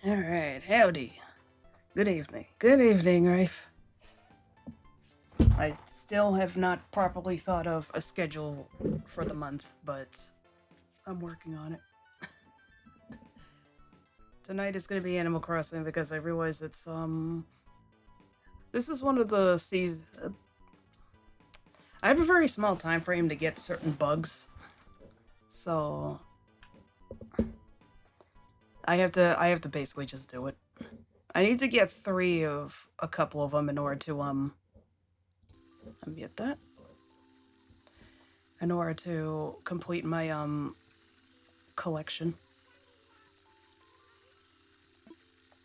Alright, howdy. Good evening. Good evening, Rafe. I still have not properly thought of a schedule for the month, but I'm working on it. Tonight is going to be Animal Crossing because I realize it's, this is one of the seasons... I have a very small time frame to get certain bugs, so... I have to basically just do it. I need to get 3 of a couple of them in order to, unmute that. In order to complete my, collection.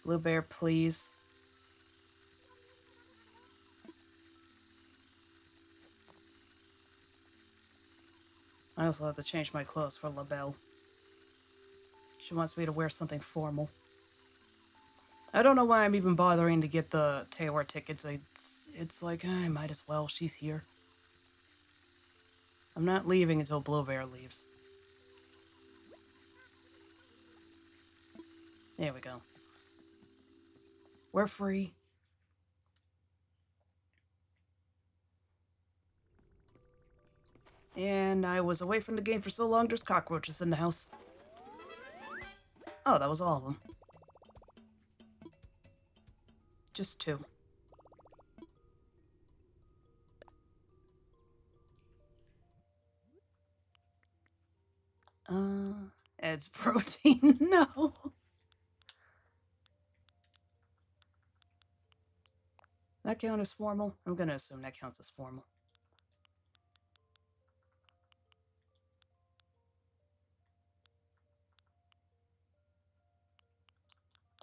Blue Bear, please. I also have to change my clothes for LaBelle. She wants me to wear something formal. I don't know why I'm even bothering to get the Taylor tickets. It's like, I might as well. She's here. I'm not leaving until Blue Bear leaves. There we go. We're free. And I was away from the game for so long, there's cockroaches in the house. Oh, that was all of them. Just 2. Adds protein. No. That count as formal? I'm gonna assume that counts as formal.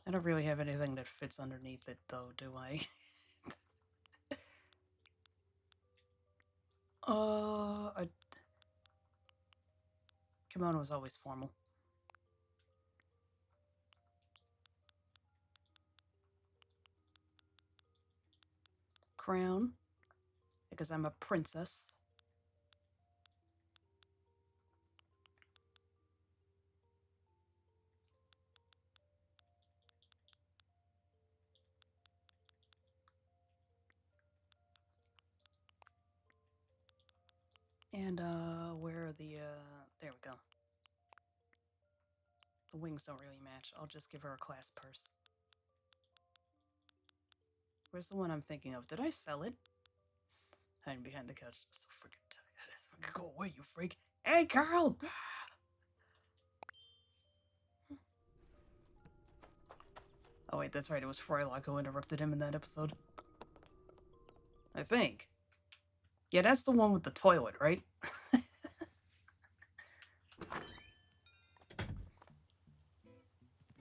I don't really have anything that fits underneath it, though, do I? Kimono was always formal. Crown, because I'm a princess. And, where are the, there we go. The wings don't really match. I'll just give her a clasp purse. Where's the one I'm thinking of? Did I sell it? Hiding behind the couch. I'm so freaking tired. Go away, you freak. Hey, Carl! Oh, wait, that's right. It was Frylock who interrupted him in that episode. I think. Yeah, that's the one with the toilet, right?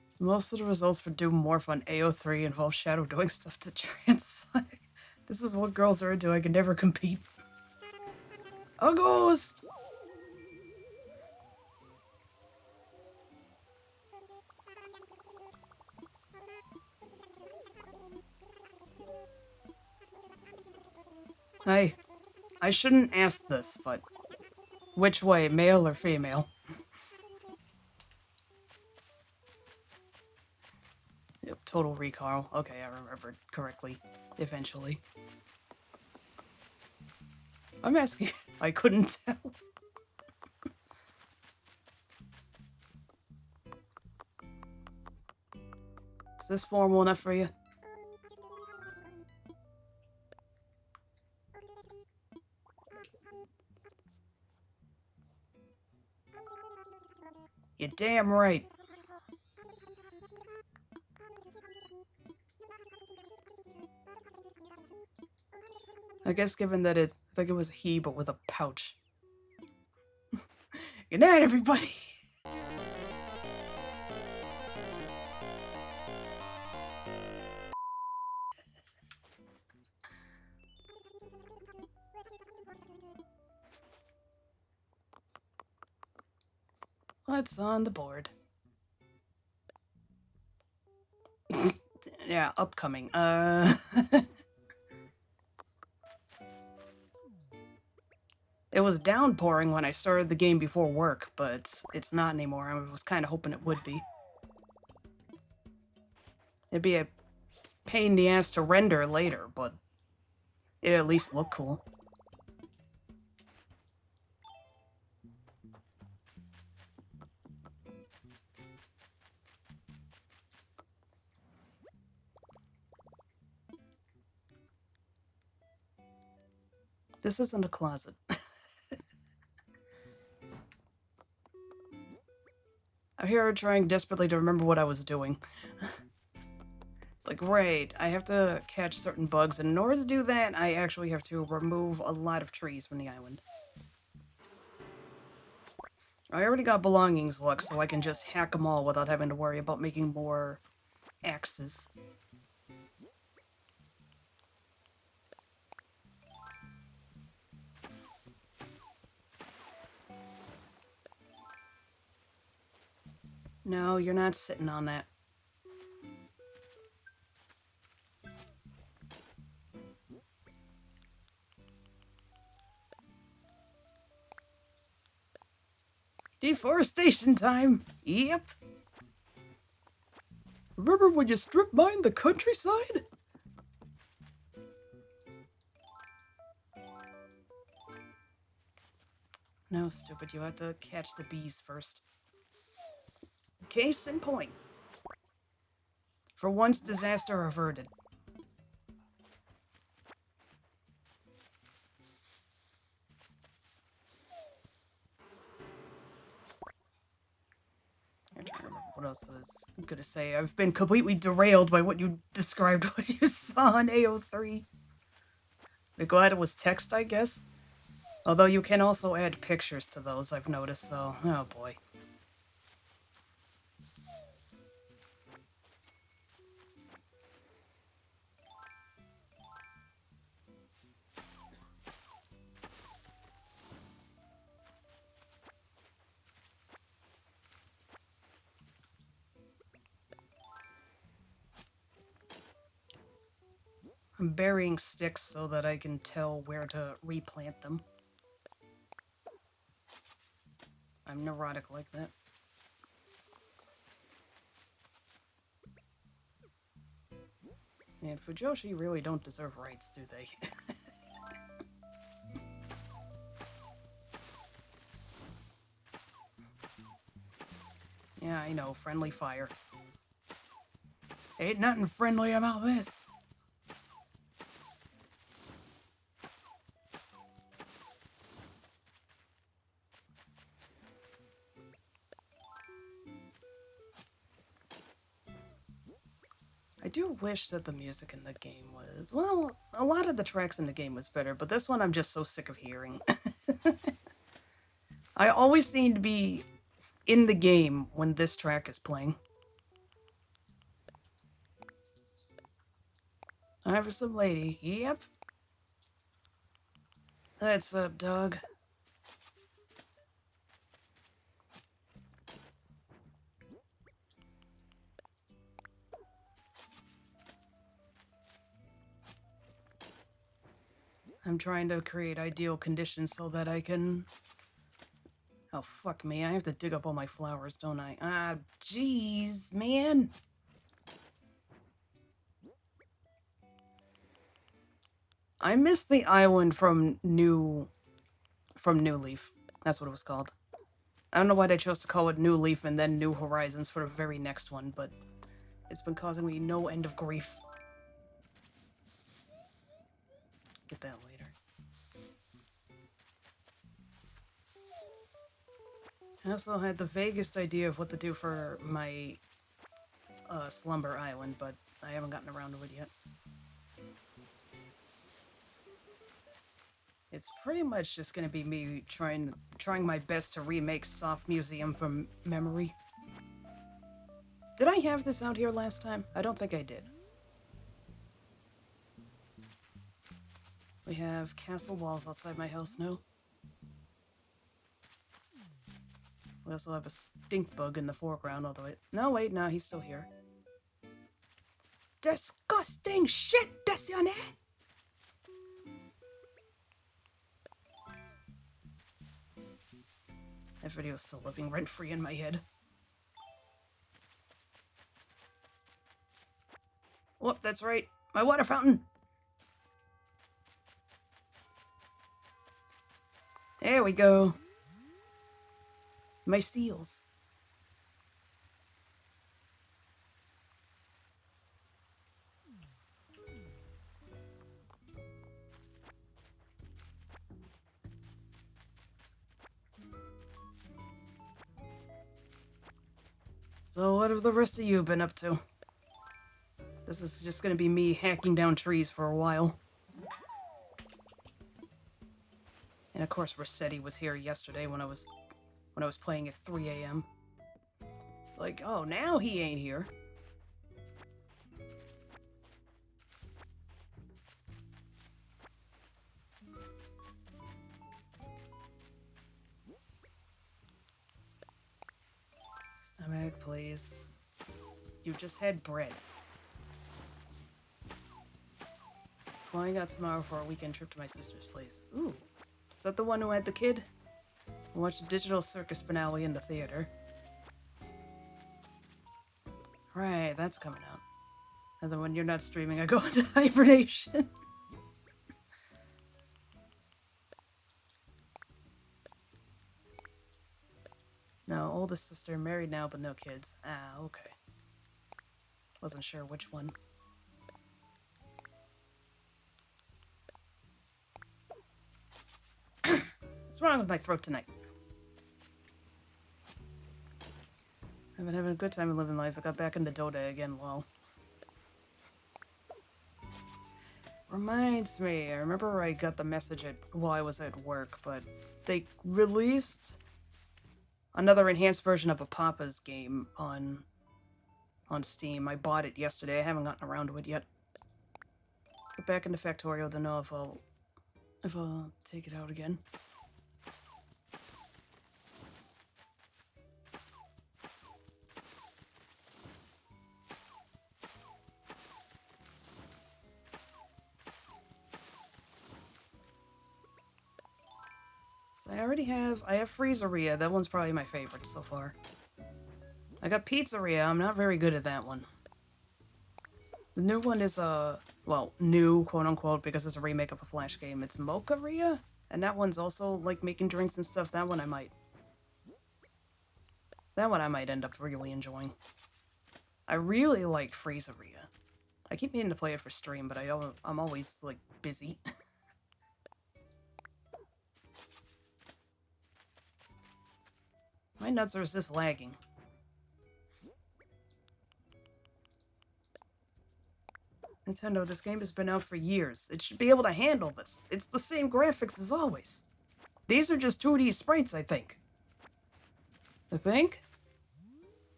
So most of the results for Doom Morph on AO3 involve Shadow doing stuff to translate. This is what girls are into. I can never compete. A ghost! Hey, I shouldn't ask this, but which way, male or female? Yep, Total Recall. Okay, I remembered correctly. Eventually. I'm asking. I couldn't tell. Is this formal enough for you? You're damn right. I guess given that I think it was a he, but with a pouch. Good night, everybody! What's on the board? Yeah, upcoming. It was downpouring when I started the game before work, but it's not anymore. I was kind of hoping it would be. It'd be a pain in the ass to render later, but it at least look cool. This isn't a closet. I'm here trying desperately to remember what I was doing. It's like, right, I have to catch certain bugs, and in order to do that, I actually have to remove a lot of trees from the island. I already got belongings locked, so I can just hack them all without having to worry about making more axes. No, you're not sitting on that. Deforestation time! Yep. Remember when you strip mined the countryside? No, stupid, you have to catch the bees first. Case in point. For once, disaster averted. I'm trying to remember what else I was gonna say. I've been completely derailed by what you described, what you saw on AO3. I'm glad it was text, I guess. Although you can also add pictures to those, I've noticed, so... oh boy. I'm burying sticks so that I can tell where to replant them. I'm neurotic like that. Man, Fujoshi really don't deserve rights, do they? Yeah, I know, friendly fire. Ain't nothing friendly about this. I do wish that the music in the game was... well, a lot of the tracks in the game was better, but this one I'm just so sick of hearing. I always seem to be in the game when this track is playing. I have some lady. Yep. What's up, dog? I'm trying to create ideal conditions so that I can... oh, fuck me. I have to dig up all my flowers, don't I? Ah, jeez, man. I missed the island from New Leaf. That's what it was called. I don't know why they chose to call it New Leaf and then New Horizons for the very next one, but it's been causing me no end of grief. Get that later. I also had the vaguest idea of what to do for my Slumber Island, but I haven't gotten around to it yet. It's pretty much just gonna be me trying my best to remake Soft Museum from memory. Did I have this out here last time? I don't think I did. We have castle walls outside my house now. We also have a stink bug in the foreground, although it... no, wait, no, he's still here. Disgusting shit, desu yo ne? That video is still living rent-free in my head. Oh, that's right. My water fountain. There we go. My seals. So what have the rest of you been up to? This is just gonna be me hacking down trees for a while. And of course Rossetti was here yesterday when I was playing at 3 a.m. It's like, oh, now he ain't here. Stomach, please. You just had bread. Flying out tomorrow for a weekend trip to my sister's place. Ooh. Is that the one who had the kid? I watched a digital circus finale in the theater. Right, that's coming out. And then when you're not streaming, I go into hibernation. No, oldest sister, married now, but no kids. Ah, okay. Wasn't sure which one. What's wrong with my throat tonight? I've been having a good time living life. I got back into Dota again, lol. Reminds me, I remember I got the message while I was at work, but they released another enhanced version of a Papa's game on Steam. I bought it yesterday. I haven't gotten around to it yet. Get back into Factorio to know if I'll take it out again. So I have Freezeria. That one's probably my favorite so far. I got Pizzeria. I'm not very good at that one. The new one is well, new, quote-unquote, because it's a remake of a Flash game. It's Mocharia, and that one's also, like, making drinks and stuff. That one I might end up really enjoying. I really like Freezeria. I keep meaning to play it for stream, but I'm always, like, busy. My nuts are just lagging. Nintendo, this game has been out for years. It should be able to handle this. It's the same graphics as always. These are just 2D sprites, I think. I think?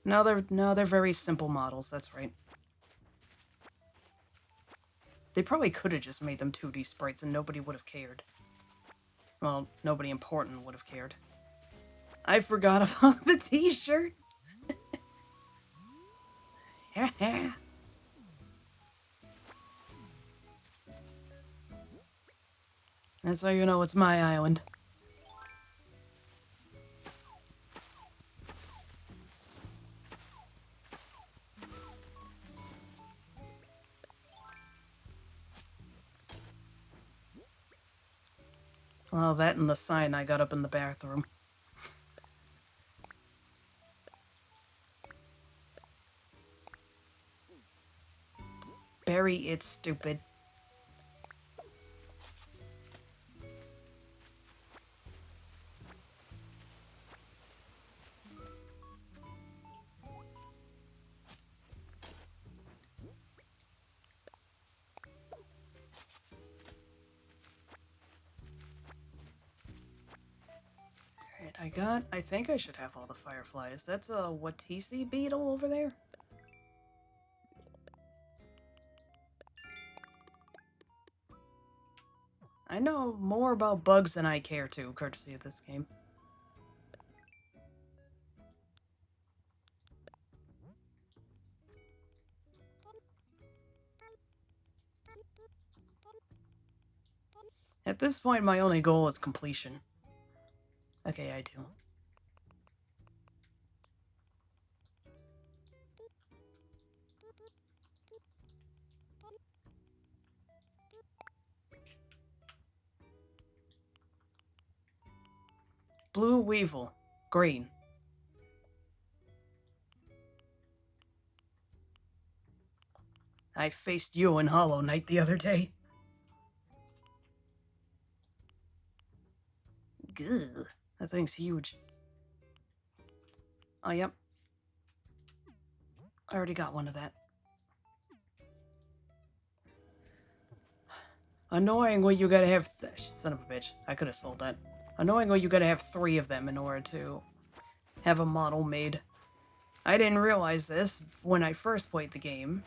No, they're very simple models, that's right. They probably could have just made them 2D sprites and nobody would have cared. Well, nobody important would have cared. I forgot about the t-shirt. That's how you know it's my island. Well, that and the sign I got up in the bathroom. Bury it, stupid. Alright, I think I should have all the fireflies. That's a Watisi beetle over there? I know more about bugs than I care to, courtesy of this game. At this point, my only goal is completion. Okay, I do. Blue Weevil. Green. I faced you in Hollow Knight the other day. Gah. That thing's huge. Oh, yep. I already got one of that. Annoyingly, you gotta have... Son of a bitch. I could have sold that. Annoyingly, you gotta have 3 of them in order to have a model made. I didn't realize this when I first played the game.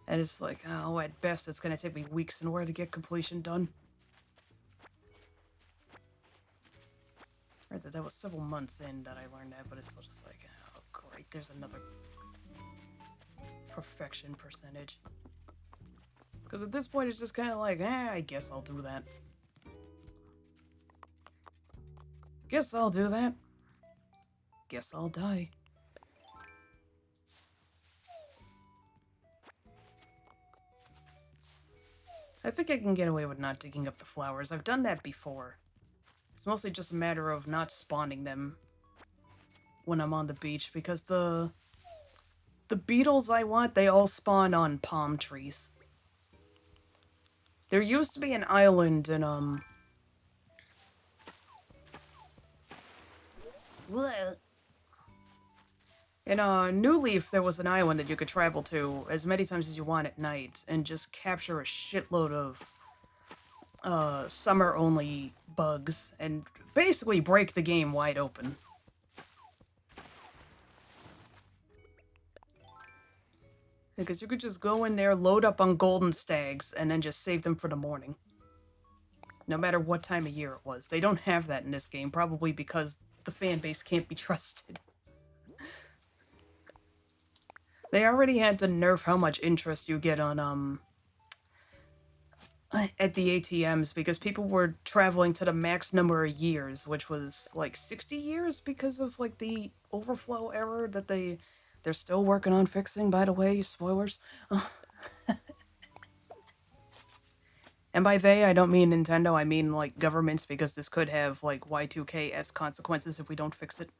And it's like, oh, at best it's gonna take me weeks in order to get completion done. Right, that was several months in that I learned that, but it's still just like, oh, great, there's another perfection percentage. Because at this point, it's just kind of like, I guess I'll do that. Guess I'll do that. Guess I'll die. I think I can get away with not digging up the flowers. I've done that before. It's mostly just a matter of not spawning them when I'm on the beach, because the beetles I want, they all spawn on palm trees. There used to be an island in, in New Leaf, there was an island that you could travel to as many times as you want at night and just capture a shitload of summer-only bugs and basically break the game wide open. Because you could just go in there, load up on golden stags, and then just save them for the morning. No matter what time of year it was. They don't have that in this game, probably because the fan base can't be trusted. They already had to nerf how much interest you get on, at the ATMs, because people were traveling to the max number of years, which was, like, 60 years because of, like, the overflow error that they're still working on fixing, by the way, spoilers. And by they, I don't mean Nintendo, I mean, like, governments, because this could have, like, Y2K-esque consequences if we don't fix it.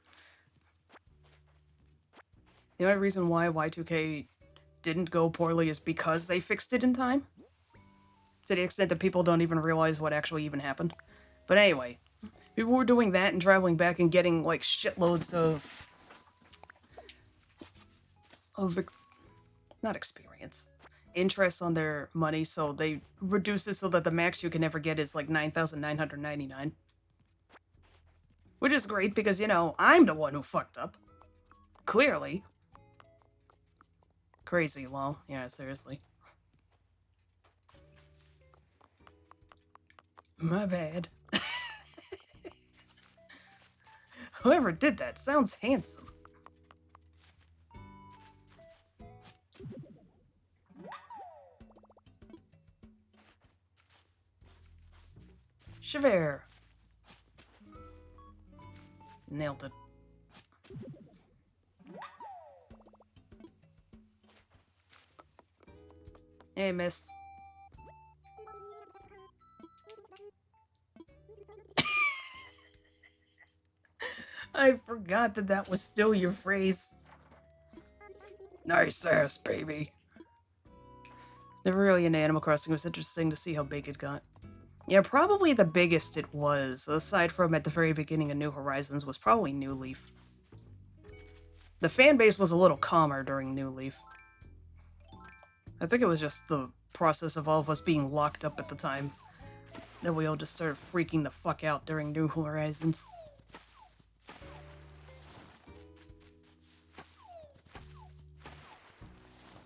The only reason why Y2K didn't go poorly is because they fixed it in time. To the extent that people don't even realize what actually even happened. But anyway, people were doing that and traveling back and getting, like, shitloads of not experience, interest on their money, so they reduced it so that the max you can ever get is, like, 9,999. Which is great because, you know, I'm the one who fucked up. Clearly. Crazy, lol. Yeah, seriously. My bad. Whoever did that sounds handsome. Chevere. Nailed it. Hey, miss. I forgot that that was still your phrase. Nice ass, baby. It's never really into Animal Crossing. It was interesting to see how big it got. Yeah, probably the biggest it was, aside from at the very beginning of New Horizons, was probably New Leaf. The fan base was a little calmer during New Leaf. I think it was just the process of all of us being locked up at the time that we all just started freaking the fuck out during New Horizons.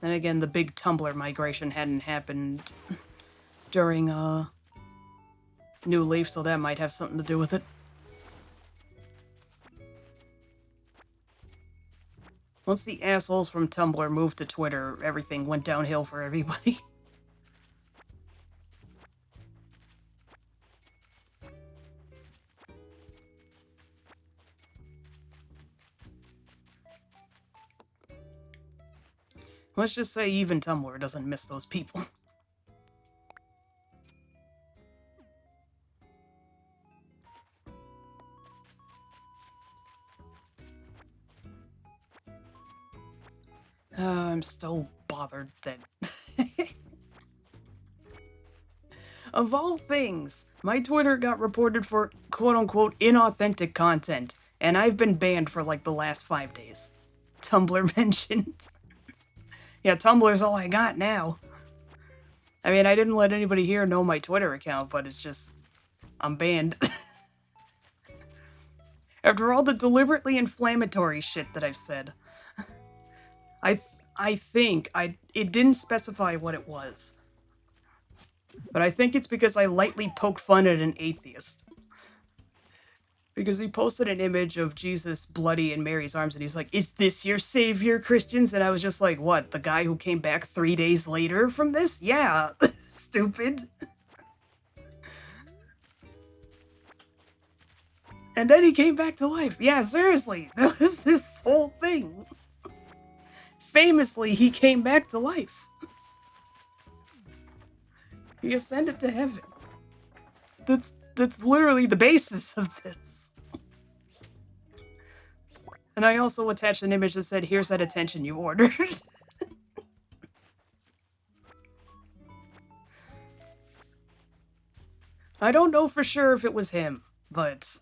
And again, the big Tumblr migration hadn't happened during, New Leaf, so that might have something to do with it. Once the assholes from Tumblr moved to Twitter, everything went downhill for everybody. Let's just say even Tumblr doesn't miss those people. I'm still bothered that... Of all things, my Twitter got reported for quote-unquote inauthentic content, and I've been banned for like the last 5 days. Tumblr mentioned. Yeah, Tumblr's all I got now. I mean, I didn't let anybody here know my Twitter account, but it's just... I'm banned. After all the deliberately inflammatory shit that I've said. I think it didn't specify what it was. But I think it's because I lightly poked fun at an atheist. Because he posted an image of Jesus bloody in Mary's arms, and he's like, "Is this your savior, Christians?" And I was just like, what, the guy who came back 3 days later from this? Yeah, stupid. And then he came back to life. Yeah, seriously, that was this whole thing. Famously, he came back to life. He ascended to heaven. That's literally the basis of this. And I also attached an image that said, "Here's that attention you ordered." I don't know for sure if it was him, but...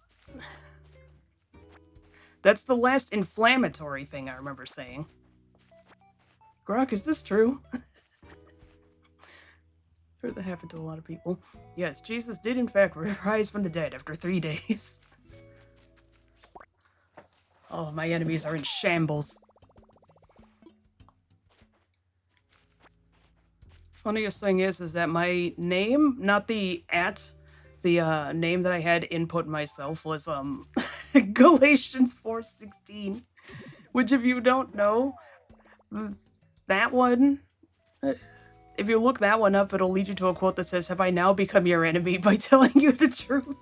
That's the last inflammatory thing I remember saying. Grok, is this true? Heard that happened to a lot of people. Yes, Jesus did in fact rise from the dead after 3 days. All of my enemies are in shambles. Funniest thing is that my name, not the name that I had input myself was, Galatians 4:16. Which, if you don't know, that one, if you look that one up, it'll lead you to a quote that says, "Have I now become your enemy by telling you the truth?"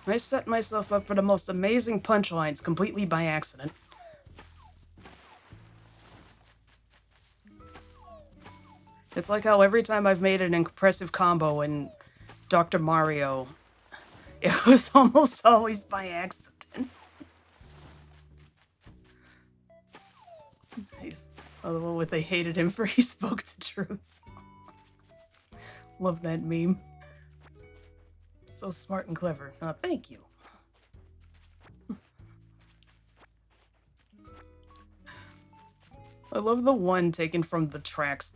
I set myself up for the most amazing punchlines completely by accident. It's like how every time I've made an impressive combo in Dr. Mario, it was almost always by accident. Nice. Oh, the one with they hated him for he spoke the truth. Love that meme. So smart and clever. Thank you. I love the one taken from the tracks.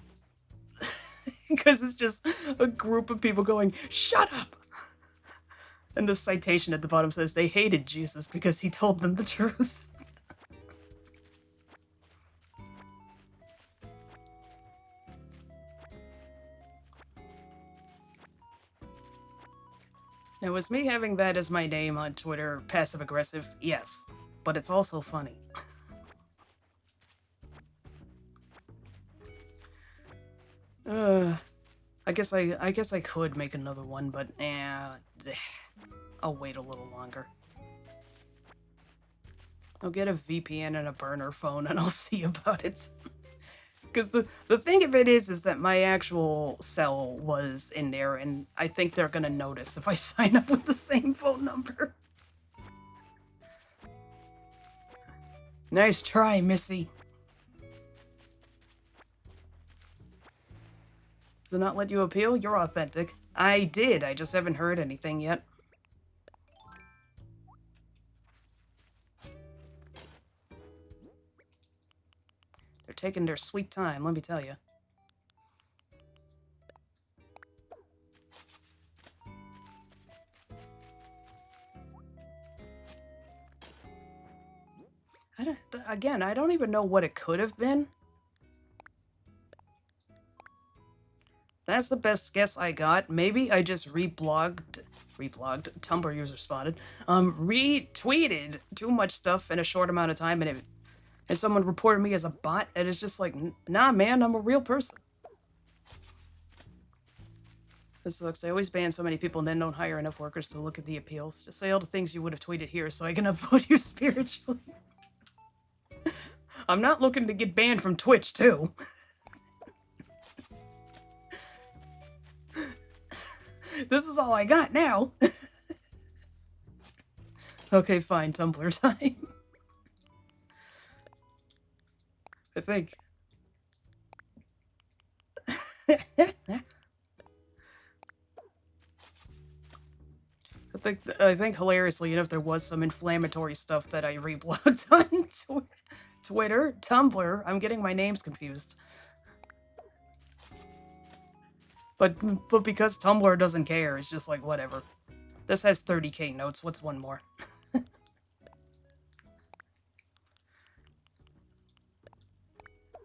Because it's just a group of people going, "Shut up!" And the citation at the bottom says they hated Jesus because he told them the truth. Now, was me having that as my name on Twitter passive-aggressive? Yes. But it's also funny. I guess I could make another one, but I'll wait a little longer. I'll get a VPN and a burner phone and I'll see about it. Because the thing of it is that my actual cell was in there, and I think they're gonna notice if I sign up with the same phone number. Nice try, Missy. Does it not let you appeal? You're authentic. I did, I just haven't heard anything yet. They're taking their sweet time, let me tell you. I don't even know what it could have been. That's the best guess I got. Maybe I just reblogged, Tumblr user spotted, retweeted too much stuff in a short amount of time, and someone reported me as a bot, and it's just like, nah, man, I'm a real person. This sucks. I always ban so many people and then don't hire enough workers to look at the appeals. Just say all the things you would have tweeted here so I can upvote you spiritually. I'm not looking to get banned from Twitch, too. This is all I got now. Okay, fine, Tumblr time. I think. I think hilariously enough, there was some inflammatory stuff that I reblogged on Twitter, Tumblr. I'm getting my names confused. But because Tumblr doesn't care, it's just like, whatever. This has 30k notes, what's one more?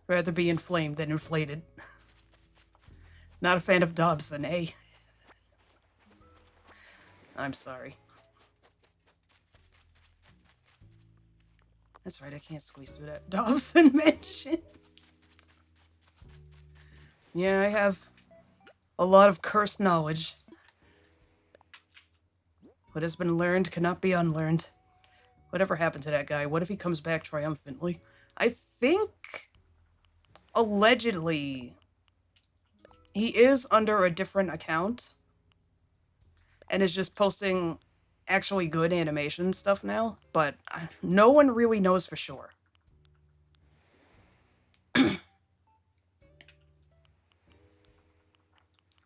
Rather be inflamed than inflated. Not a fan of Dobson, eh? I'm sorry. That's right, I can't squeeze through that Dobson mention. Yeah, I have a lot of cursed knowledge. What has been learned cannot be unlearned. Whatever happened to that guy? What if he comes back triumphantly? I think... allegedly... he is under a different account. And is just posting actually good animation stuff now. But no one really knows for sure.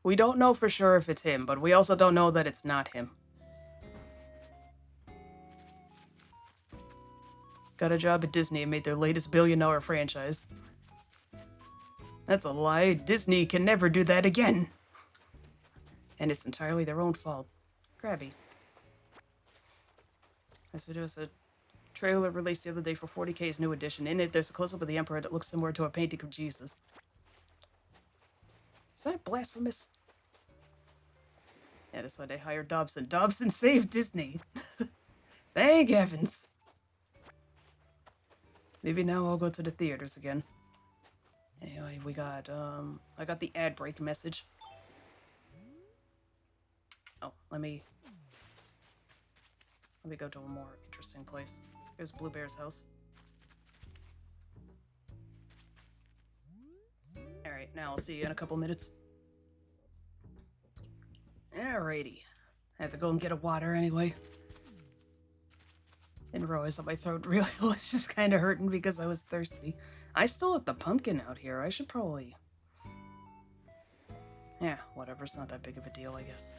We don't know for sure if it's him, but we also don't know that it's not him. Got a job at Disney and made their latest billion-dollar franchise. That's a lie. Disney can never do that again. And it's entirely their own fault. Krabby. This video is a trailer released the other day for 40k's new edition. In it, there's a close-up of the Emperor that looks similar to a painting of Jesus. Is that blasphemous? Yeah, that's why they hired Dobson. Dobson saved Disney. Thank heavens. Maybe now I'll go to the theaters again. Anyway, we got, I got the ad break message. Oh, let me go to a more interesting place. Here's Blue Bear's house. Alright, now I'll see you in a couple minutes. Alrighty. I have to go and get a water anyway. Didn't realize that my throat really was just kind of hurting because I was thirsty. I still have the pumpkin out here. I should probably... yeah, whatever. It's not that big of a deal, I guess.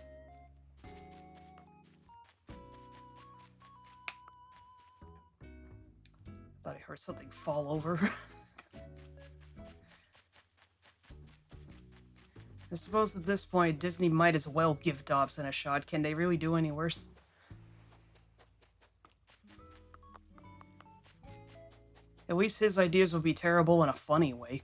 Thought I heard something fall over. I suppose at this point, Disney might as well give Dobson a shot. Can they really do any worse? At least his ideas would be terrible in a funny way.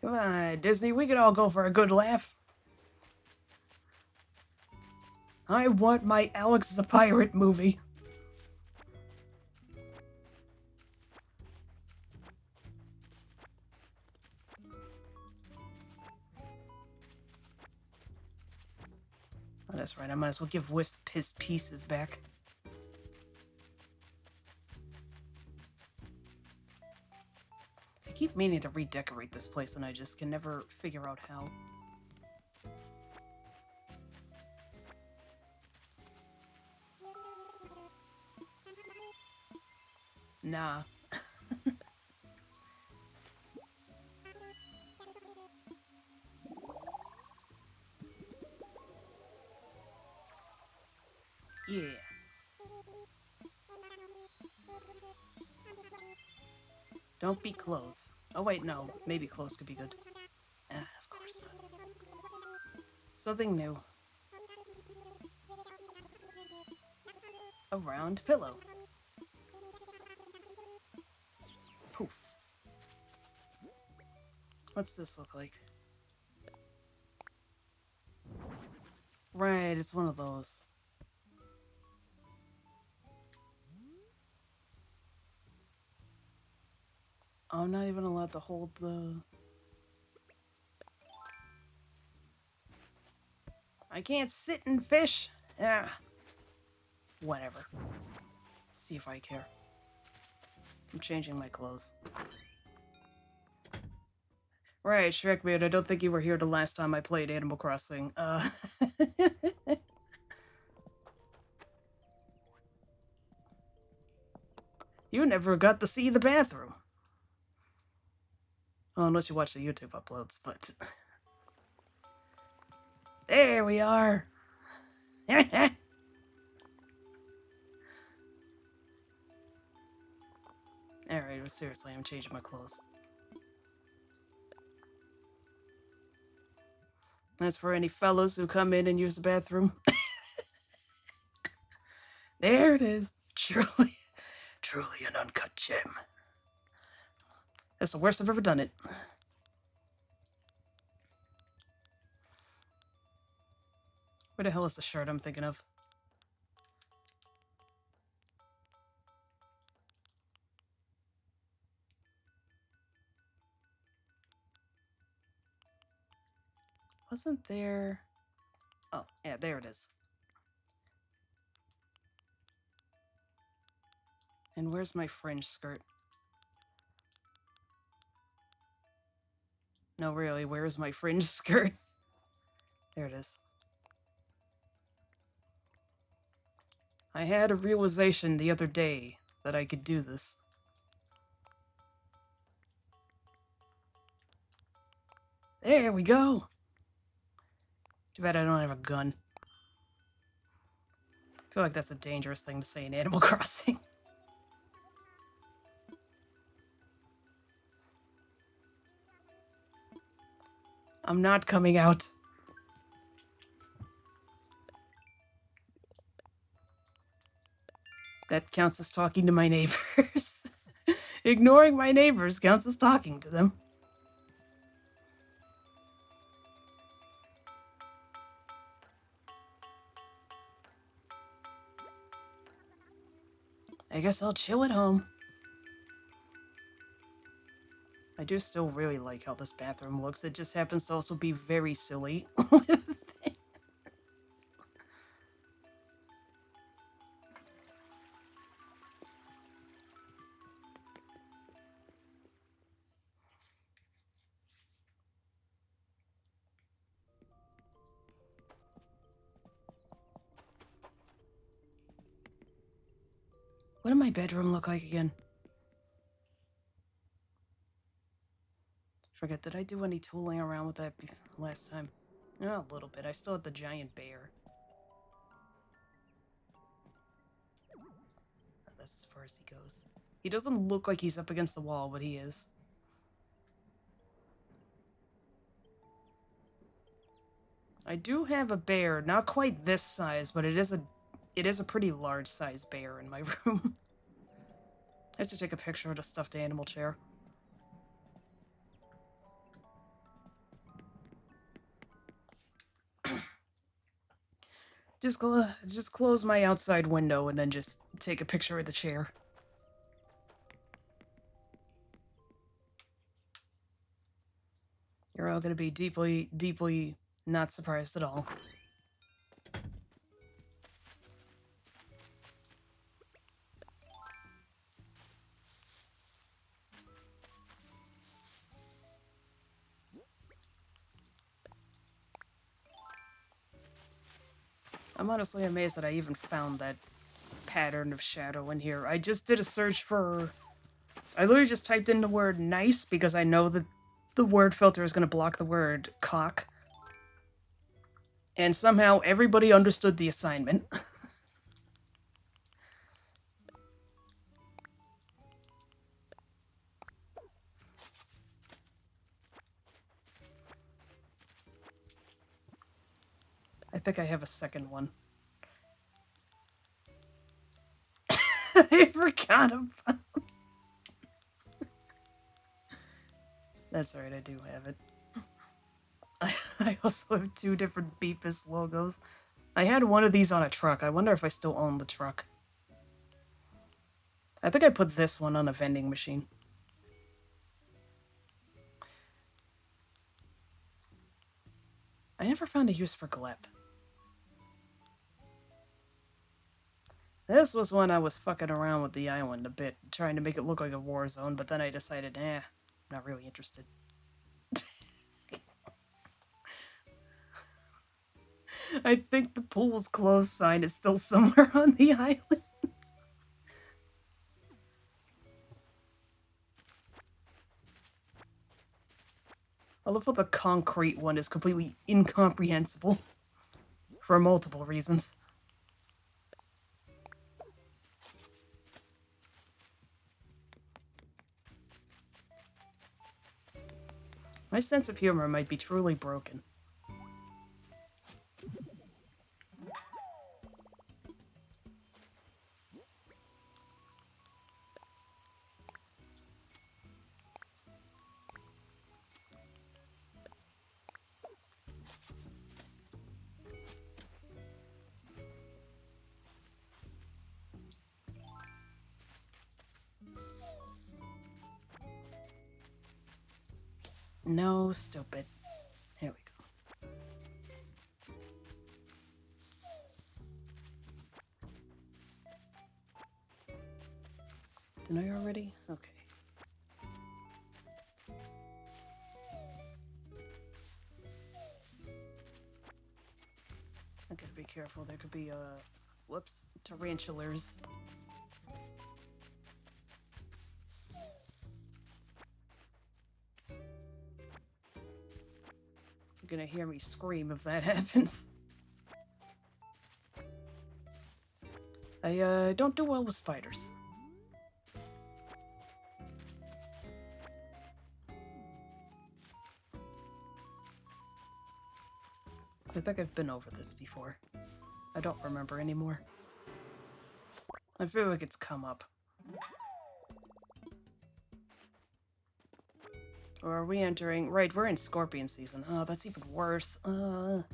Come on, Disney, we could all go for a good laugh. I want my Alex is a Pirate movie. Oh, that's right, I might as well give Wisp his pieces back. I keep meaning to redecorate this place and I just can never figure out how. Nah. Yeah. Don't be close. Oh wait, no. Maybe close could be good. Of course not. Something new. A round pillow. Poof. What's this look like? Right, it's one of those. I'm not even allowed to hold the... I can't sit and fish! Yeah. Whatever. See if I care. I'm changing my clothes. Right, Shrekman, I don't think you were here the last time I played Animal Crossing. You never got to see the bathroom. Well, unless you watch the YouTube uploads, but... There we are! Alright, but seriously, I'm changing my clothes. That's for any fellows who come in and use the bathroom. There it is. Truly, truly an uncut gem. That's the worst I've ever done it. Where the hell is the shirt I'm thinking of? Wasn't there... Oh, yeah, there it is. And where's my fringe skirt? No, really, where's my fringe skirt? There it is. I had a realization the other day that I could do this. There we go! Too bad I don't have a gun. I feel like that's a dangerous thing to say in Animal Crossing. I'm not coming out. That counts as talking to my neighbors. Ignoring my neighbors counts as talking to them. I guess I'll chill at home. I do still really like how this bathroom looks. It just happens to also be very silly. What did my bedroom look like again? Forget, did I do any tooling around with that last time? Oh, a little bit. I still had the giant bear. That's as far as he goes. He doesn't look like he's up against the wall, but he is. I do have a bear, not quite this size, but it is a pretty large size bear in my room. I have to take a picture of the stuffed animal chair. Just close my outside window and then just take a picture of the chair. You're all gonna be deeply, deeply not surprised at all. I'm honestly amazed that I even found that pattern of shadow in here. I just did a search for... I literally just typed in the word nice because I know that the word filter is going to block the word cock. And somehow everybody understood the assignment. I think I have a second one. I forgot about... That's right, I do have it. I also have two different Beepus logos. I had one of these on a truck. I wonder if I still own the truck. I think I put this one on a vending machine. I never found a use for Glep. This was when I was fucking around with the island a bit, trying to make it look like a war zone, but then I decided, not really interested. I think the pool's closed sign is still somewhere on the island. I love how the concrete one is completely incomprehensible. For multiple reasons. My sense of humor might be truly broken. No, stupid. Here we go. Did I already? Okay. I gotta be careful. There could be, whoops, tarantulas. You're gonna hear me scream if that happens. I don't do well with spiders. I think I've been over this before. I don't remember anymore. I feel like it's come up. Or are we entering? Right, we're in scorpion season. Oh, that's even worse. They're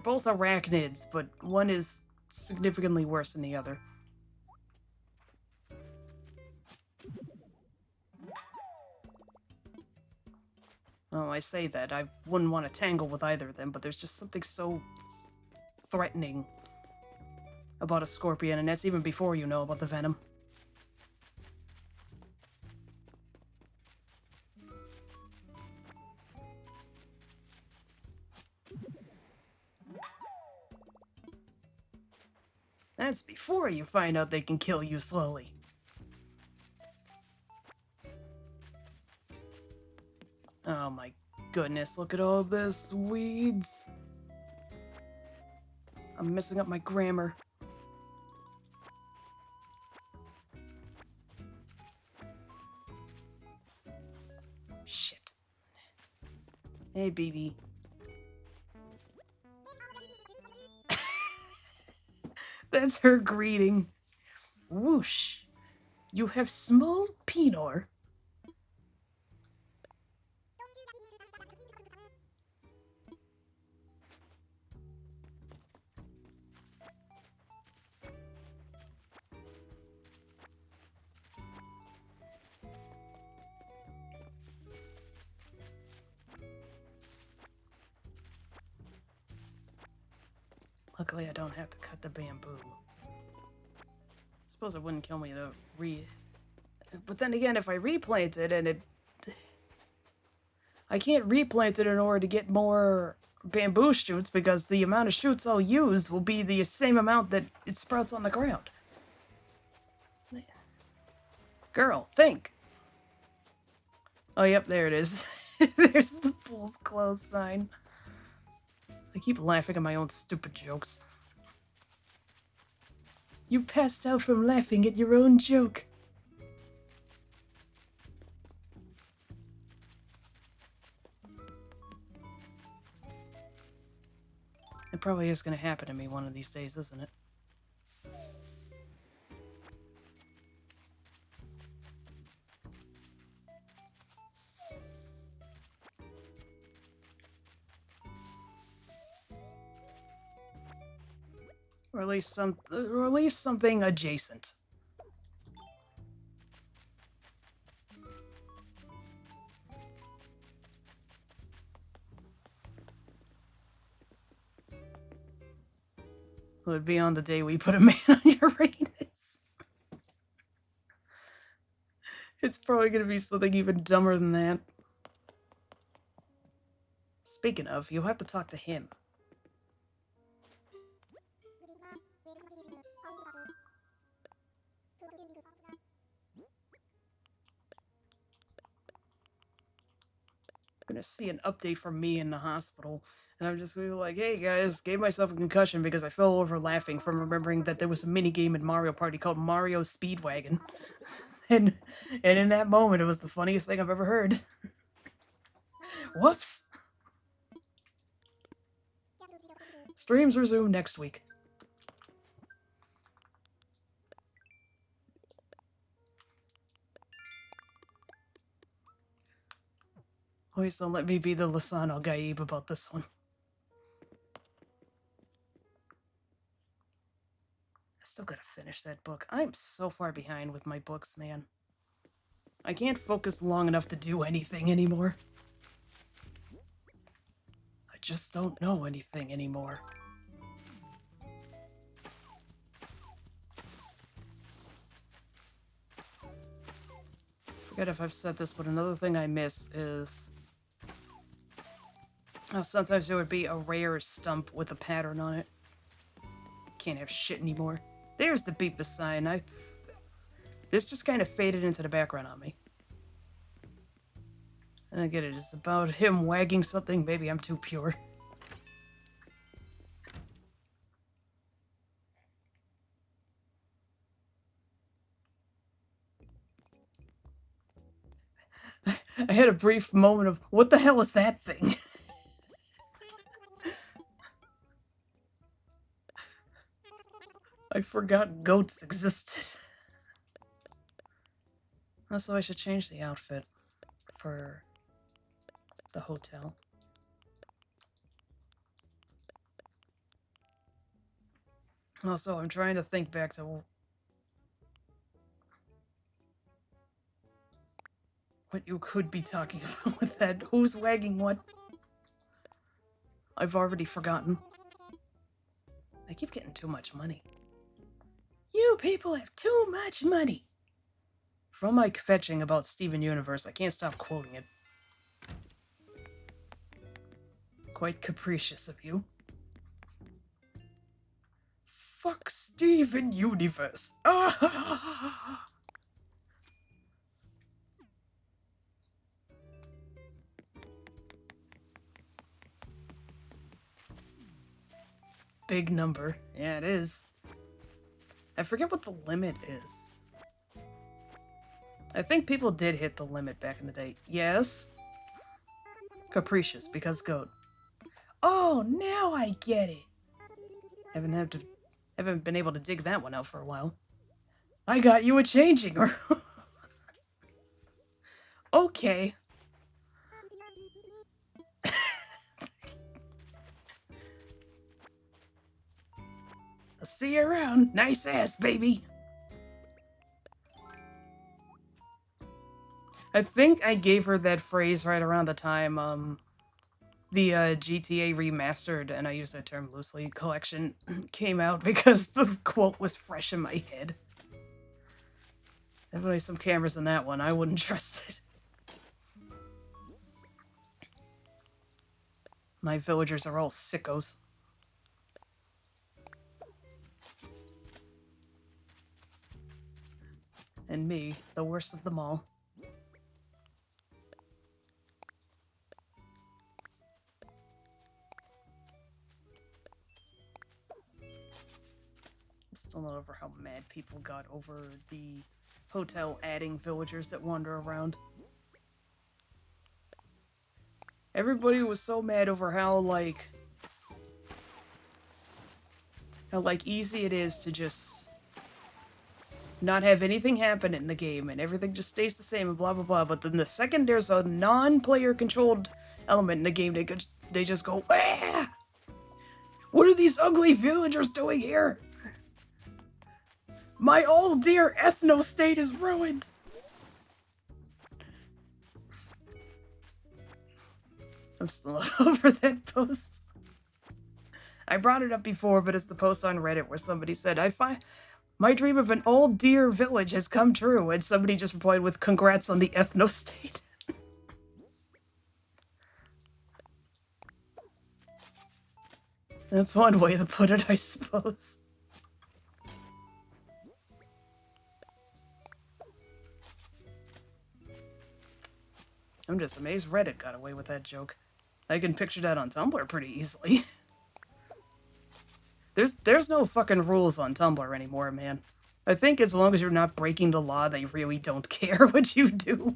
both arachnids, but one is significantly worse than the other. Oh, I say that. I wouldn't want to tangle with either of them, but there's just something so threatening about a scorpion, and that's even before you know about the venom. That's before you find out they can kill you slowly. Oh my goodness, look at all this weeds. I'm messing up my grammar. Shit. Hey, BB. That's her greeting. Whoosh. You have small penor. Luckily, I don't have to cut the bamboo. Suppose it wouldn't kill me though. But then again, if I replant it and it... I can't replant it in order to get more bamboo shoots because the amount of shoots I'll use will be the same amount that it sprouts on the ground. Girl, think. Oh, yep, there it is. There's the pool's closed sign. I keep laughing at my own stupid jokes. You passed out from laughing at your own joke. It probably is going to happen to me one of these days, isn't it? Or at least something adjacent. It would be on the day we put a man on Uranus. It's probably going to be something even dumber than that. Speaking of, you'll have to talk to him. Gonna see an update from me in the hospital, and I'm just gonna be like, hey guys, gave myself a concussion because I fell over laughing from remembering that there was a mini game in Mario Party called Mario Speedwagon. and in that moment it was the funniest thing I've ever heard. Whoops. Streams resume next week. Please don't let me be the Lasano Gaib about this one. I still gotta finish that book. I'm so far behind with my books, man. I can't focus long enough to do anything anymore. I just don't know anything anymore. Forget if I've said this, but another thing I miss is sometimes there would be a rare stump with a pattern on it. Can't have shit anymore. There's the beep sign. This just kind of faded into the background on me. And I get it. It's about him wagging something. Maybe I'm too pure. I had a brief moment of, what the hell is that thing? I forgot goats existed. Also, I should change the outfit for the hotel. Also, I'm trying to think back to what you could be talking about with that. Who's wagging what? I've already forgotten. I keep getting too much money. You people have too much money! From my fetching about Steven Universe, I can't stop quoting it. Quite capricious of you. Fuck Steven Universe! Ah! Big number. Yeah, it is. I forget what the limit is. I think people did hit the limit back in the day. Yes? Capricious, because goat. Oh, now I get it! Haven't been able to dig that one out for a while. I got you a changing room! Okay. I'll see you around. Nice ass, baby. I think I gave her that phrase right around the time the GTA Remastered, and I use that term loosely, collection came out because the quote was fresh in my head. Definitely some cameras in that one. I wouldn't trust it. My villagers are all sickos. And me, the worst of them all. I'm still not over how mad people got over the hotel adding villagers that wander around. Everybody was so mad over how easy it is to just not have anything happen in the game and everything just stays the same and blah blah blah, but then the second there's a non-player controlled element in the game, they just go, ah! What are these ugly villagers doing here? My old dear ethno-state is ruined! I'm still not over that post. I brought it up before, but it's the post on Reddit where somebody said, my dream of an old dear village has come true, and somebody just replied with, congrats on the ethno-state. That's one way to put it, I suppose. I'm just amazed Reddit got away with that joke. I can picture that on Tumblr pretty easily. There's no fucking rules on Tumblr anymore, man. I think as long as you're not breaking the law, they really don't care what you do.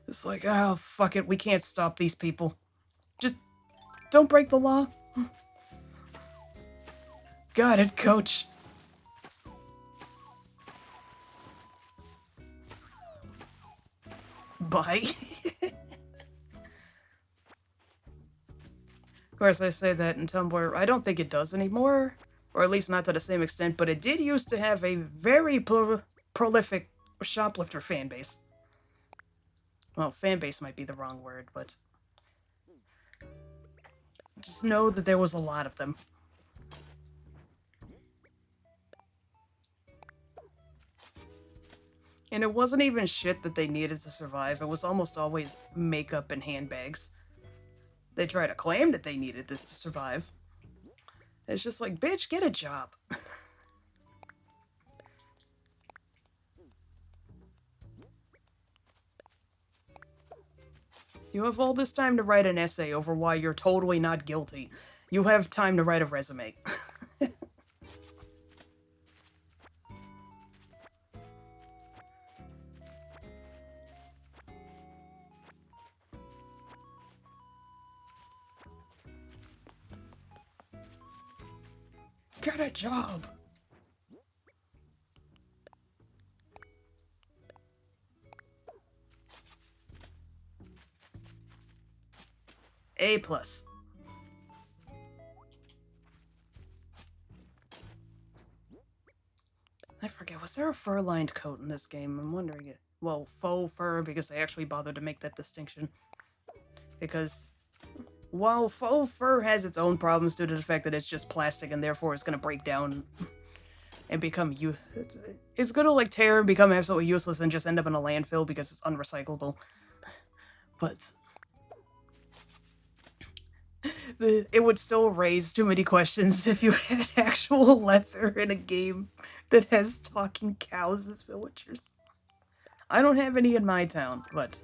It's like, oh, fuck it, we can't stop these people. Just don't break the law. Got it, coach. Bye. Of course, I say that in Tumblr. I don't think it does anymore, or at least not to the same extent, but it did used to have a very prolific shoplifter fanbase. Well, fanbase might be the wrong word, but just know that there was a lot of them. And it wasn't even shit that they needed to survive. It was almost always makeup and handbags. They try to claim that they needed this to survive. It's just like, bitch, get a job. You have all this time to write an essay over why you're totally not guilty. You have time to write a resume. Get a job. A+. I forget, was there a fur-lined coat in this game? I'm wondering it. Well, faux fur, because they actually bothered to make that distinction. Because while faux fur has its own problems due to the fact that it's just plastic and therefore it's going to break down and become it's going to like tear and become absolutely useless and just end up in a landfill because it's unrecyclable. But it would still raise too many questions if you had actual leather in a game that has talking cows as villagers. I don't have any in my town, but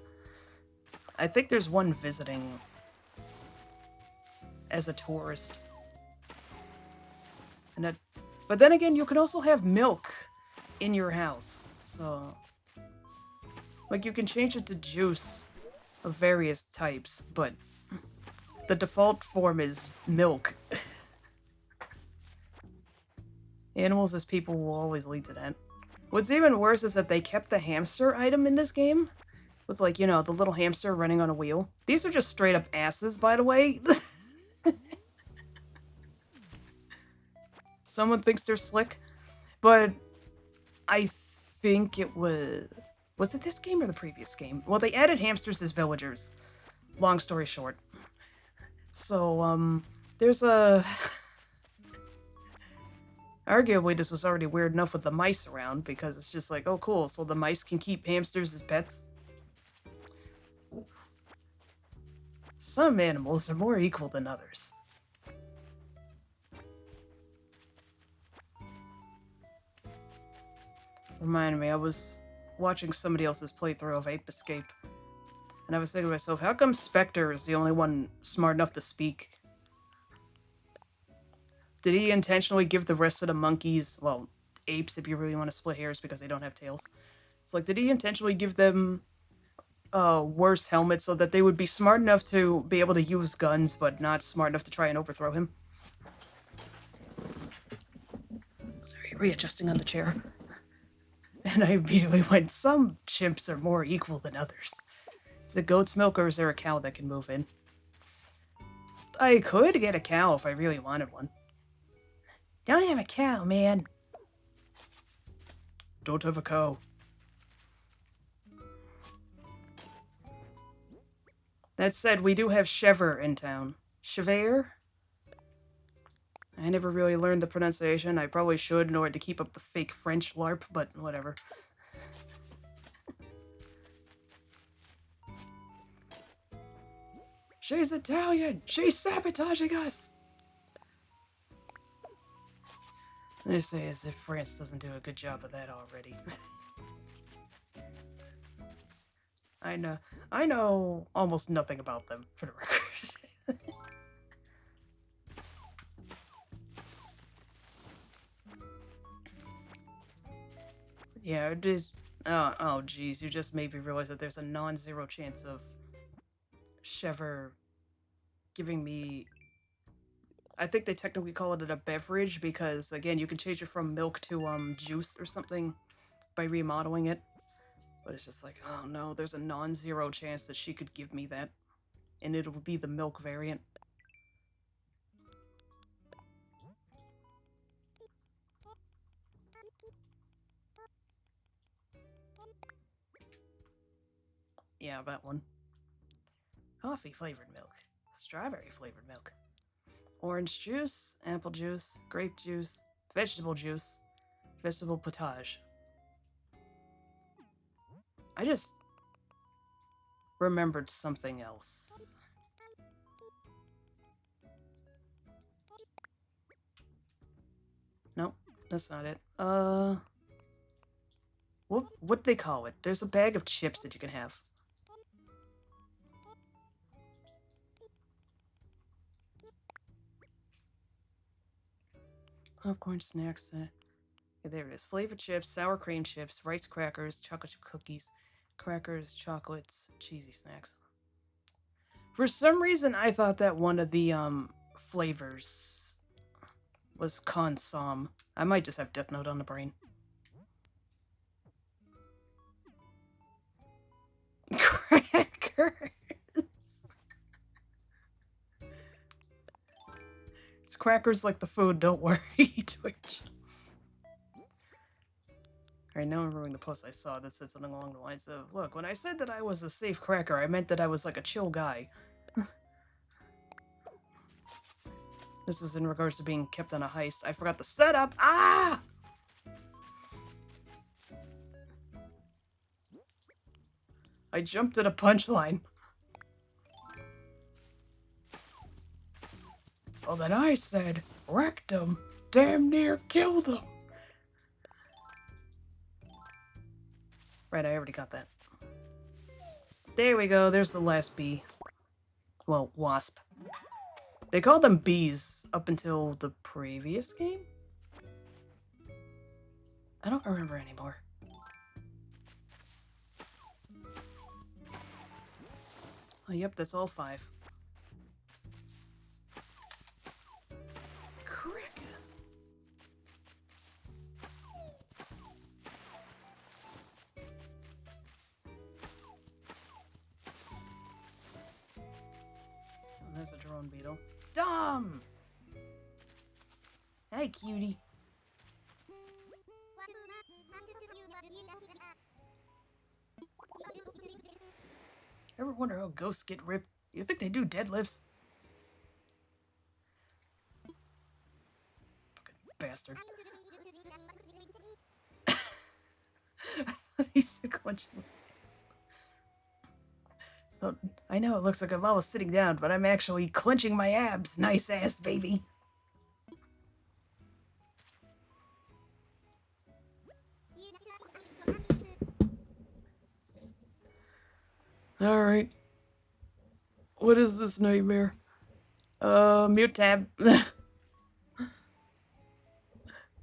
I think there's one visiting as a tourist. But then again, you can also have milk in your house, so like you can change it to juice of various types, but the default form is milk. Animals as people will always lead to that. What's even worse is that they kept the hamster item in this game. With, like, you know, the little hamster running on a wheel. These are just straight up asses, by the way. Someone thinks they're slick. But I think it was... Was it this game or the previous game? Well, they added hamsters as villagers. Long story short. So, there's a... Arguably, this was already weird enough with the mice around, because it's just like, oh cool, so the mice can keep hamsters as pets? Some animals are more equal than others. Remind me, I was watching somebody else's playthrough of Ape Escape, and I was thinking to myself, how come Spectre is the only one smart enough to speak? Did he intentionally give the rest of the monkeys, well, apes if you really want to split hairs because they don't have tails. It's like, did he intentionally give them worse helmets so that they would be smart enough to be able to use guns, but not smart enough to try and overthrow him? Sorry, readjusting on the chair. And I immediately went, some chimps are more equal than others. Is it goat's milk or is there a cow that can move in? I could get a cow if I really wanted one. Don't have a cow, man. Don't have a cow. That said, we do have Chever in town. Chever? I never really learned the pronunciation. I probably should in order to keep up the fake French LARP, but whatever. She's Italian! She's sabotaging us! They say as if France doesn't do a good job of that already. I know almost nothing about them, for the record. Yeah, it did. Oh, geez, you just made me realize that there's a non-zero chance of Chever giving me... I think they technically call it a beverage because, again, you can change it from milk to juice or something by remodeling it. But it's just like, oh no, there's a non-zero chance that she could give me that. And it'll be the milk variant. Yeah, that one. Coffee flavored milk. Strawberry flavored milk. Orange juice, apple juice, grape juice, vegetable potage. I just remembered something else. Nope, that's not it. What they call it? There's a bag of chips that you can have. Popcorn snacks. Okay, there it is. Flavored chips, sour cream chips, rice crackers, chocolate chip cookies, crackers, chocolates, cheesy snacks. For some reason, I thought that one of the flavors was consom. I might just have Death Note on the brain. Crackers. It's crackers like the food. Don't worry, Twitch. Alright, now I'm reviewing the post I saw that said something along the lines of, look, when I said that I was a safe cracker, I meant that I was like a chill guy. This is in regards to being kept on a heist. I forgot the setup! Ah! I jumped at a punchline. So then I said, wrecked him, damn near killed him. Right, I already got that. There we go, there's the last bee. Well, wasp. They called them bees up until the previous game? I don't remember anymore. Oh, yep, that's all 5. Cricket. Oh, that's a drone beetle. Dumb! Hey, cutie. Ever wonder how ghosts get ripped? You think they do deadlifts? Fucking bastard. I thought he said clenching. I know it looks like I'm almost sitting down, but I'm actually clenching my abs. Nice ass, baby. Alright. What is this nightmare? Mute tab. No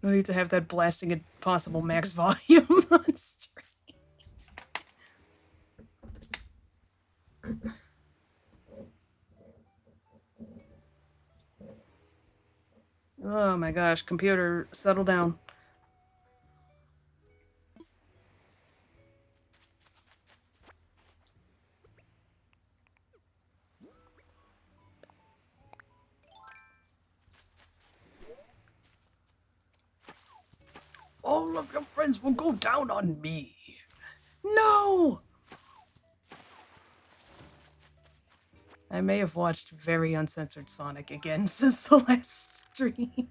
need to have that blasting at possible max volume on stream. Oh my gosh, computer, settle down. All of your friends will go down on me. No! I may have watched very uncensored Sonic again since the last stream.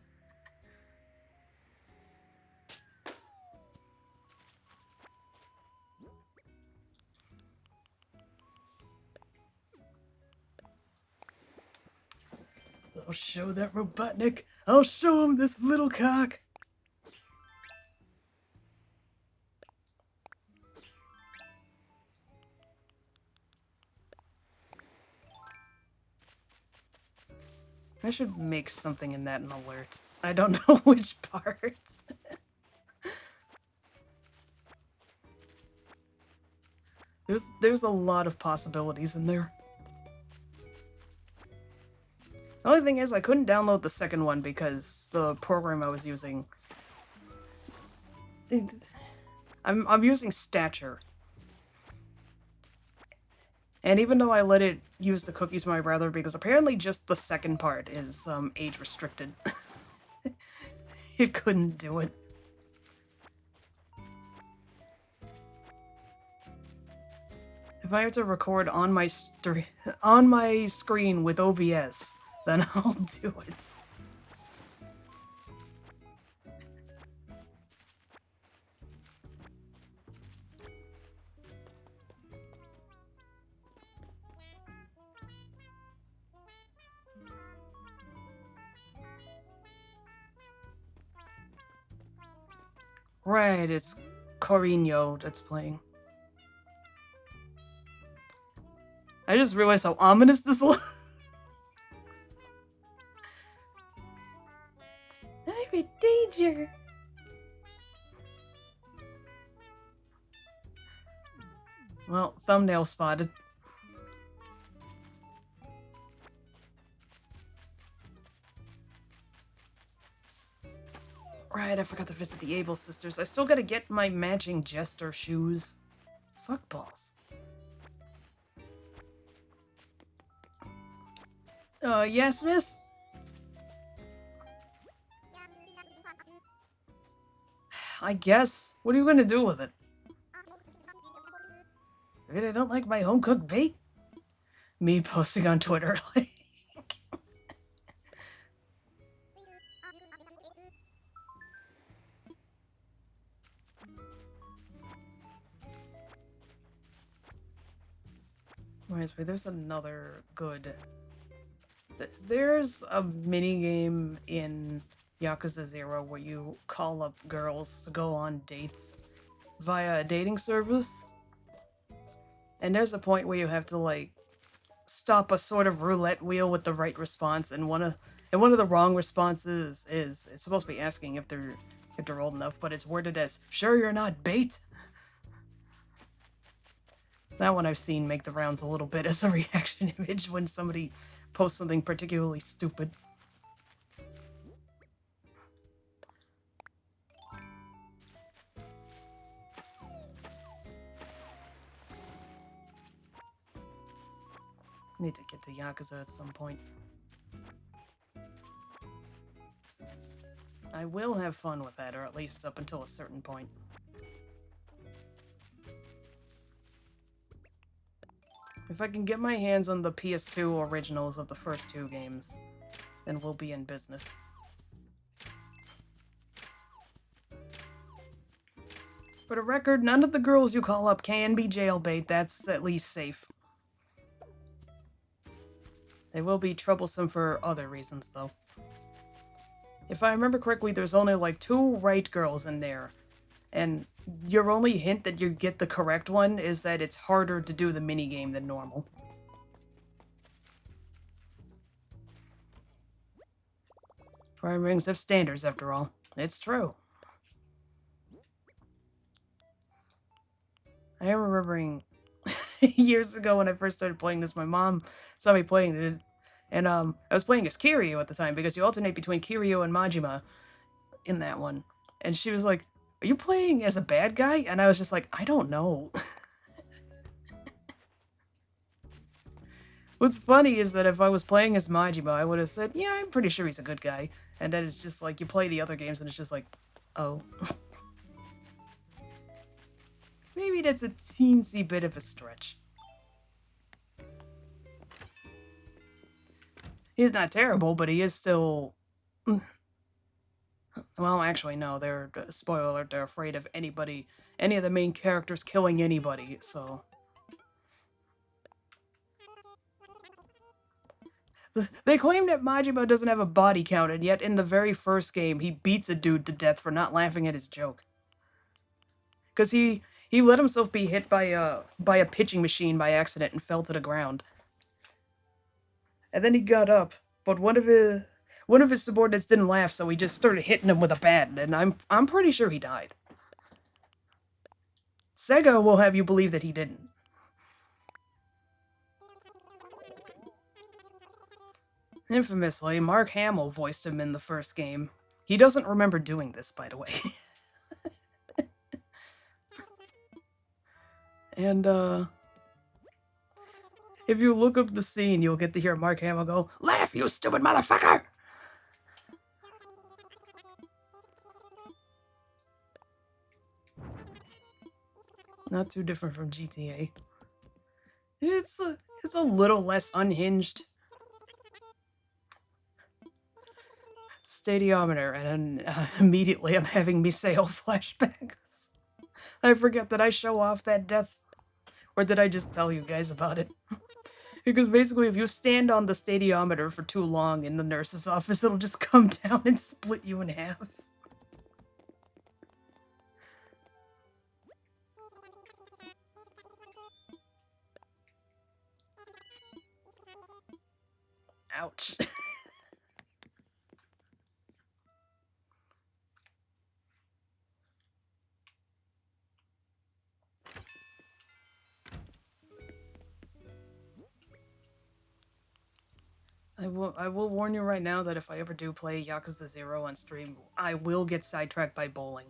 I'll show that Robotnik. I'll show him this little cock. I should make something in that an alert. I don't know which part. There's a lot of possibilities in there. The only thing is I couldn't download the second one because the program I was using... I'm using Stature. And even though I let it use the cookies my brother, because apparently just the second part is age restricted. It couldn't do it. If I have to record on my screen with OBS, then I'll do it. Right, it's Corino that's playing. I just realized how ominous this looks. I'm in danger. Well, thumbnail spotted. Right, I forgot to visit the Able sisters. I still gotta get my matching Jester shoes. Fuck balls. Yes, miss? I guess. What are you gonna do with it? Really don't like my home-cooked bait? Me posting on Twitter, like... Wait, there's another good... There's a minigame in Yakuza 0 where you call up girls to go on dates via a dating service. And there's a point where you have to, like, stop a sort of roulette wheel with the right response, and one of the wrong responses is it's supposed to be asking if they're old enough, but it's worded as, "Sure you're not bait?" That one I've seen make the rounds a little bit as a reaction image when somebody posts something particularly stupid. I need to get to Yakuza at some point. I will have fun with that, or at least up until a certain point. If I can get my hands on the PS2 originals of the first two games, then we'll be in business. For the record, none of the girls you call up can be jailbait, that's at least safe. They will be troublesome for other reasons, though. If I remember correctly, there's only like 2 right girls in there, and your only hint that you get the correct one is that it's harder to do the minigame than normal. Prime rings have standards, after all. It's true. I am remembering years ago when I first started playing this, my mom saw me playing it, and I was playing as Kiryu at the time, because you alternate between Kiryu and Majima in that one. And she was like, "Are you playing as a bad guy?" And I was just like, "I don't know." What's funny is that if I was playing as Majima, I would have said, "Yeah, I'm pretty sure he's a good guy." And then it's just like, you play the other games and it's just like, oh. Maybe that's a teensy bit of a stretch. He's not terrible, but he is still... Well, actually, no, they're, spoiler alert, they're afraid of anybody, any of the main characters killing anybody, so... They claim that Majima doesn't have a body count, and yet in the very first game, he beats a dude to death for not laughing at his joke. Because he let himself be hit by a pitching machine by accident and fell to the ground. And then he got up, but one of his subordinates didn't laugh, so he just started hitting him with a bat, and I'm pretty sure he died. Sega will have you believe that he didn't. Infamously, Mark Hamill voiced him in the first game. He doesn't remember doing this, by the way. And, if you look up the scene, you'll get to hear Mark Hamill go, "Laugh, you stupid motherfucker!" Not too different from GTA. It's a little less unhinged. Stadiometer, and then immediately I'm having Miseo flashbacks. I forget that I show off that death, or did I just tell you guys about it? Because basically, if you stand on the stadiometer for too long in the nurse's office, it'll just come down and split you in half. Ouch. I will warn you right now that if I ever do play Yakuza 0 on stream, I will get sidetracked by bowling.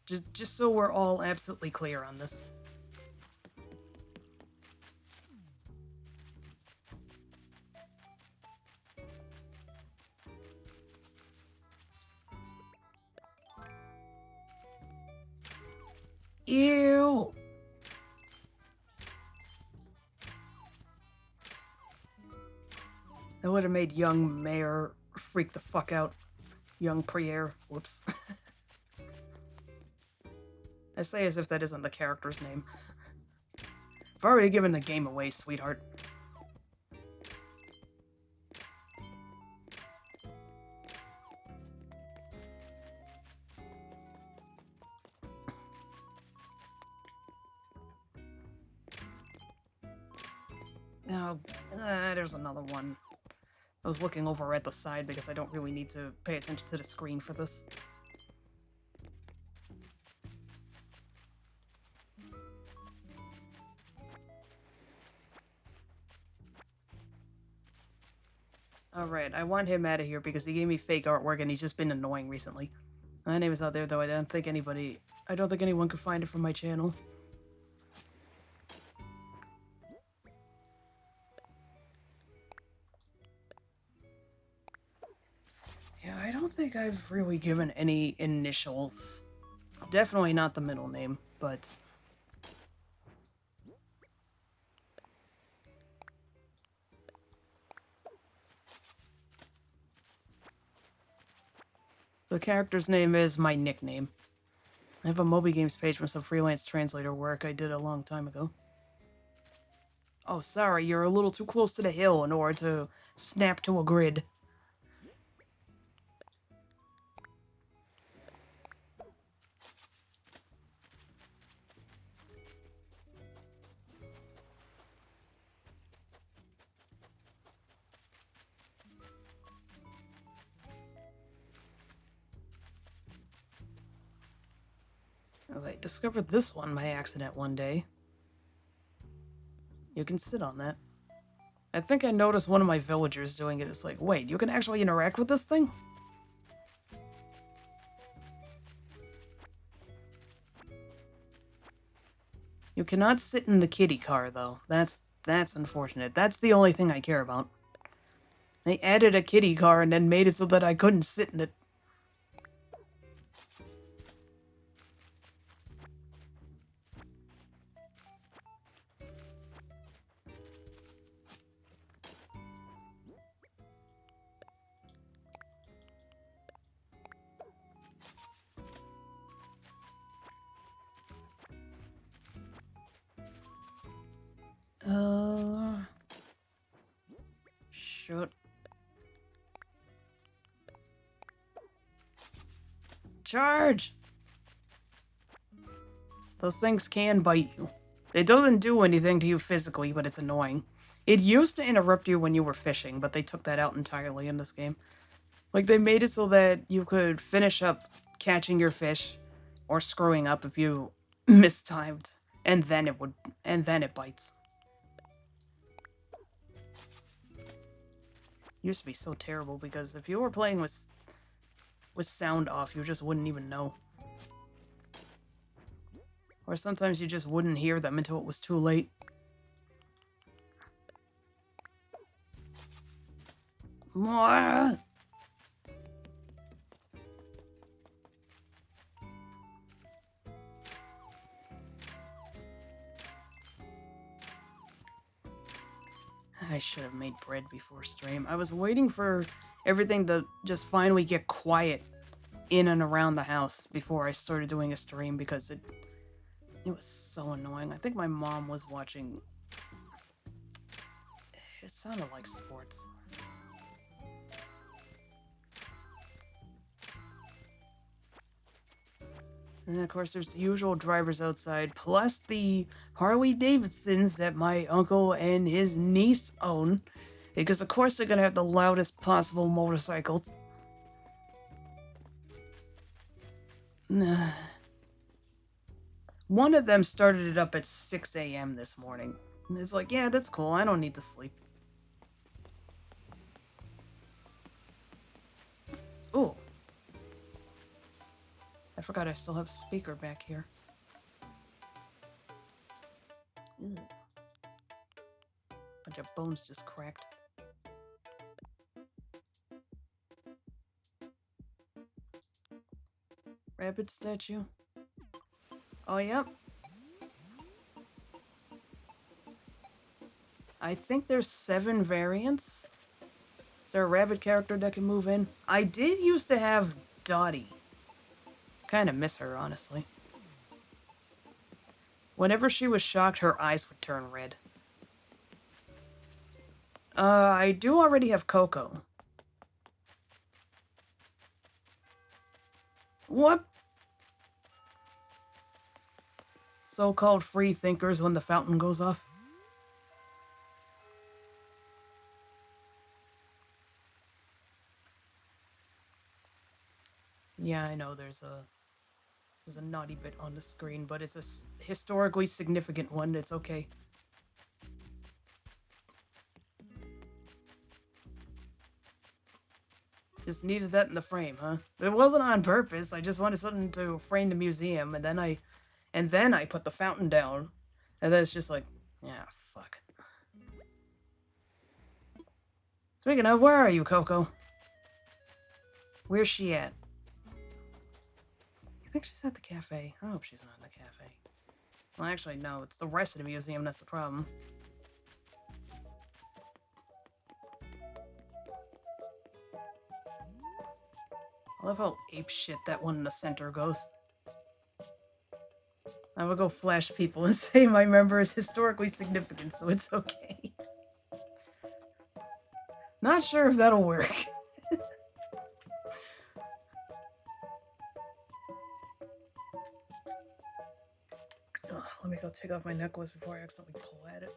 Just so we're all absolutely clear on this. Ew! That would have made young Mayor freak the fuck out. Young Pierre. Whoops. I say as if that isn't the character's name. I've already given the game away, sweetheart. Now, there's another one. I was looking over at the side because I don't really need to pay attention to the screen for this. Alright, I want him out of here because he gave me fake artwork and he's just been annoying recently. My name is out there though, I don't think anyone could find it from my channel. Yeah, I don't think I've really given any initials. Definitely not the middle name, but... The character's name is my nickname. I have a Moby Games page from some freelance translator work I did a long time ago. Oh, sorry, you're a little too close to the hill in order to snap to a grid. Oh, I discovered this one by accident one day. You can sit on that. I think I noticed one of my villagers doing it. It's like, wait, you can actually interact with this thing? You cannot sit in the kiddie car, though. That's unfortunate. That's the only thing I care about. They added a kiddie car and then made it so that I couldn't sit in it. Shoot. Charge! Those things can bite you. It doesn't do anything to you physically, but it's annoying. It used to interrupt you when you were fishing, but they took that out entirely in this game. Like, they made it so that you could finish up catching your fish or screwing up if you mistimed, and then it bites. Used to be so terrible because if you were playing with sound off, you just wouldn't even know. Or sometimes you just wouldn't hear them until it was too late. More. I should have made bread before stream. I was waiting for everything to just finally get quiet in and around the house before I started doing a stream because it was so annoying. I think my mom was watching. It sounded like sports. And then, of course, there's the usual drivers outside, plus the Harley Davidsons that my uncle and his niece own. Because, of course, they're going to have the loudest possible motorcycles. One of them started it up at 6 a.m. this morning. And it's like, yeah, that's cool. I don't need to sleep. Ooh. I forgot I still have a speaker back here. Ew. Bunch of bones just cracked. Rabbit statue. Oh, yep. I think there's 7 variants. Is there a rabbit character that can move in? I did used to have Dottie. Kind of miss her, honestly. Whenever she was shocked, her eyes would turn red. I do already have Coco. What? So-called free thinkers when the fountain goes off. Yeah, I know there's a naughty bit on the screen, but it's a historically significant one. It's okay. Just needed that in the frame, huh? It wasn't on purpose. I just wanted something to frame the museum, and then I put the fountain down, and then it's just like, yeah, fuck. Speaking of, where are you, Coco? Where's she at? I think she's at the cafe. I hope she's not in the cafe. Well, actually, no. It's the rest of the museum that's the problem. I love how apeshit that one in the center goes. I will go flash people and say my member is historically significant, so it's okay. Not sure if that'll work. Let me go take off my necklace before I accidentally pull at it.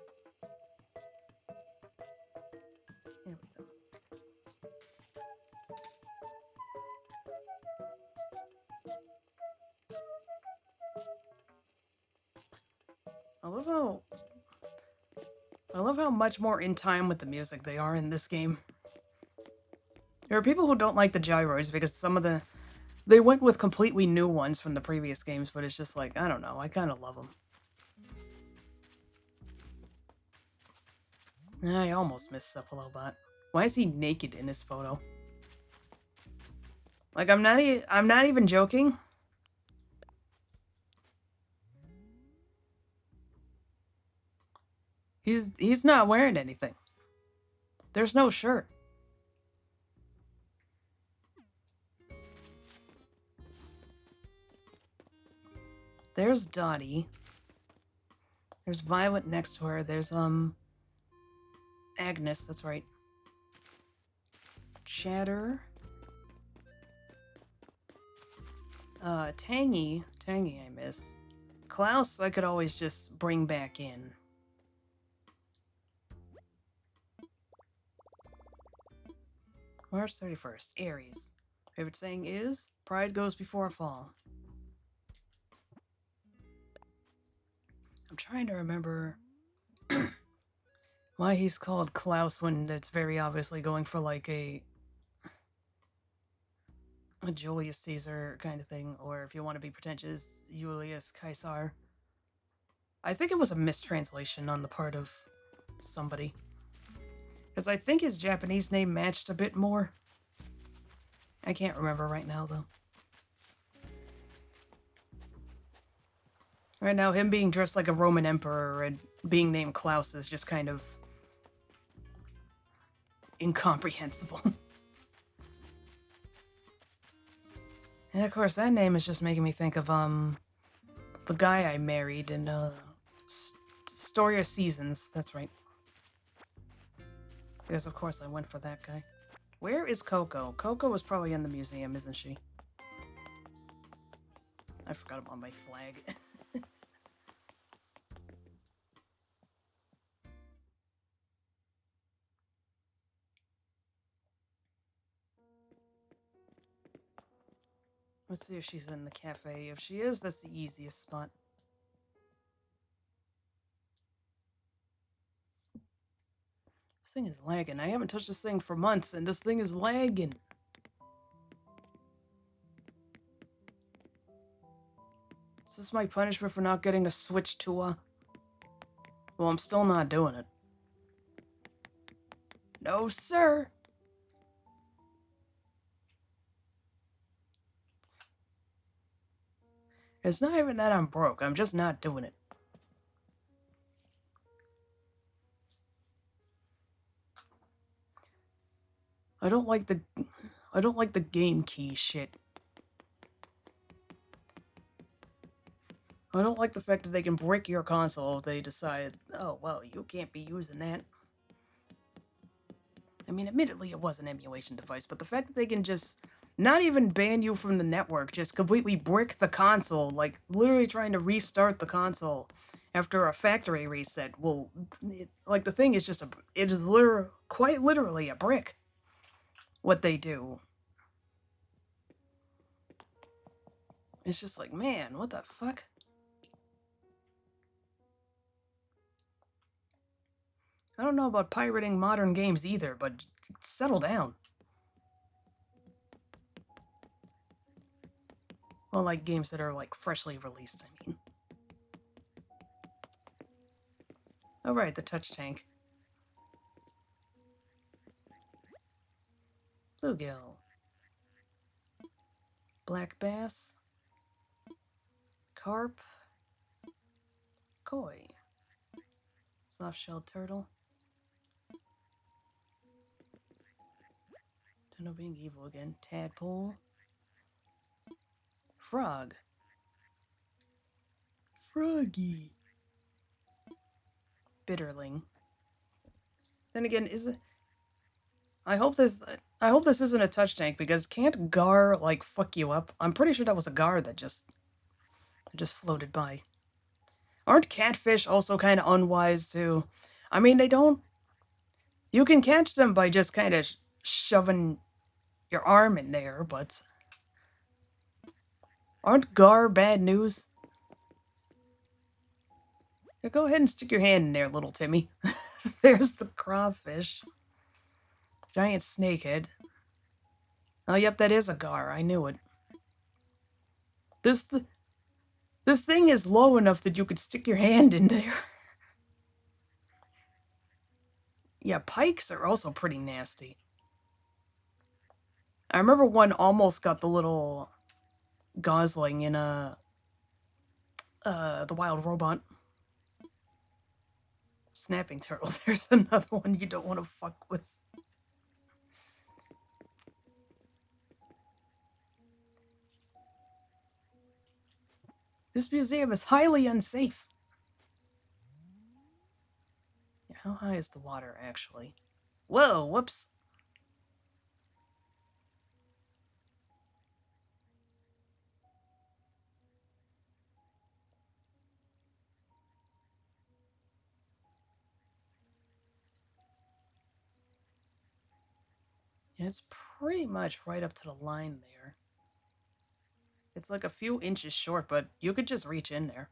There we go. I love how much more in time with the music they are in this game. There are people who don't like the gyros because they went with completely new ones from the previous games, but it's just like, I don't know, I kind of love them. I almost missed Cephalobot. Why is he naked in this photo? Like, I'm not even joking. He's not wearing anything. There's no shirt. There's Dottie. There's Violet next to her. There's Agnes, that's right. Shatter. Tangy I miss. Klaus I could always just bring back in. March 31st, Aries. Favorite saying is, pride goes before a fall. I'm trying to remember why he's called Klaus when it's very obviously going for like a Julius Caesar kind of thing, or if you want to be pretentious, Julius Caesar. I think it was a mistranslation on the part of somebody. Because I think his Japanese name matched a bit more. I can't remember right now, though. Right now, him being dressed like a Roman emperor and being named Klaus is just kind of incomprehensible. And of course, that name is just making me think of, the guy I married in, Story of Seasons. That's right. Because, of course, I went for that guy. Where is Coco? Coco is probably in the museum, isn't she? I forgot about my flag. Let's see if she's in the cafe. If she is, that's the easiest spot. This thing is lagging. I haven't touched this thing for months, and this thing is lagging. Is this my punishment for not getting a Switch tour? Well, I'm still not doing it. No, sir! It's not even that I'm broke. I'm just not doing it. I don't like the game key shit. I don't like the fact that they can break your console if they decide, oh, well, you can't be using that. I mean, admittedly, it was an emulation device, but the fact that they can just not even ban you from the network, just completely brick the console, like literally trying to restart the console after a factory reset, well, like the thing is just it is quite literally a brick. What they do. It's just like, man, what the fuck? I don't know about pirating modern games either, but settle down. Well, like games that are like freshly released, I mean. Alright, the touch tank. Bluegill. Black bass. Carp. Koi. Soft-shelled turtle. Don't know being evil again. Tadpole. Frog. Froggy. Bitterling. Then again, is it... I hope this isn't a touch tank, because can't gar, like, fuck you up? I'm pretty sure that was a gar that just floated by. Aren't catfish also kind of unwise, too? I mean, they don't... You can catch them by just kind of shoving your arm in there, but... Aren't gar bad news? Yeah, go ahead and stick your hand in there, little Timmy. There's the crawfish. Giant snakehead. Oh, yep, that is a gar. I knew it. This thing is low enough that you could stick your hand in there. Yeah, pikes are also pretty nasty. I remember one almost got the little gosling in the wild robot. Snapping turtle. There's another one you don't want to fuck with. This museum is highly unsafe. Yeah, how high is the water, actually? Whoa, whoops. It's pretty much right up to the line there. It's like a few inches short, but you could just reach in there.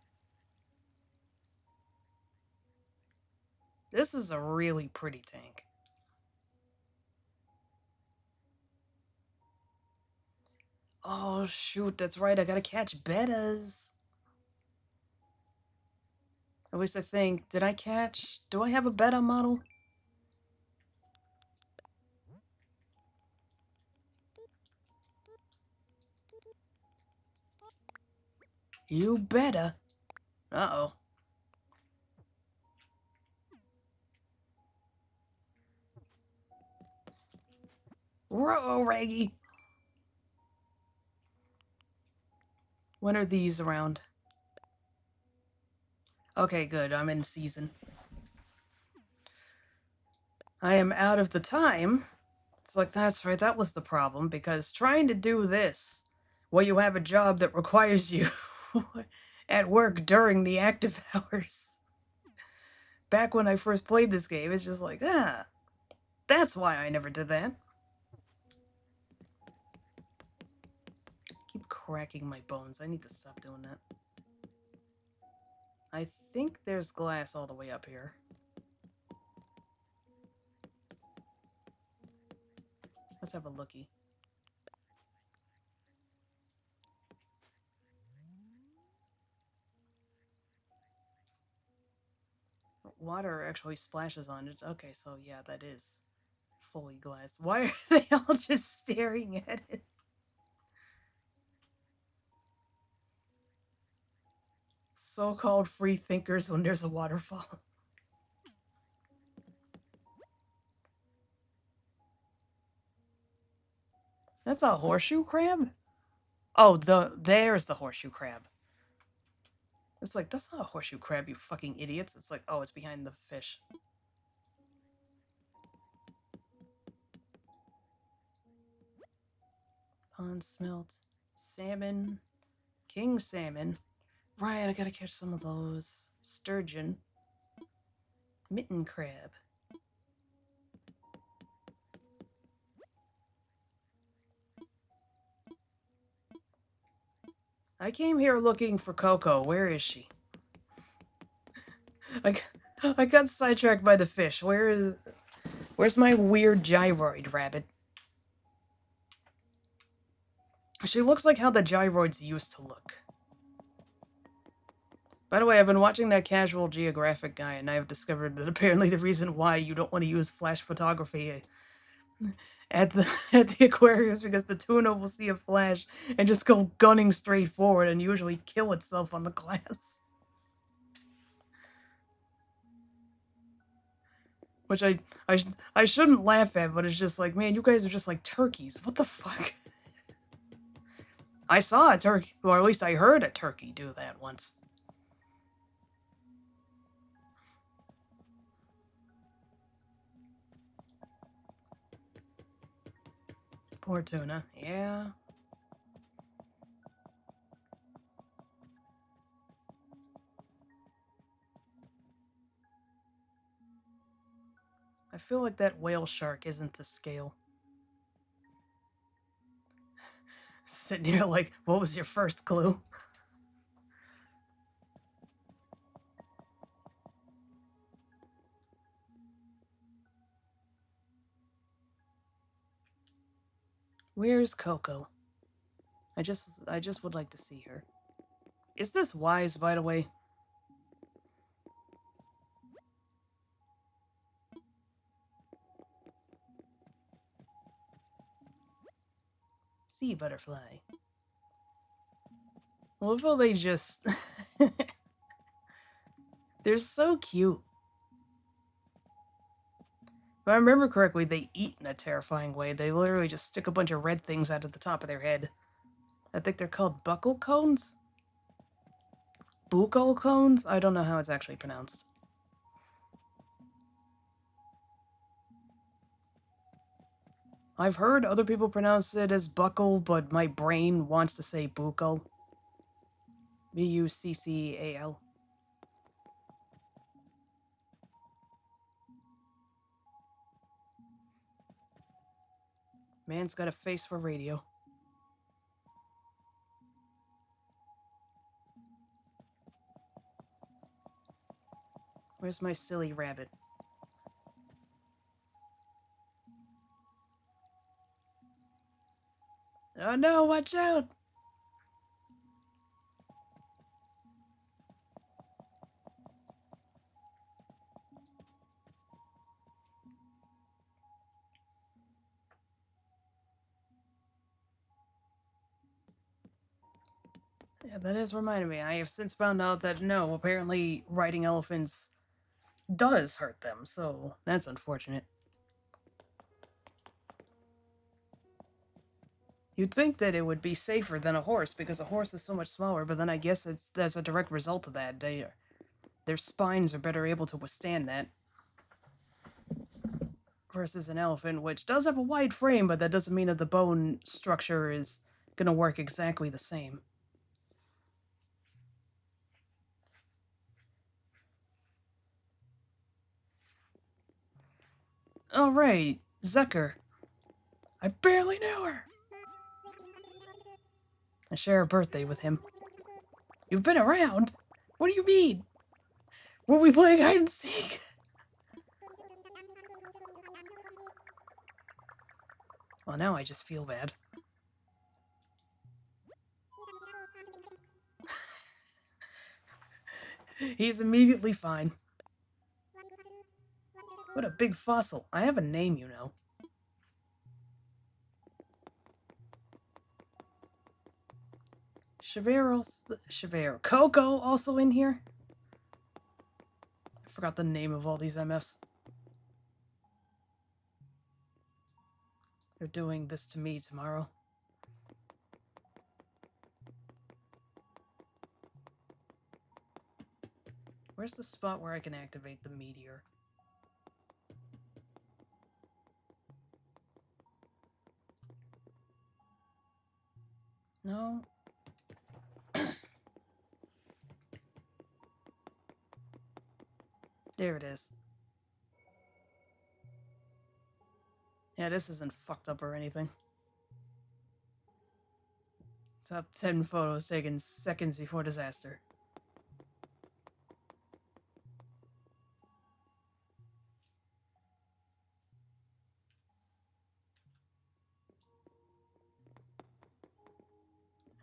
This is a really pretty tank. Oh, shoot, that's right. I gotta catch bettas. At least I think. Did I catch... Do I have a betta model? You better. Uh-oh. Ruh-oh, Raggy. When are these around? Okay, good. I'm in season. I am out of the time. It's like, that's right, that was the problem, because trying to do this while you have a job that requires you at work during the active hours. Back when I first played this game, it's just like, that's why I never did that. Keep cracking my bones. I need to stop doing that. I think there's glass all the way up here. Let's have a looky. Water actually splashes on it. Okay, so yeah, that is fully glass. Why are they all just staring at it? So-called free thinkers when there's a waterfall. That's a horseshoe crab? Oh, there's the horseshoe crab. It's like, that's not a horseshoe crab, you fucking idiots. It's like, oh, it's behind the fish. Pond smelt. Salmon. King salmon. Right, I gotta catch some of those. Sturgeon. Mitten crab. I came here looking for Coco. Where is she? I got sidetracked by the fish. Where's my weird gyroid rabbit? She looks like how the gyroids used to look. By the way, I've been watching that Casual Geographic guy, and I've discovered that apparently the reason why you don't want to use flash photography at the aquarium is because the tuna will see a flash and just go gunning straight forward and usually kill itself on the glass. Which I shouldn't laugh at, but it's just like, man, you guys are just like turkeys. What the fuck? I saw a turkey, or at least I heard a turkey do that once. Poor tuna. Yeah. I feel like that whale shark isn't to scale. Sitting here like, what was your first clue? Where's Coco? I just would like to see her. Is this wise, by the way? Sea butterfly. Well, if they just... They're so cute. If I remember correctly, they eat in a terrifying way. They literally just stick a bunch of red things out of the top of their head. I think they're called buckle cones? Buccal cones? I don't know how it's actually pronounced. I've heard other people pronounce it as buckle, but my brain wants to say buccal. B-U-C-C-A-L. Man's got a face for radio. Where's my silly rabbit? Oh no, watch out! Yeah, that is reminding me. I have since found out that no, apparently riding elephants does hurt them, so that's unfortunate. You'd think that it would be safer than a horse because a horse is so much smaller, but then I guess that's a direct result of that. Their spines are better able to withstand that. Versus an elephant, which does have a wide frame, but that doesn't mean that the bone structure is gonna work exactly the same. All right, Zucker. I barely knew her. I share a birthday with him. You've been around? What do you mean? Were we playing hide and seek? Well, now I just feel bad. He's immediately fine. What a big fossil. I have a name, you know. Chavero. Coco also in here? I forgot the name of all these MFs. They're doing this to me tomorrow. Where's the spot where I can activate the meteor? No. There it is. Yeah, this isn't fucked up or anything. Top 10 photos taken seconds before disaster.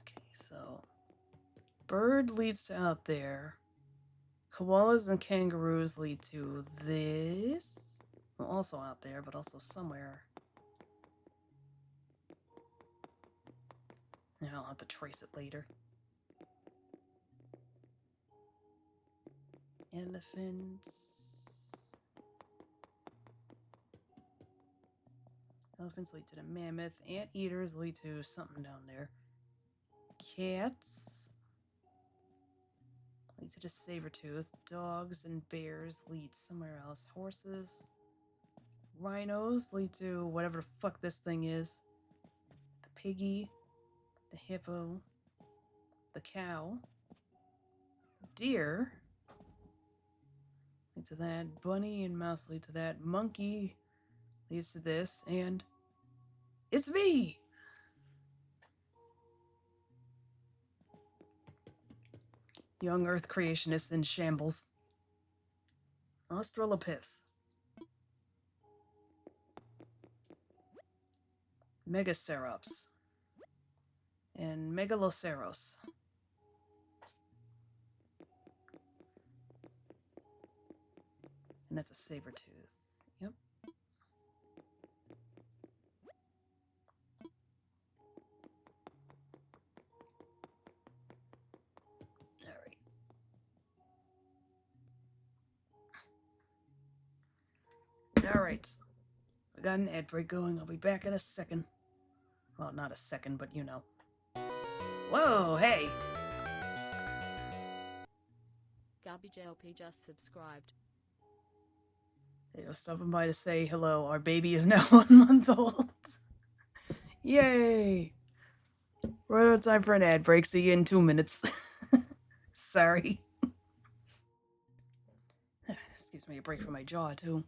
Okay, so bird leads to out there. Koalas and kangaroos lead to this. Well, also out there, but also somewhere. Yeah, I'll have to trace it later. Elephants. Elephants lead to the mammoth. Anteaters lead to something down there. Cats lead to the saber-tooth. Dogs and bears lead somewhere else. Horses. Rhinos lead to whatever the fuck this thing is. The piggy. The hippo. The cow. Deer lead to that. Bunny and mouse lead to that. Monkey leads to this. And it's me! Young Earth creationist in shambles. Australopith. Megacerops. And Megaloceros. And that's a saber-tooth. Yep. Alright. I got an ad break going. I'll be back in a second. Well, not a second, but you know. Whoa, hey! Garbage LP just subscribed. They were stopping by to say hello. Our baby is now 1 month old. Yay! Right on time for an ad break. See you in 2 minutes. Sorry. Excuse me, a break from my jaw, too.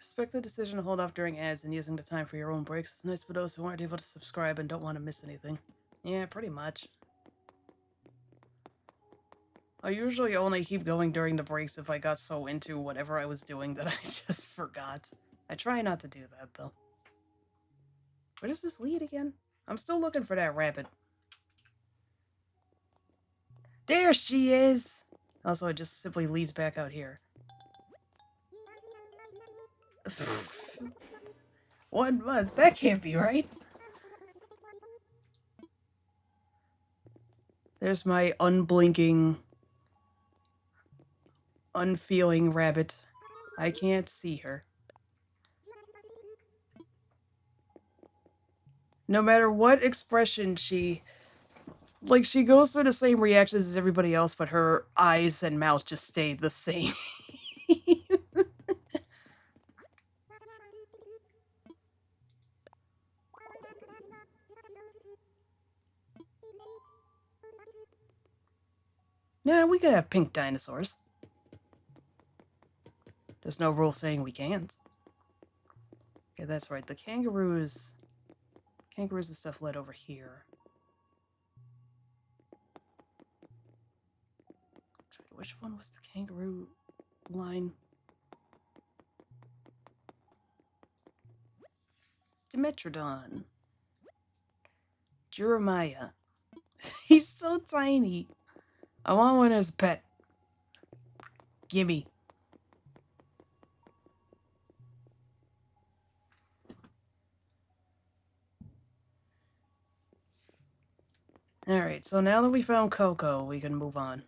Respect the decision to hold off during ads and using the time for your own breaks. It's nice for those who aren't able to subscribe and don't want to miss anything. Yeah, pretty much. I usually only keep going during the breaks if I got so into whatever I was doing that I just forgot. I try not to do that, though. Where does this lead again? I'm still looking for that rabbit. There she is! Also, it just simply leads back out here. 1 month? That can't be right. There's my unblinking, unfeeling rabbit. I can't see her. No matter what expression she... Like, she goes through the same reactions as everybody else, but her eyes and mouth just stay the same. Nah, we could have pink dinosaurs. There's no rule saying we can't. Okay, that's right. The kangaroos... Kangaroos and stuff led over here. Which one was the kangaroo line? Dimetrodon. Jeremiah. He's so tiny. I want one as a pet. Gimme. Alright, so now that we found Coco, we can move on.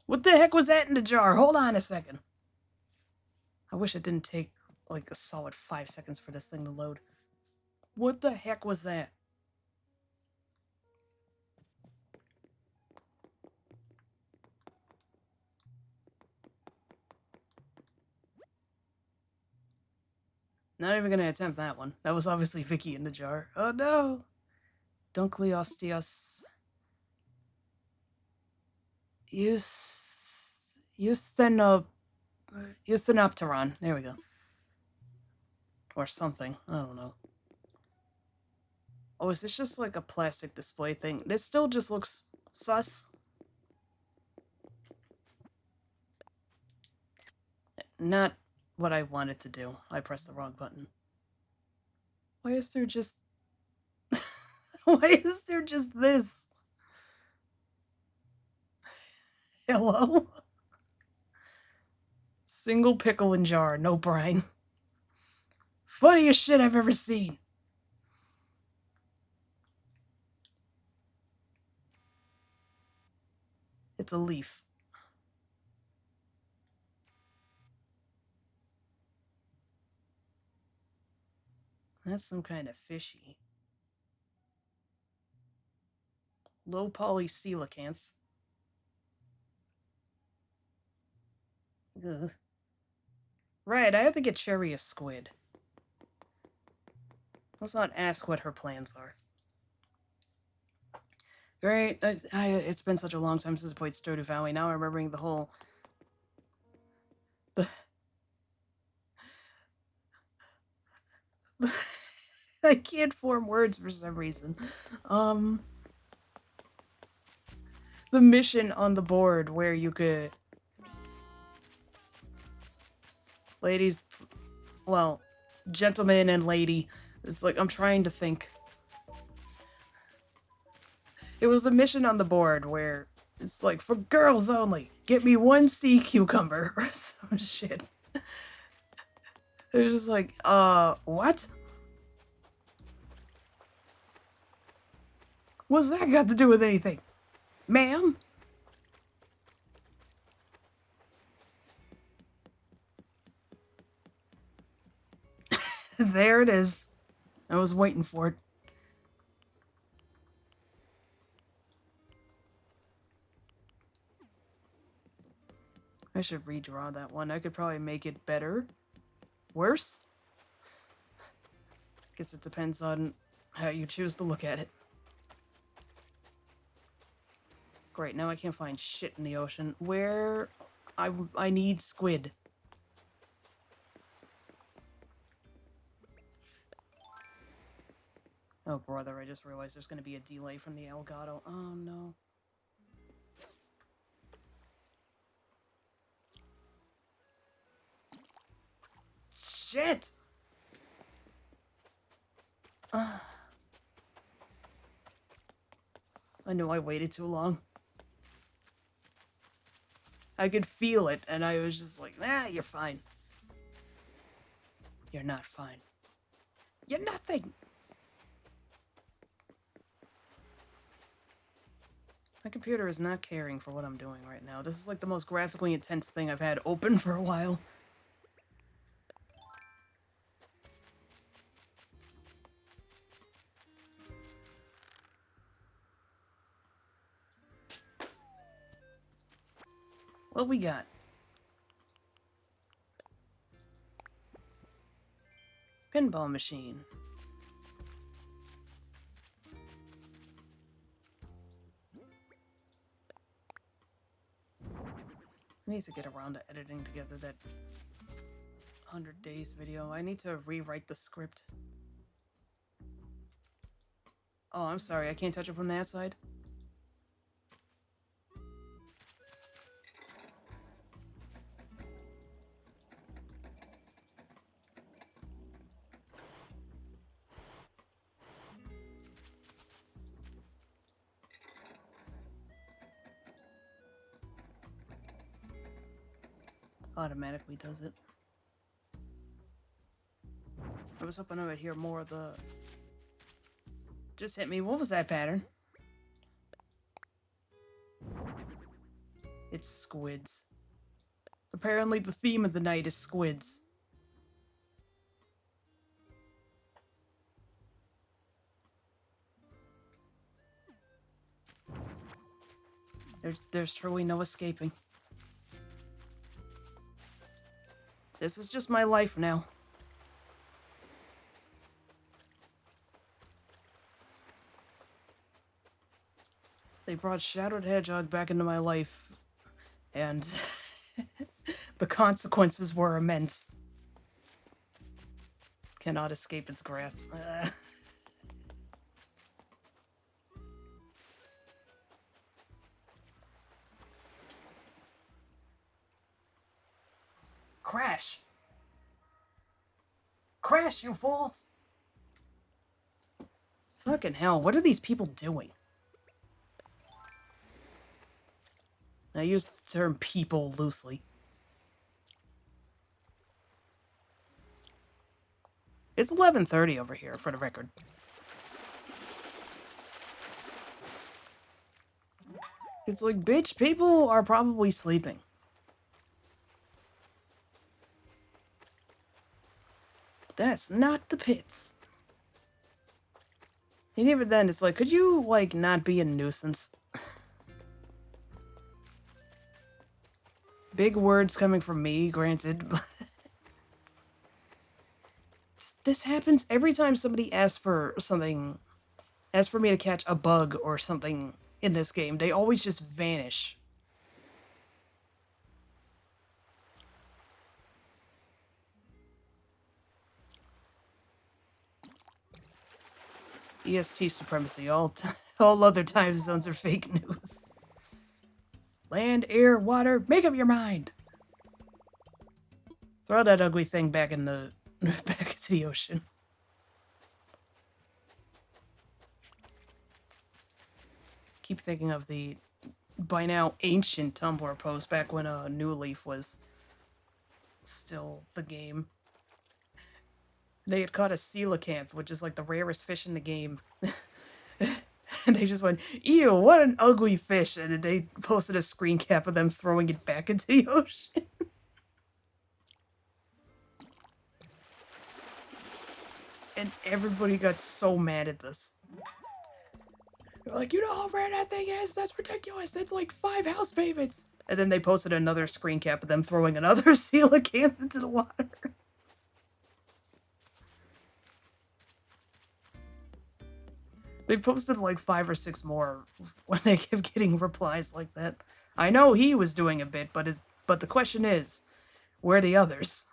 What the heck was that in the jar? Hold on a second. I wish it didn't take like a solid 5 seconds for this thing to load. What the heck was that? Not even gonna attempt that one. That was obviously Vicky in the jar. Oh no! Dunkleosteus. Euthenopteron. There we go. Or something. I don't know. Oh, is this just like a plastic display thing? This still just looks sus. Not what I wanted to do. I pressed the wrong button. Why is there just... Why is there just this? Hello? Single pickle in jar, no brine. Funniest shit I've ever seen. It's a leaf. That's some kind of fishy. Low polycoelacanth. Ugh. Right, I have to get Cherry a squid. Let's not ask what her plans are. Great. It's been such a long time since I played Stardew Valley. Now I'm remembering the whole... I can't form words for some reason. The mission on the board where you could... Ladies... Well, gentleman and lady. It's like, I'm trying to think. It was the mission on the board where it's like, for girls only, get me 1 sea cucumber or some shit. It was just like, what? What's that got to do with anything? Ma'am? There it is. I was waiting for it. I should redraw that one. I could probably make it better. Worse? Guess it depends on how you choose to look at it. Great, now I can't find shit in the ocean. Where... I need squid. Oh, brother, I just realized there's gonna be a delay from the Elgato. Oh, no. Shit! I knew I waited too long. I could feel it, and I was just like, nah, you're fine. You're not fine. You're nothing! My computer is not caring for what I'm doing right now. This is like the most graphically intense thing I've had open for a while. What we got? Pinball machine. I need to get around to editing together that 100 days video. I need to rewrite the script. Oh, I'm sorry. I can't touch it from that side. Automatically does it. I was hoping I would hear more of the... Just hit me. What was that pattern? It's squids. Apparently the theme of the night is squids. There's truly no escaping. This is just my life now. They brought Shadowed Hedgehog back into my life, and the consequences were immense. Cannot escape its grasp. Crash! Crash, you fools! Fucking hell, what are these people doing? I use the term people loosely. It's 11:30 over here, for the record. It's like, bitch, people are probably sleeping. That's not the pits. And even then, it's like, could you, like, not be a nuisance? Big words coming from me, granted, but... This happens every time somebody asks for something... Asks for me to catch a bug or something in this game. They always just vanish. EST supremacy. All other time zones are fake news. Land, air, water, make up your mind. Throw that ugly thing back in the back into the ocean. Keep thinking of the by now ancient Tumblr post back when New Leaf was still the game. They had caught a coelacanth, which is like the rarest fish in the game. And they just went, ew, what an ugly fish. And they posted a screen cap of them throwing it back into the ocean. And everybody got so mad at this. They're like, you know how rare that thing is? That's ridiculous. That's like 5 house payments. And then they posted another screen cap of them throwing another coelacanth into the water. They posted like 5 or 6 more when they kept getting replies like that. I know he was doing a bit, but the question is, where are the others?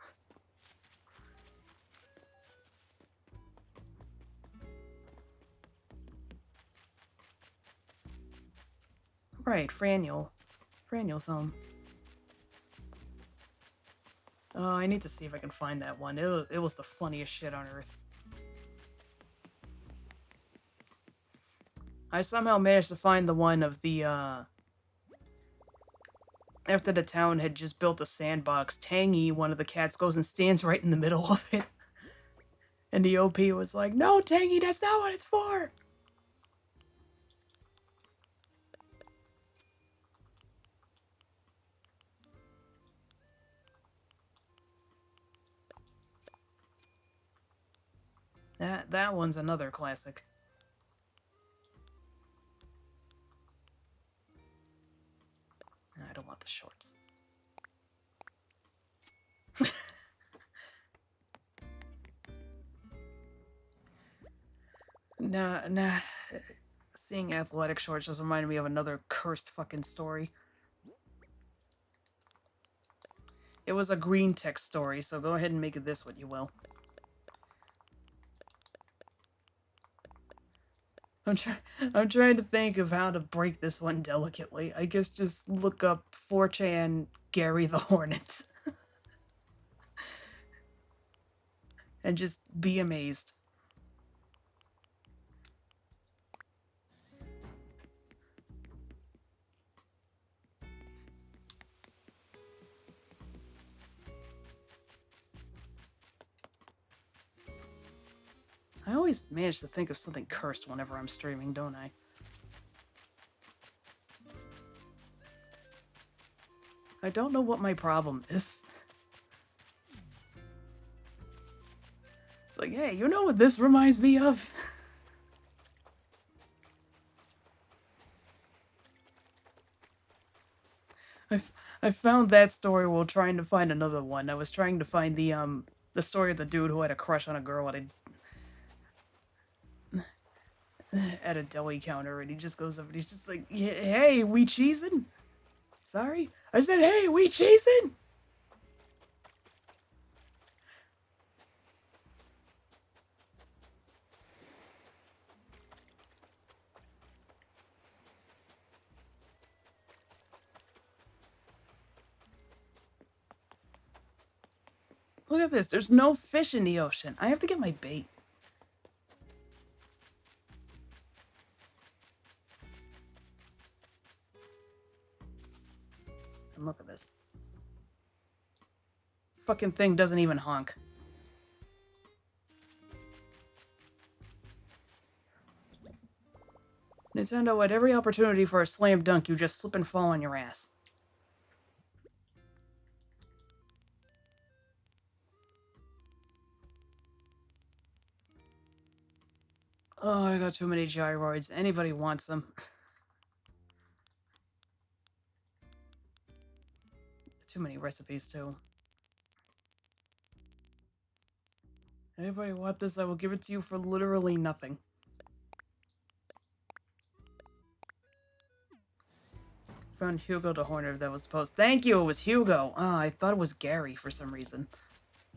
Right, Franiel. Franiel's home. Oh, I need to see if I can find that one. It was the funniest shit on earth. I somehow managed to find the one of the, after the town had just built a sandbox, Tangy, one of the cats, goes and stands right in the middle of it. And the OP was like, "No, Tangy, that's not what it's for!" That one's another classic. I don't want the shorts. Nah. Seeing athletic shorts just reminded me of another cursed fucking story. It was a green text story, so go ahead and make it this what you will. I'm trying to think of how to break this one delicately. I guess just look up 4chan Gary the Hornet. And just be amazed. I always manage to think of something cursed whenever I'm streaming, don't I? I don't know what my problem is. It's like, hey, you know what this reminds me of? I found that story while trying to find another one. I was trying to find the story of the dude who had a crush on a girl at a deli counter, and he just goes up and he's just like, yeah, "Hey, we cheesing?" Sorry? I said, "Hey, we cheesing?" Look at this. There's no fish in the ocean. I have to get my bait. And look at this. Fucking thing doesn't even honk. Nintendo, at every opportunity for a slam dunk, you just slip and fall on your ass. Oh, I got too many gyroids. Anybody wants them? Too many recipes, too. Anybody want this? I will give it to you for literally nothing. Found Hugo the Horner that was supposed. Thank you, it was Hugo. Ah, I thought it was Gary for some reason.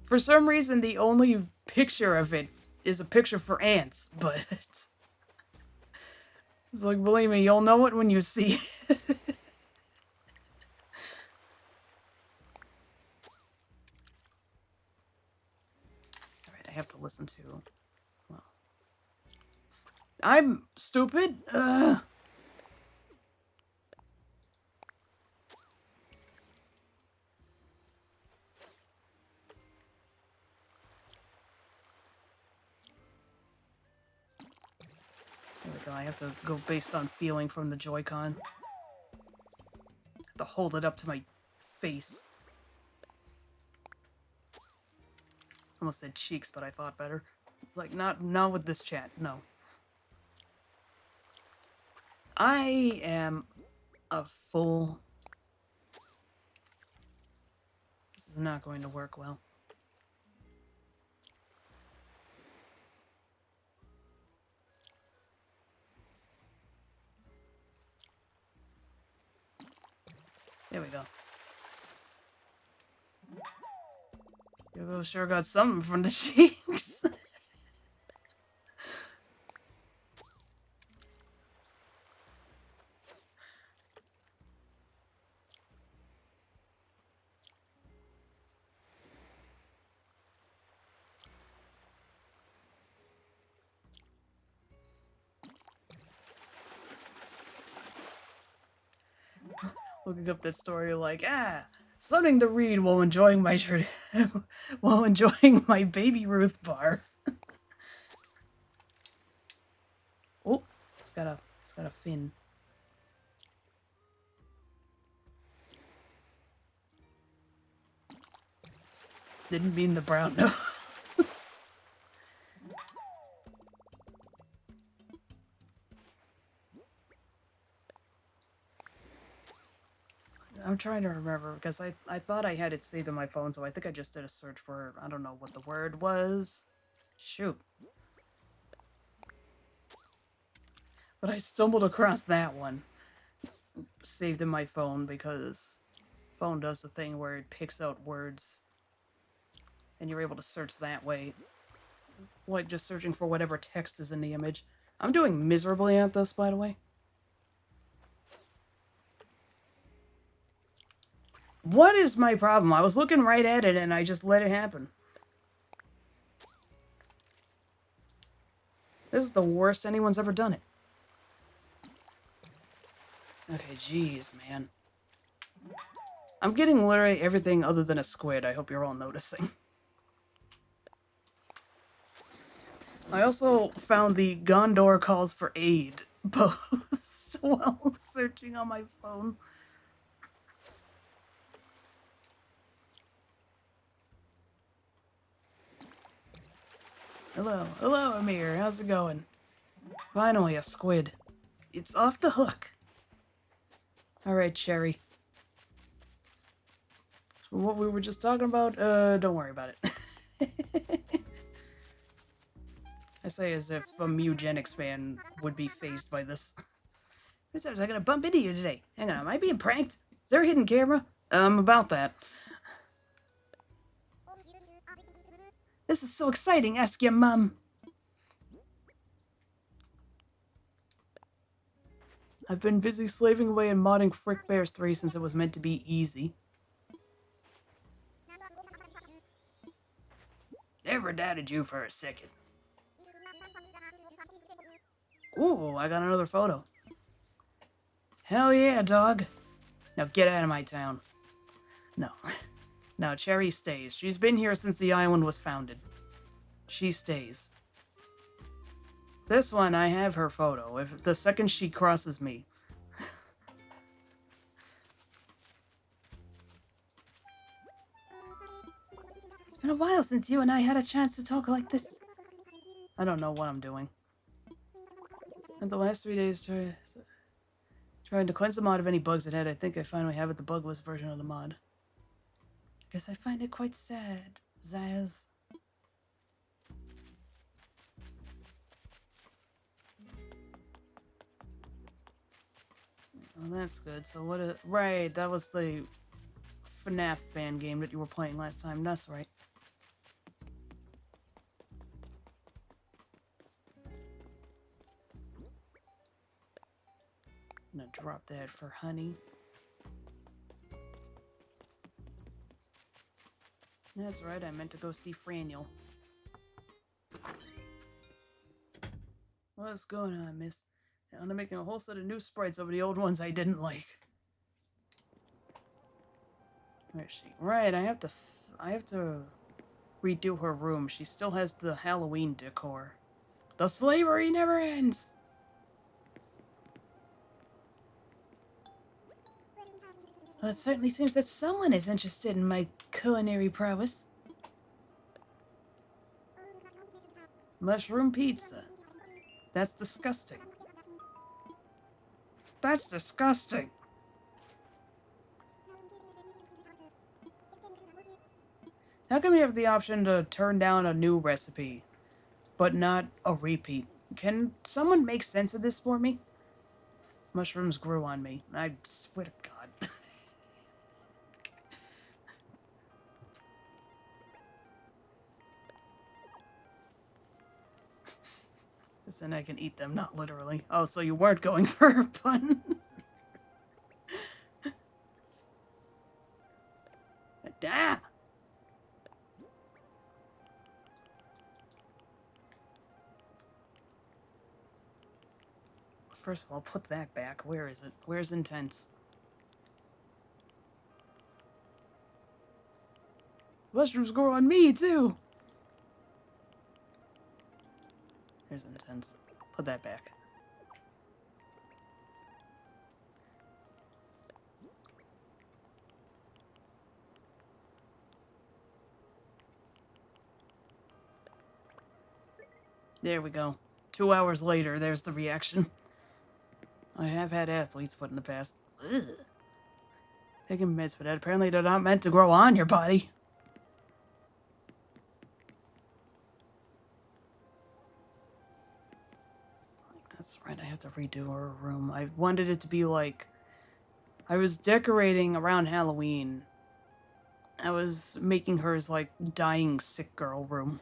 For some reason, the only picture of it is a picture for ants, but it's like, believe me, you'll know it when you see it. Alright, I have to listen to... Well... I'm stupid! Ugh. There we go, I have to go based on feeling from the Joy-Con. Have to hold it up to my face. Almost said cheeks, but I thought better. It's like, not with this chat, no. I am a fool. This is not going to work well. There we go. You sure got something from the cheeks. looking up that story like, something to read while enjoying my while enjoying my Baby Ruth bar. Oh, it's got a fin. Didn't mean the brown nose. I'm trying to remember because I thought I had it saved on my phone, so I think I just did a search for, I don't know what the word was. Shoot. But I stumbled across that one. Saved in my phone because phone does the thing where it picks out words and you're able to search that way. Like just searching for whatever text is in the image. I'm doing miserably at this, by the way. What is my problem? I was looking right at it and I just let it happen. This is the worst anyone's ever done it. Okay, jeez, man. I'm getting literally everything other than a squid. I hope you're all noticing. I also found the Gondor calls for aid post while searching on my phone. Hello, Amir. How's it going? Finally, a squid. It's off the hook. Alright, Cherry. So what we were just talking about, don't worry about it. I say as if a eugenics fan would be fazed by this. It's I was gonna bump into you today. Hang on, am I being pranked? Is there a hidden camera? About that. This is so exciting, ask your mum. I've been busy slaving away and modding Frick Bears 3 since it was meant to be easy. Never doubted you for a second. Ooh, I got another photo. Hell yeah, dog. Now get out of my town. No. No, Cherry stays. She's been here since the island was founded. She stays. This one, I have her photo. If the second she crosses me. It's been a while since you and I had a chance to talk like this. I don't know what I'm doing. And the last 3 days trying to cleanse the mod of any bugs it had. I think I finally have it, the bugless version of the mod. Guess I find it quite sad, Zaz. Oh, that's good. So right, that was the FNAF fan game that you were playing last time. That's right. I'm gonna drop that for honey. That's right, I meant to go see Franiel. What's going on, miss? I'm making a whole set of new sprites over the old ones I didn't like. Where is she? Right, I have to redo her room. She still has the Halloween decor. The slavery never ends! Well, it certainly seems that someone is interested in my culinary prowess. Mushroom pizza. That's disgusting. That's disgusting. How come you have the option to turn down a new recipe, but not a repeat? Can someone make sense of this for me? Mushrooms grew on me. I swear to God. Because then I can eat them, not literally. Oh, so you weren't going for a pun? Ah! First of all, put that back. Where is it? Where's intense? Mushrooms grow on me, too! Here's intense. Put that back. There we go. 2 hours later, there's the reaction. I have had athletes put in the past. Ugh. Taking meds for that. Apparently they're not meant to grow on your body. That's right, I have to redo her room. I wanted it to be like... I was decorating around Halloween. I was making hers like dying sick girl room.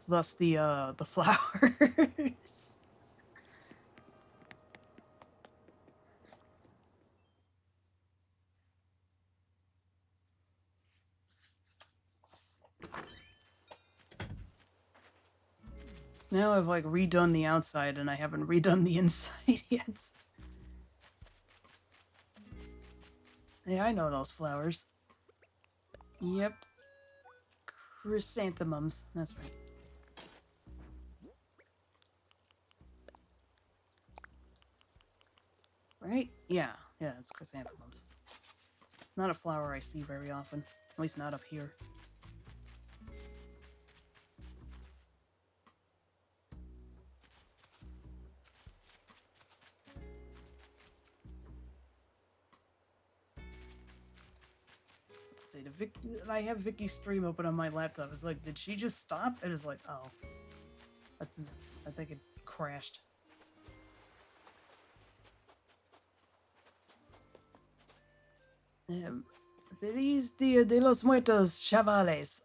Thus the flowers. Now I've like redone the outside and I haven't redone the inside yet. Hey, I know those flowers. Yep. Chrysanthemums. That's right. Right? Yeah. Yeah, it's chrysanthemums. Not a flower I see very often. At least not up here. Let's see, I have Vicky's stream open on my laptop. It's like, did she just stop? It is like, oh. I think it crashed. Feliz Dia de los Muertos, chavales.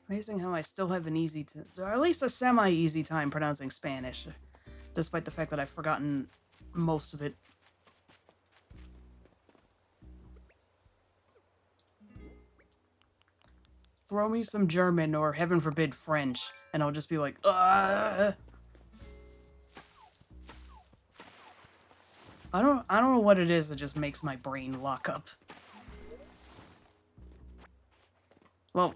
Amazing how I still have an easy, or at least a semi-easy time pronouncing Spanish, despite the fact that I've forgotten most of it. Throw me some German or, heaven forbid, French, and I'll just be like, Ugh! I don't know what it is that just makes my brain lock up. Well,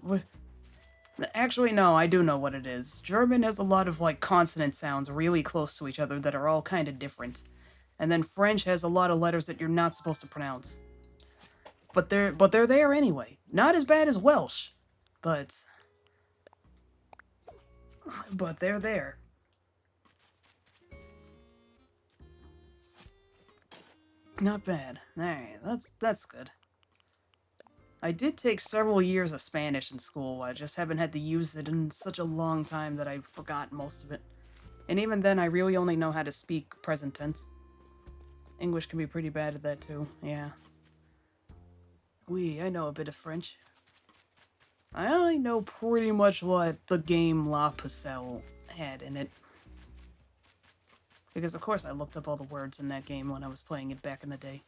actually, no, I do know what it is. German has a lot of, like, consonant sounds really close to each other that are all kind of different. And then French has a lot of letters that you're not supposed to pronounce. But they're there anyway. Not as bad as Welsh, but they're there. Not bad. Alright, that's good. I did take several years of Spanish in school. I just haven't had to use it in such a long time that I've forgotten most of it. And even then, I really only know how to speak present tense. English can be pretty bad at that too, yeah. I know a bit of French. I only know pretty much what the game La Pucelle had in it. Because of course I looked up all the words in that game when I was playing it back in the day.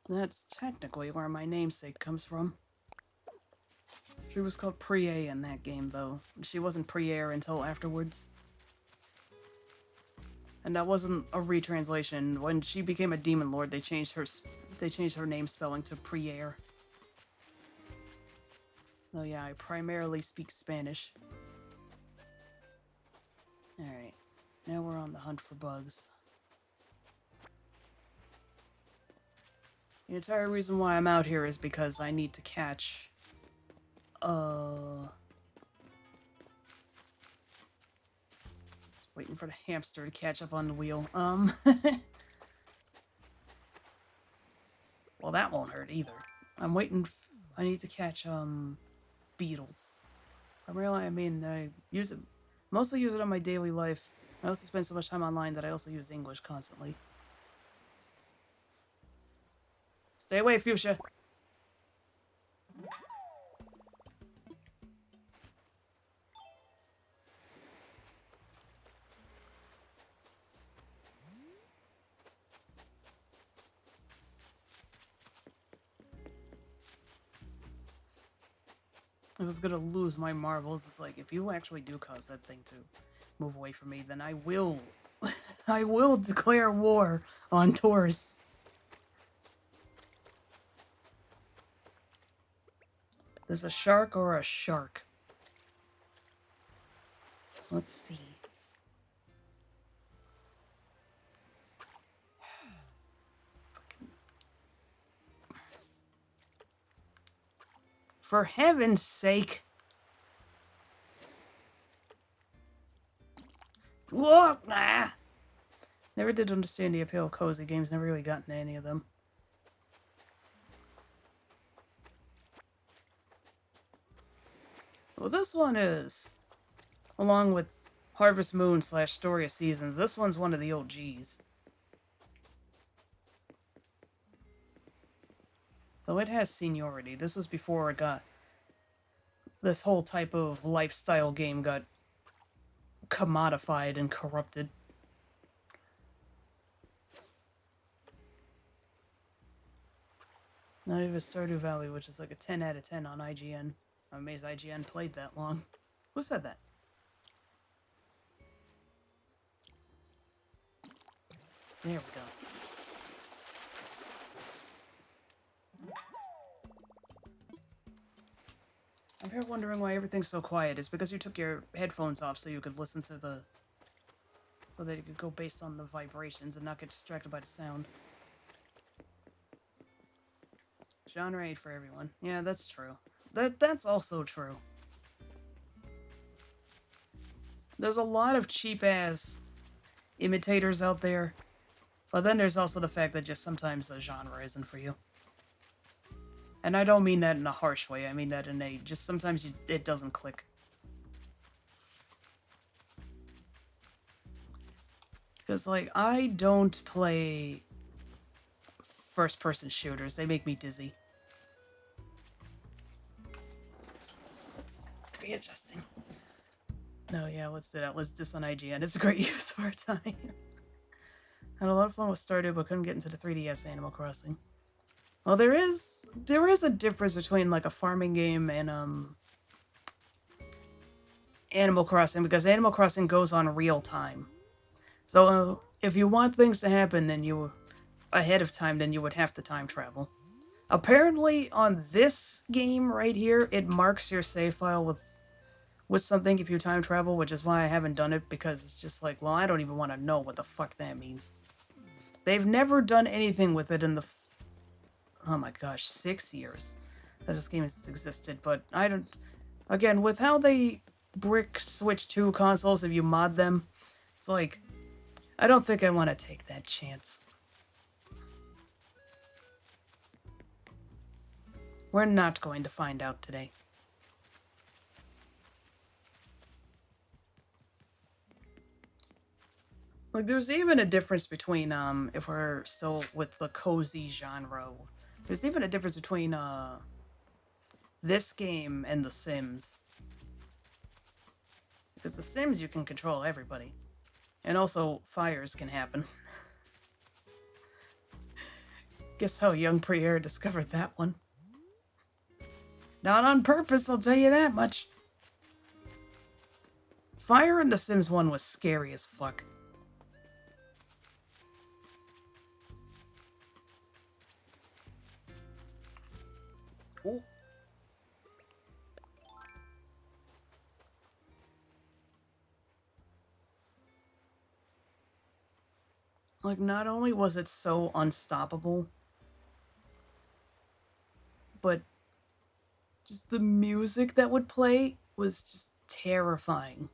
That's technically where my namesake comes from. She was called Priya in that game, though. She wasn't Priere until afterwards. And that wasn't a retranslation. When she became a demon lord, they changed her name spelling to Priere. Oh yeah, I primarily speak Spanish. Alright, now we're on the hunt for bugs. The entire reason why I'm out here is because I need to catch... Just waiting for the hamster to catch up on the wheel. Well, that won't hurt either. I'm waiting... I need to catch, beetles. Primarily, I mean, I use it... Mostly use it on my daily life. I also spend so much time online that I also use English constantly. Stay away, Fuchsia. I was gonna lose my marbles. It's like, if you actually do cause that thing to move away from me, then I will... I will declare war on Taurus. There's a shark or a shark? Let's see. For heaven's sake. Whoa! Nah. Never did understand the appeal of cozy games. Never really gotten any of them. Well, this one is, along with Harvest Moon / Story of Seasons, this one's one of the OGs. So it has seniority. This was before it got... this whole type of lifestyle game got commodified and corrupted. Not even Stardew Valley, which is like a 10 out of 10 on IGN. I'm amazed IGN played that long. Who said that? There we go. I'm here wondering why everything's so quiet. It's because you took your headphones off so you could listen to the... so that you could go based on the vibrations and not get distracted by the sound. Genre ain't for everyone. Yeah, that's true. That's also true. There's a lot of cheap-ass imitators out there. But then there's also the fact that just sometimes the genre isn't for you. And I don't mean that in a harsh way. I mean that in a... just sometimes it doesn't click. Because, like, I don't play first-person shooters. They make me dizzy. Readjusting. No, yeah, let's do that. Let's do this on IGN. It's a great use of our time. Had a lot of fun with Stardew, but couldn't get into the 3DS Animal Crossing. Well, there is a difference between, like, a farming game and, Animal Crossing, because Animal Crossing goes on real time. So, if you want things to happen, then ahead of time, then you would have to time travel. Apparently, on this game right here, it marks your save file with something if you time travel, which is why I haven't done it, because it's just like, well, I don't even want to know what the fuck that means. They've never done anything with it in the... oh my gosh, 6 years that this game has existed, but I don't... again, with how they brick Switch 2 consoles, if you mod them, it's like, I don't think I want to take that chance. We're not going to find out today. Like, there's even a difference between, if we're still with the cozy genre, there's even a difference between, this game and The Sims. Because The Sims, you can control everybody. And also, fires can happen. Guess how young Priere discovered that one. Not on purpose, I'll tell you that much. Fire in The Sims 1 was scary as fuck. Ooh. Like, not only was it so unstoppable, but just the music that would play was just terrifying.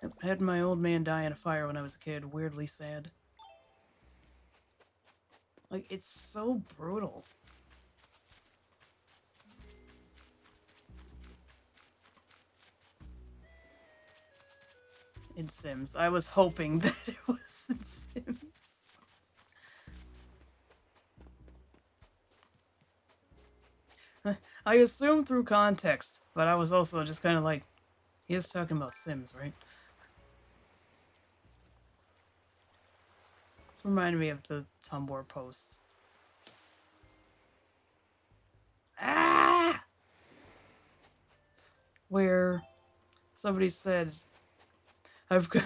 I had my old man die in a fire when I was a kid. Weirdly sad. Like, it's so brutal. In Sims. I was hoping that it was in Sims. I assumed through context, but I was also just kind of like, he is talking about Sims, right? This reminded me of the Tumblr post. Ah! Where somebody said, I've got,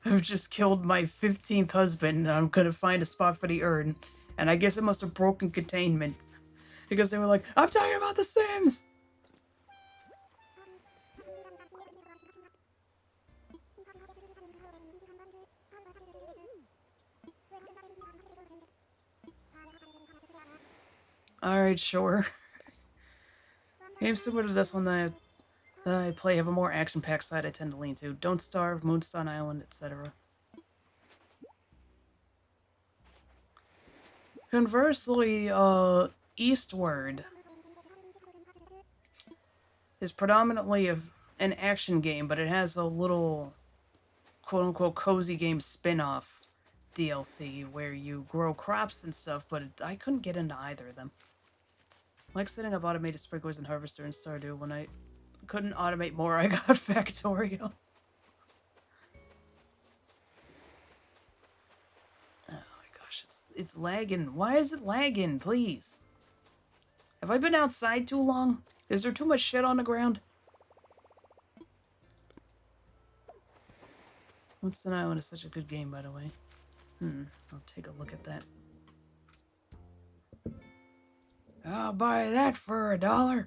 I've just killed my 15th husband and I'm gonna find a spot for the urn. And I guess it must have broken containment. Because they were like, I'm talking about The Sims! Alright, sure. Games similar to this one that I play have a more action-packed side I tend to lean to. Don't Starve, Moonstone Island, etc. Conversely, Eastward is predominantly an action game, but it has a little quote-unquote cozy game spin-off DLC where you grow crops and stuff, but I couldn't get into either of them. Like setting up automated sprinklers and harvester in Stardew. When I couldn't automate more, I got Factorio. Oh my gosh, it's lagging. Why is it lagging, please? Have I been outside too long? Is there too much shit on the ground? Winston Island is such a good game, by the way. I'll take a look at that. I'll buy that for $1.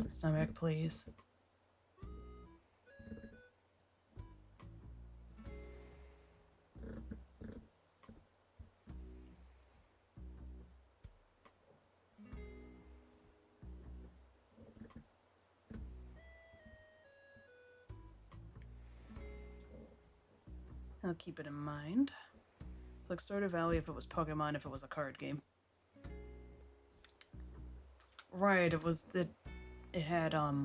Stomach, please. I'll keep it in mind. It's like Stardew Valley if it was Pokemon, if it was a card game. Right, it had, yeah,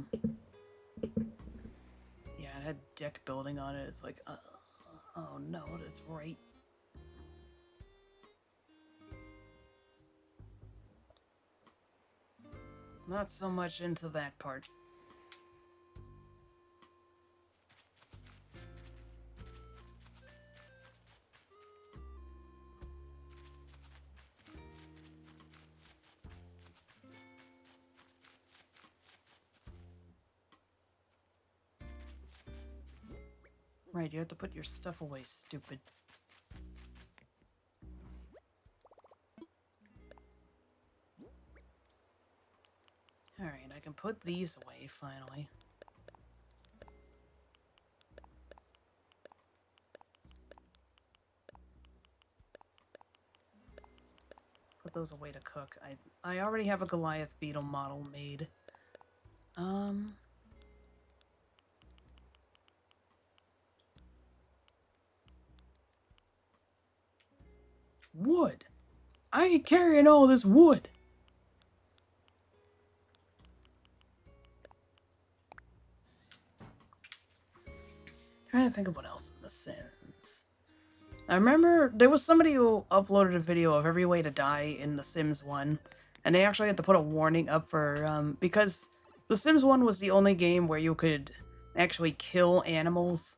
it had deck building on it. It's like, oh no, that's right. Not so much into that part. Right, you have to put your stuff away, stupid. Alright, I can put these away, finally. Put those away to cook. I already have a Goliath beetle model made. Wood! I ain't carrying all this wood! Trying to think of what else in The Sims. I remember there was somebody who uploaded a video of every way to die in The Sims 1, and they actually had to put a warning up for, because The Sims 1 was the only game where you could actually kill animals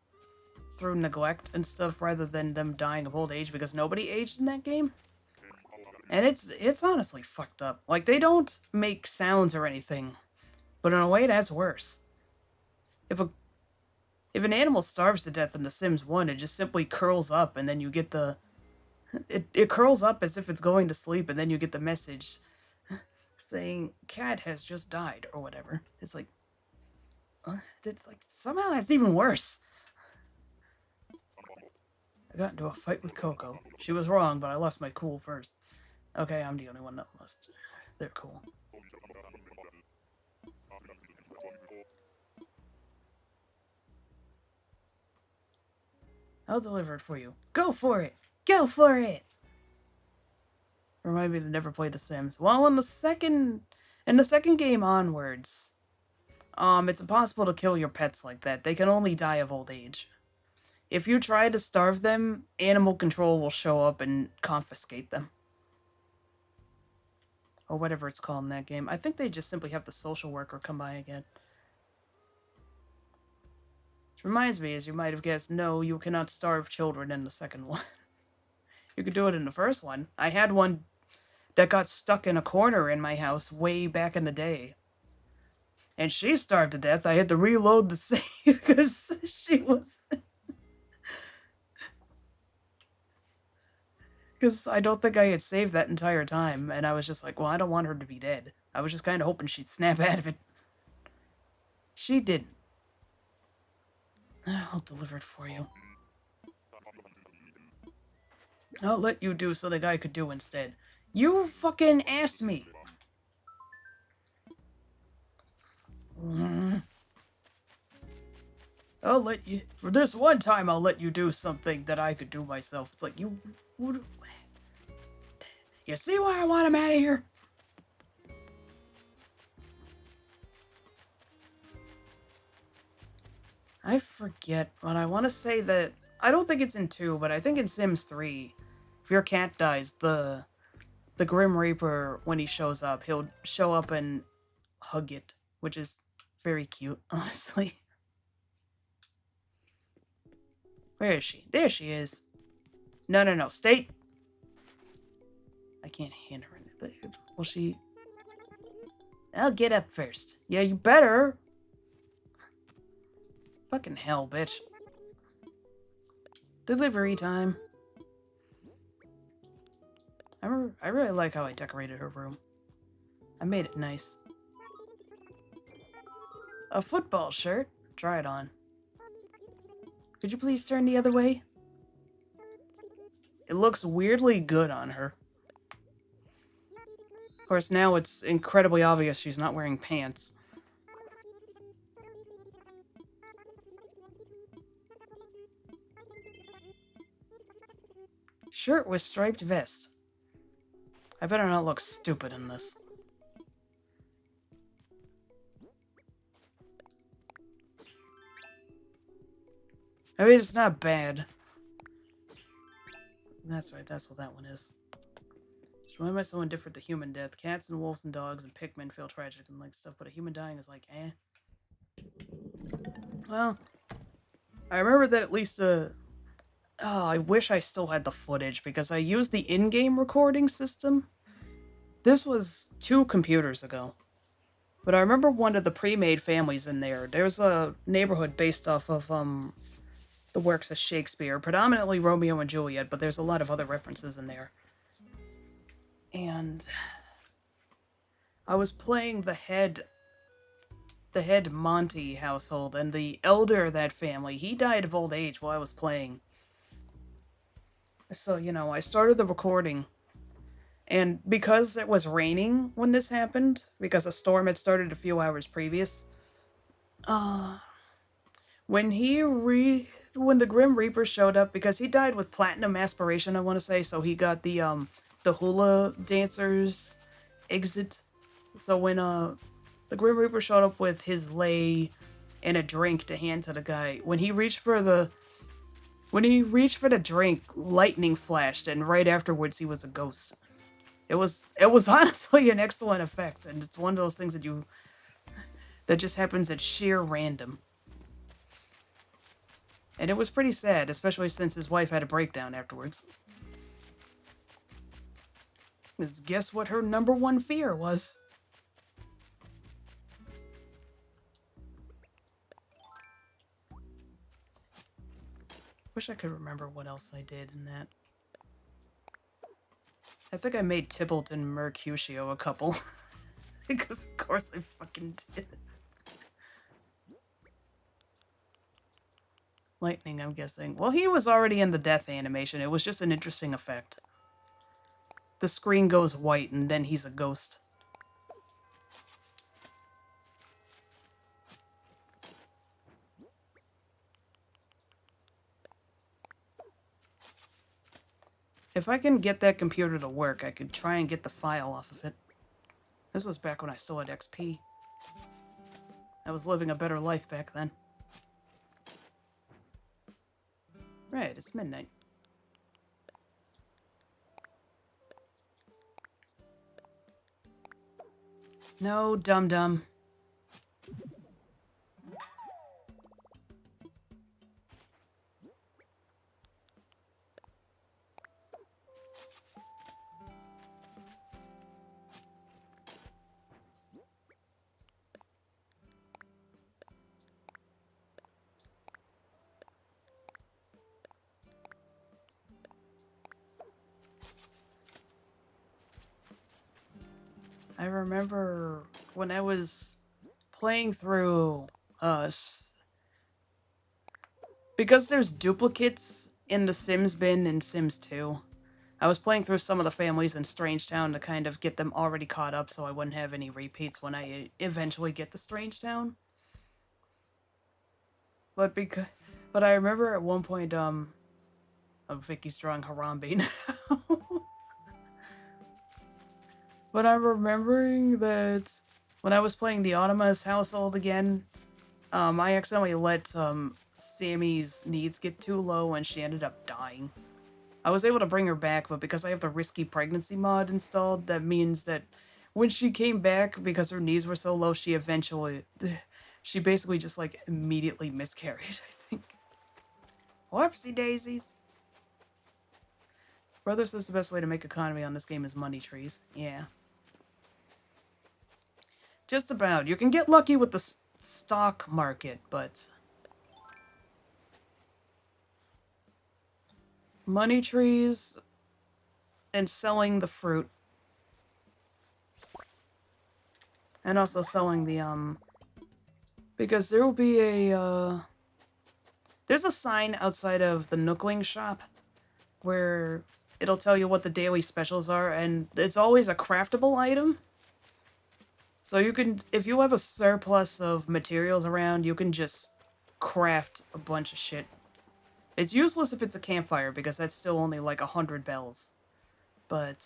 through neglect and stuff rather than them dying of old age because nobody aged in that game. And it's honestly fucked up. Like, they don't make sounds or anything, but in a way that's worse. If an animal starves to death in The Sims 1, it just simply curls up and then you get the... It curls up as if it's going to sleep and then you get the message saying, cat has just died, or whatever. It's like... it's like, somehow that's even worse. I got into a fight with Coco. She was wrong, but I lost my cool first. Okay, I'm the only one that lost. They're cool. I'll deliver it for you. Go for it! Go for it! Remind me to never play The Sims. Well, in the second game onwards, It's impossible to kill your pets like that. They can only die of old age. If you try to starve them, animal control will show up and confiscate them. Or whatever it's called in that game. I think they just simply have the social worker come by again. Which reminds me, as you might have guessed, no, you cannot starve children in the second one. You could do it in the first one. I had one that got stuck in a corner in my house way back in the day. And she starved to death. I had to reload the save because she was... Because I don't think I had saved that entire time. And I was just like, well, I don't want her to be dead. I was just kind of hoping she'd snap out of it. She didn't. I'll deliver it for you. I'll let you do something I could do instead. You fucking asked me. I'll let you... For this one time, I'll let you do something that I could do myself. It's like, you... You see why I want him out of here? I forget, but I want to say that... I don't think it's in 2, but I think in Sims 3, if your cat dies, the Grim Reaper, when he shows up, he'll show up and hug it, which is very cute, honestly. Where is she? There she is. No, stay. I can't hand her anything. Will she... I'll get up first. Yeah, you better. Fucking hell, bitch. Delivery time. I really like how I decorated her room. I made it nice. A football shirt? Try it on. Could you please turn the other way? It looks weirdly good on her. Of course, now it's incredibly obvious she's not wearing pants. Shirt with striped vest. I better not look stupid in this. I mean, it's not bad. That's right, that's what that one is. Why so indifferent to human death? Cats and wolves and dogs and Pikmin feel tragic and like stuff, but a human dying is like, eh. Well, I remember that at least, oh, I wish I still had the footage because I used the in-game recording system. This was 2 computers ago. But I remember one of the pre-made families in there. There's a neighborhood based off of, the works of Shakespeare, predominantly Romeo and Juliet, but there's a lot of other references in there. And I was playing the head Monty household, and the elder of that family, he died of old age while I was playing. So, you know, I started the recording, and because it was raining when this happened, because a storm had started a few hours previous, when the Grim Reaper showed up, because he died with platinum aspiration, I want to say, so he got the hula dancers exit. So when the Grim Reaper showed up with his lei and a drink to hand to the guy, when he reached for the drink, lightning flashed, and right afterwards he was a ghost. It was honestly an excellent effect, and it's one of those things that just happens at sheer random. And it was pretty sad, especially since his wife had a breakdown afterwards. Because guess what her number 1 fear was? Wish I could remember what else I did in that. I think I made Tybalt and Mercutio a couple. Because of course I fucking did. Lightning, I'm guessing. Well, he was already in the death animation. It was just an interesting effect. The screen goes white and then he's a ghost. If I can get that computer to work, I could try and get the file off of it. This was back when I still had XP. I was living a better life back then. Right, it's midnight. No, dum-dum. I remember when I was playing through, because there's duplicates in the Sims bin in Sims 2. I was playing through some of the families in Strangetown to kind of get them already caught up so I wouldn't have any repeats when I eventually get to Strangetown. But I remember at one point, Vicky's drawing Harambe now. But I'm remembering that when I was playing the Automa's household again, I accidentally let Sammy's needs get too low and she ended up dying. I was able to bring her back, but because I have the risky pregnancy mod installed, that means that when she came back, because her needs were so low, she basically just like immediately miscarried, I think. Whoopsie daisies. Brother says the best way to make economy on this game is money trees. Yeah. Just about. You can get lucky with the stock market, but money trees and selling the fruit. And also selling the, because there will be a, there's a sign outside of the Nookling shop where it'll tell you what the daily specials are, and it's always a craftable item. So you can, if you have a surplus of materials around, you can just craft a bunch of shit. It's useless if it's a campfire, because that's still only like 100 bells. But,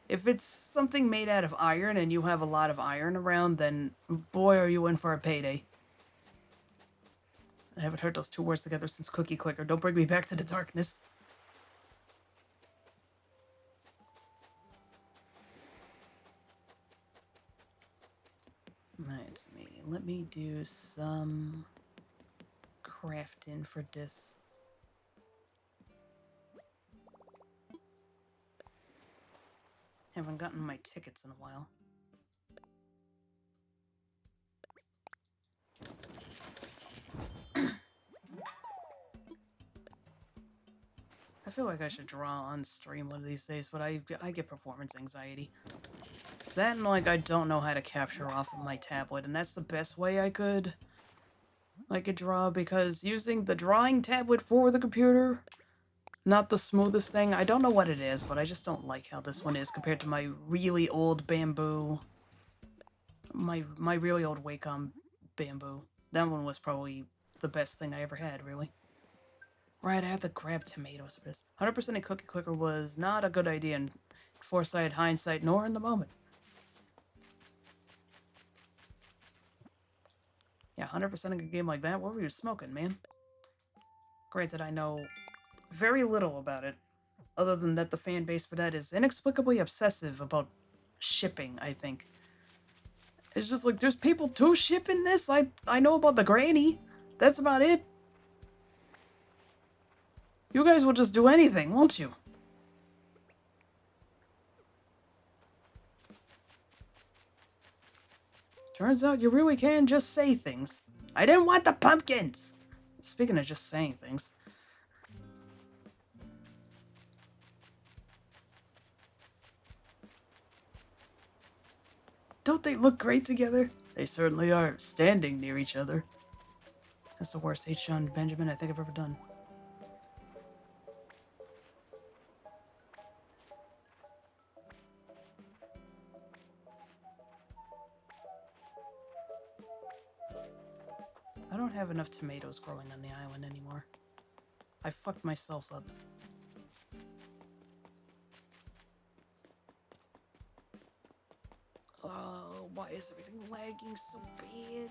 if it's something made out of iron and you have a lot of iron around, then boy are you in for a payday. I haven't heard those two words together since Cookie Clicker. Don't bring me back to the darkness. Right, let me do some crafting for this. Haven't gotten my tickets in a while. I feel like I should draw on stream one of these days, but I get performance anxiety. That and like I don't know how to capture off of my tablet, and that's the best way I could draw, because using the drawing tablet for the computer, not the smoothest thing. I don't know what it is, but I just don't like how this one is compared to my really old bamboo. My really old Wacom bamboo. That one was probably the best thing I ever had, really. Right, I have to grab tomatoes for this. 100% a Cookie Clicker was not a good idea in foresight, hindsight, nor in the moment. Yeah, 100% a game like that? What were you smoking, man? Granted, I know very little about it, other than that the fan base for that is inexplicably obsessive about shipping, I think. It's just like, there's people too shipping this? I know about the granny. That's about it. You guys will just do anything, won't you? Turns out you really can just say things. I didn't want the pumpkins! Speaking of just saying things. Don't they look great together? They certainly are, standing near each other. That's the worst H. John Benjamin I think I've ever done. I don't have enough tomatoes growing on the island anymore. I fucked myself up. why is everything lagging so bad?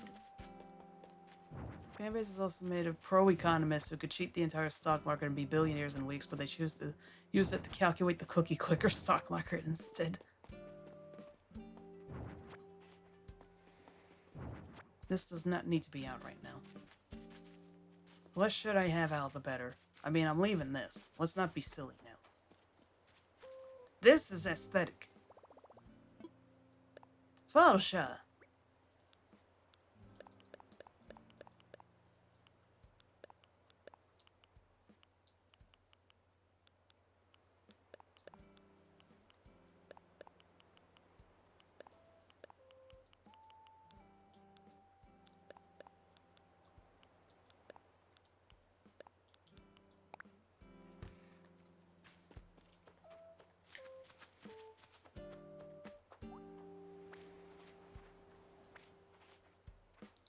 Fanbase is also made of pro-economists who could cheat the entire stock market and be billionaires in weeks, but they choose to use it to calculate the cookie clicker stock market instead. This does not need to be out right now. The less shit I have out, the better. I mean, I'm leaving this. Let's not be silly now. This is aesthetic. Falsha.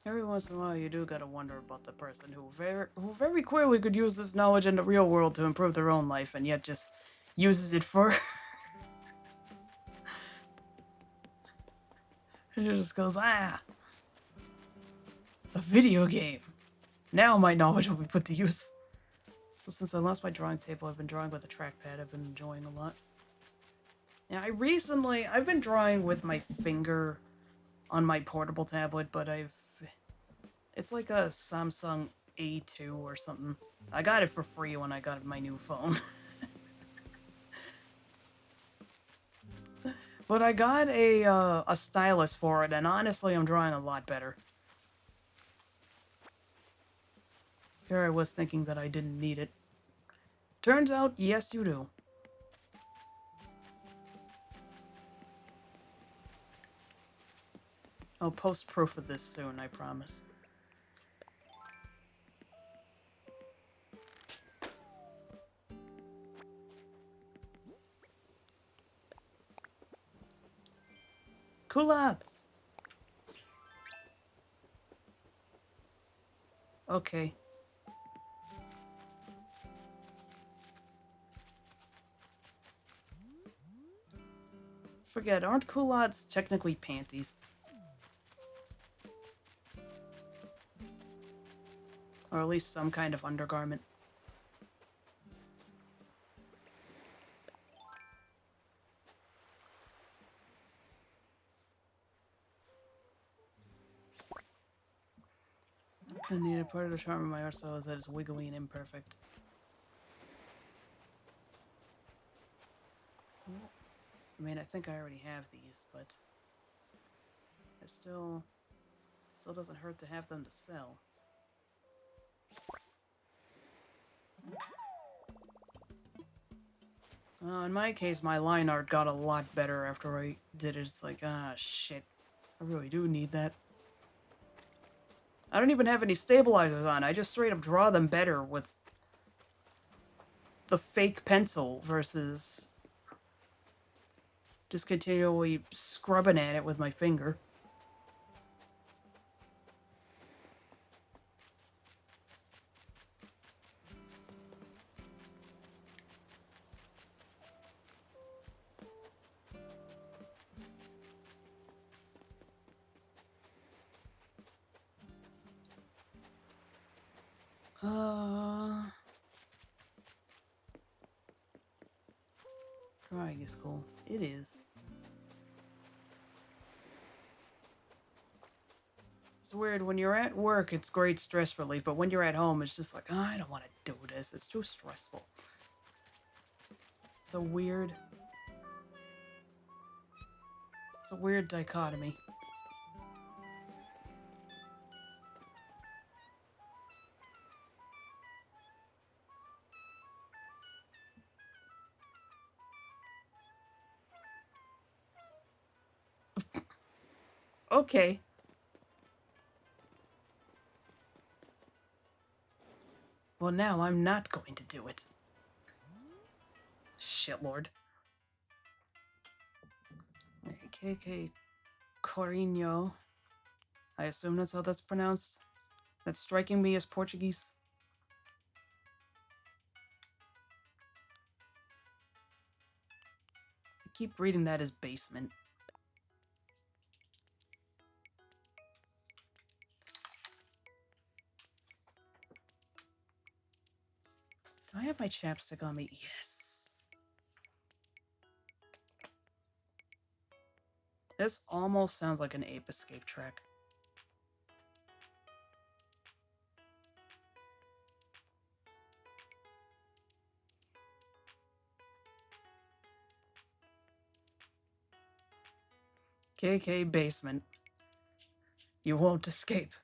Every once in a while, you do gotta wonder about the person who very clearly could use this knowledge in the real world to improve their own life, and yet just uses it for. And it just goes, a video game. Now my knowledge will be put to use. So since I lost my drawing table, I've been drawing with a trackpad. I've been enjoying a lot. Yeah, I've been drawing with my finger on my portable tablet, but it's like a Samsung A2 or something. I got it for free when I got my new phone. But I got a stylus for it, and honestly, I'm drawing a lot better. Here I was thinking that I didn't need it. Turns out, yes, you do. I'll post proof of this soon, I promise. Culottes! Okay. Forget, aren't culottes technically panties? Or at least some kind of undergarment. I needed part of the charm of my arsenal is that it's wiggly and imperfect. I mean, I think I already have these, but it still doesn't hurt to have them to sell. In my case, my line art got a lot better after I did it. It's like, shit. I really do need that. I don't even have any stabilizers on. I just straight up draw them better with the fake pencil versus just continually scrubbing at it with my finger. Drawing is cool. It is. It's weird, when you're at work, it's great stress relief, but when you're at home, it's just like, oh, I don't want to do this. It's too stressful. It's a weird dichotomy. Okay. Well, now I'm not going to do it. Shitlord. KK Corino. I assume that's how that's pronounced. That's striking me as Portuguese. I keep reading that as basement. Do I have my chapstick on me? Yes. This almost sounds like an Ape Escape track. KK basement. You won't escape.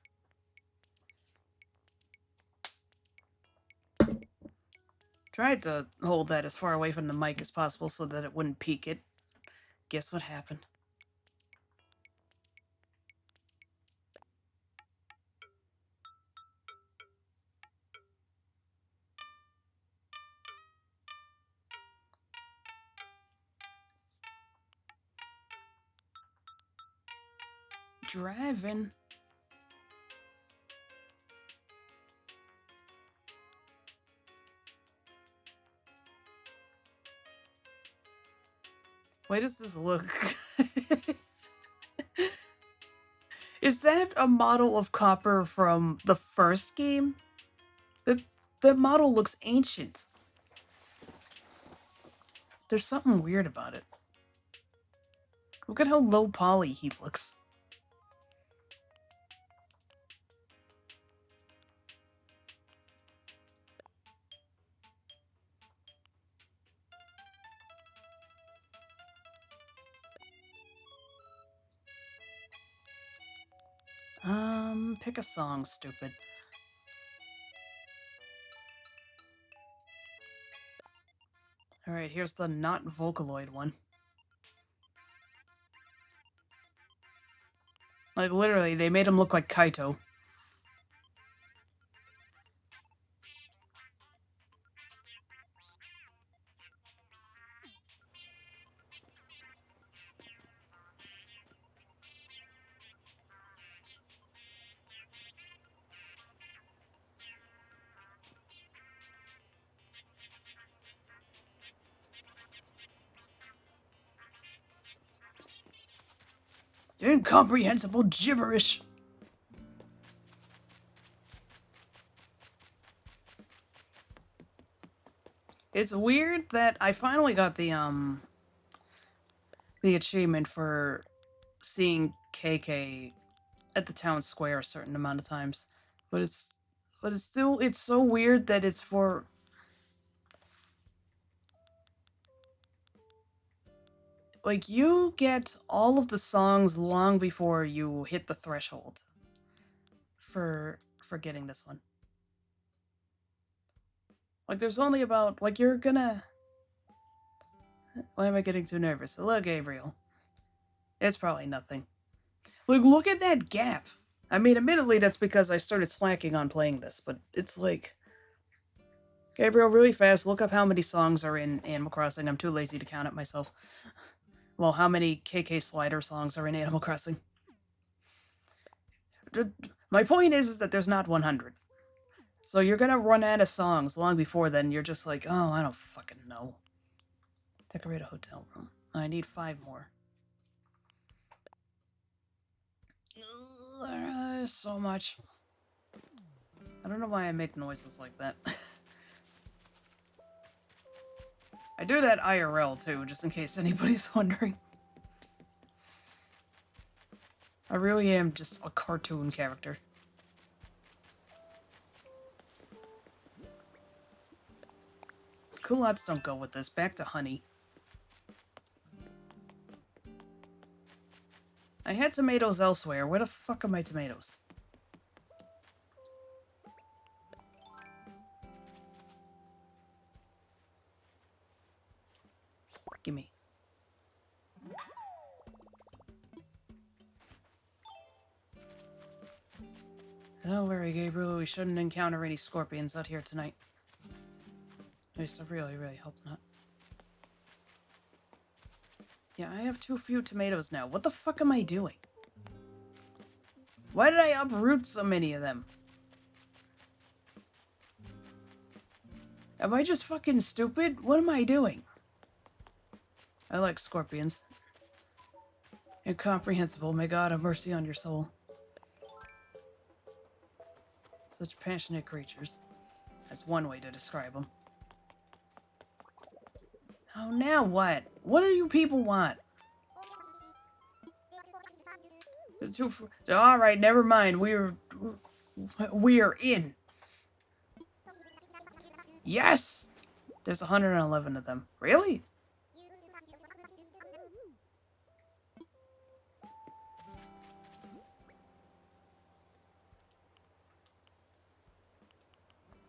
Tried to hold that as far away from the mic as possible so that it wouldn't peak it. Guess what happened? Driving. Why does this look? Is that a model of Copper from the first game? The model looks ancient. There's something weird about it. Look at how low poly he looks. Pick a song, stupid. Alright, here's the not Vocaloid one. Like, literally, they made him look like Kaito. Incomprehensible gibberish! It's weird that I finally got the achievement for seeing KK at the town square a certain amount of times. But it's still, it's so weird that it's for... Like, you get all of the songs long before you hit the threshold for getting this one. Like, there's only about, like, you're gonna... Why am I getting too nervous? Hello, Gabriel. It's probably nothing. Like, look at that gap! I mean, admittedly, that's because I started slacking on playing this, but it's like... Gabriel, really fast, look up how many songs are in Animal Crossing. I'm too lazy to count it myself. Well, how many KK Slider songs are in Animal Crossing? My point is that there's not 100. So you're gonna run out of songs long before then. You're just like, oh, I don't fucking know. Decorate a hotel room. I need 5 more. So much. I don't know why I make noises like that. I do that IRL too, just in case anybody's wondering. I really am just a cartoon character. Culottes don't go with this. Back to honey. I had tomatoes elsewhere. Where the fuck are my tomatoes? Gimme. Don't worry, Gabriel. We shouldn't encounter any scorpions out here tonight. At least I really, really hope not. Yeah, I have too few tomatoes now. What the fuck am I doing? Why did I uproot so many of them? Am I just fucking stupid? What am I doing? I like scorpions. Incomprehensible. May God have mercy on your soul. Such passionate creatures. That's one way to describe them. Oh, now what? What do you people want? It's too. All right, never mind. We're in. Yes. There's 111 of them. Really?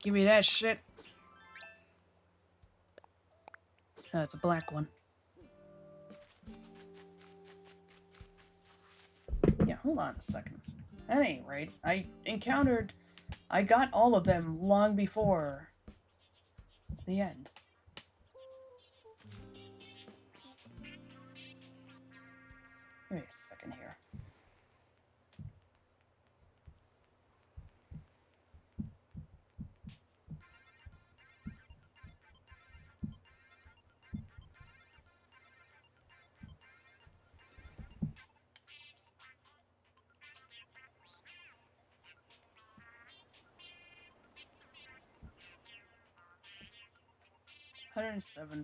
Give me that shit. No, it's a black one. Yeah, hold on a second. At any rate, I got all of them long before the end. Give me a second here.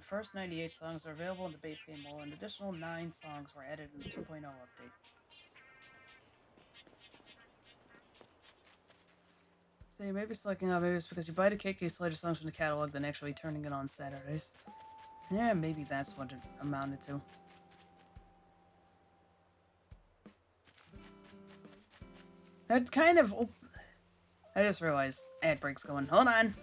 First 98 songs are available in the base game while an additional 9 songs were added in the 2.0 update. So you may be selecting out maybe it's because you buy the KK Slider songs from the catalog than actually turning it on Saturdays. Yeah, maybe that's what it amounted to. That kind of... Oh, I just realized ad break's going. Hold on.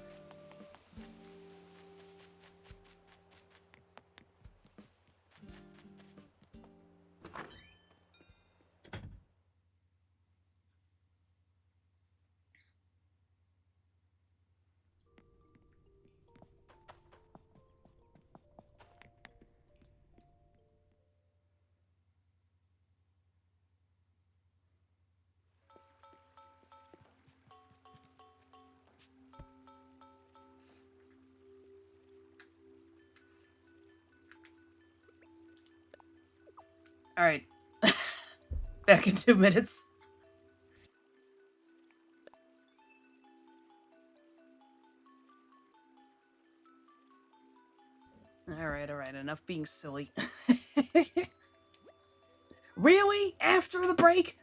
Alright. Back in 2 minutes. Alright, enough being silly. Really? After the break?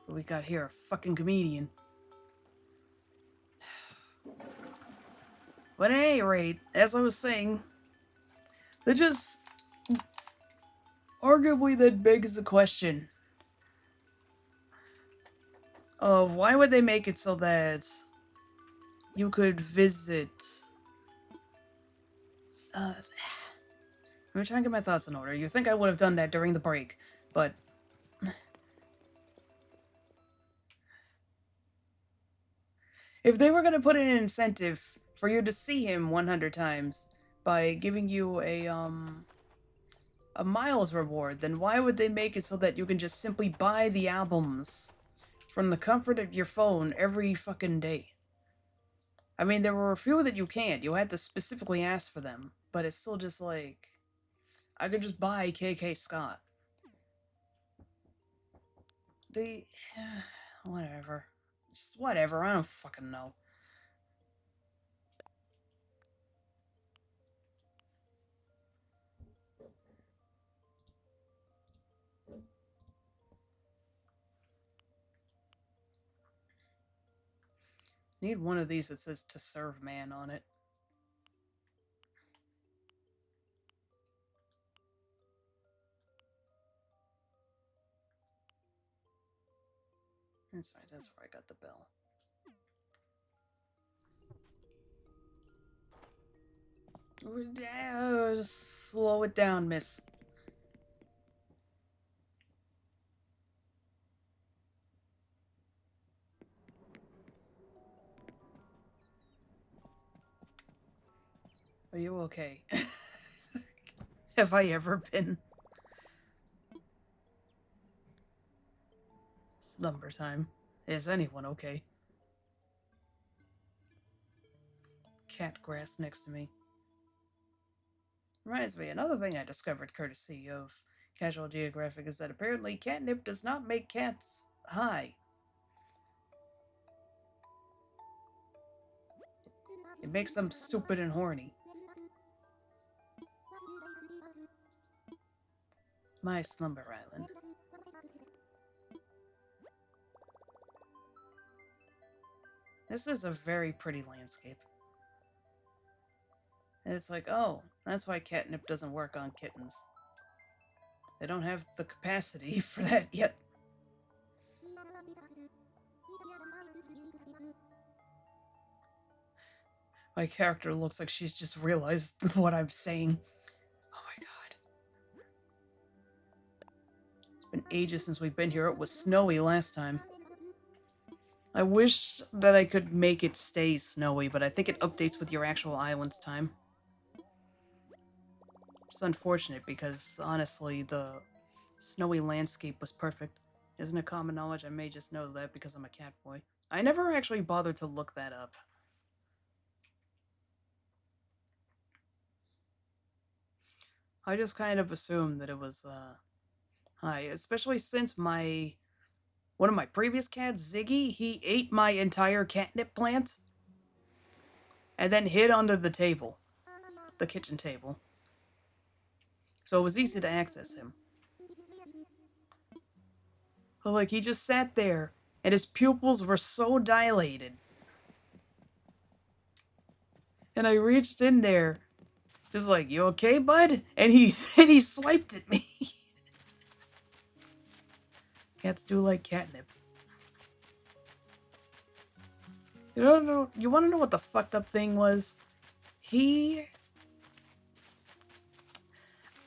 What we got here? A fucking comedian. But at any rate, as I was saying, that just arguably that begs the question of why would they make it so that you could visit... let me try and get my thoughts in order. You think I would have done that during the break, but... If they were going to put in an incentive for you to see him 100 times by giving you a miles reward, then why would they make it so that you can just simply buy the albums from the comfort of your phone every fucking day? I mean, there were a few that you can't. You had to specifically ask for them, but it's still just like, I could just buy KK Scott. They... whatever. Just whatever, I don't fucking know. Need one of these that says "To Serve Man" on it. That's right, that's where I got the bell. Just slow it down, miss. Are you okay? Have I ever been? Slumber time. Is anyone okay? Cat grass next to me. Reminds me, another thing I discovered courtesy of Casual Geographic is that apparently catnip does not make cats high. It makes them stupid and horny. My Slumber Island. This is a very pretty landscape. And it's like, oh, that's why catnip doesn't work on kittens. They don't have the capacity for that yet. My character looks like she's just realized what I'm saying. Oh my god. It's been ages since we've been here. It was snowy last time. I wish that I could make it stay snowy, but I think it updates with your actual island's time. It's unfortunate because, honestly, the snowy landscape was perfect. Isn't it common knowledge? I may just know that because I'm a cat boy. I never actually bothered to look that up. I just kind of assumed that it was, high, especially since one of my previous cats, Ziggy, he ate my entire catnip plant and then hid under the table, the kitchen table. So it was easy to access him. But like, he just sat there and his pupils were so dilated. And I reached in there, just like, you okay, bud? And he swiped at me. Cats do like catnip. You don't know? You want to know what the fucked up thing was?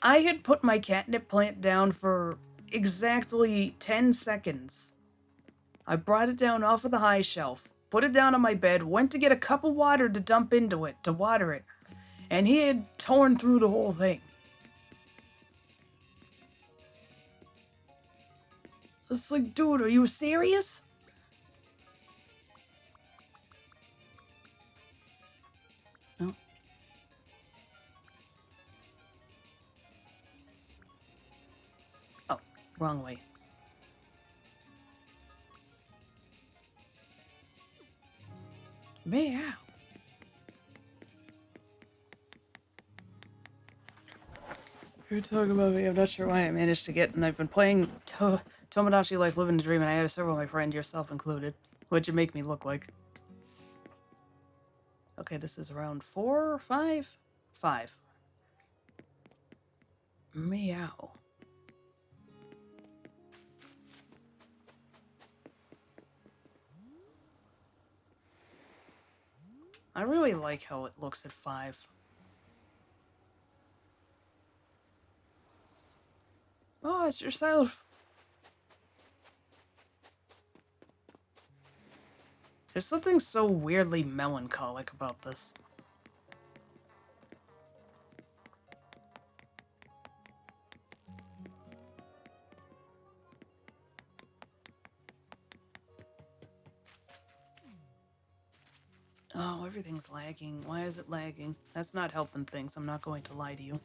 I had put my catnip plant down for exactly 10 seconds. I brought it down off of the high shelf, put it down on my bed, went to get a cup of water to dump into it, to water it, and he had torn through the whole thing. It's like, dude, are you serious? No. Oh, wrong way. Meow. You're talking about me. I'm not sure why I managed to get, and I've been playing Tomodachi Life Living the Dream, and I had several of my friends, yourself included. What'd you make me look like? Okay, this is around 4 or 5? 5. Meow. I really like how it looks at 5. Oh, it's yourself. There's something so weirdly melancholic about this. Oh, everything's lagging. Why is it lagging? That's not helping things. I'm not going to lie to you.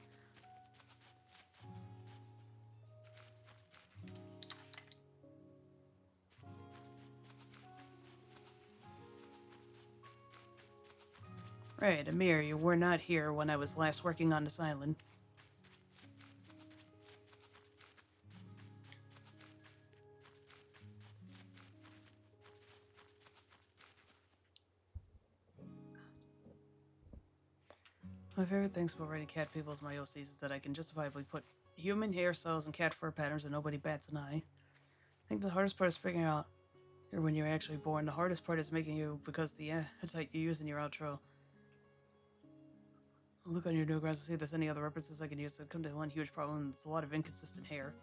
Right, Amir, you were not here when I was last working on this island. My favorite things about writing cat people's myoses is that I can justifiably put human hairstyles and cat fur patterns and nobody bats an eye. I think the hardest part is figuring out here when you're actually born. The hardest part is making you because the appetite you use in your outro. I'll look on your new grass to see if there's any other references I can use. I've come to one huge problem. It's a lot of inconsistent hair.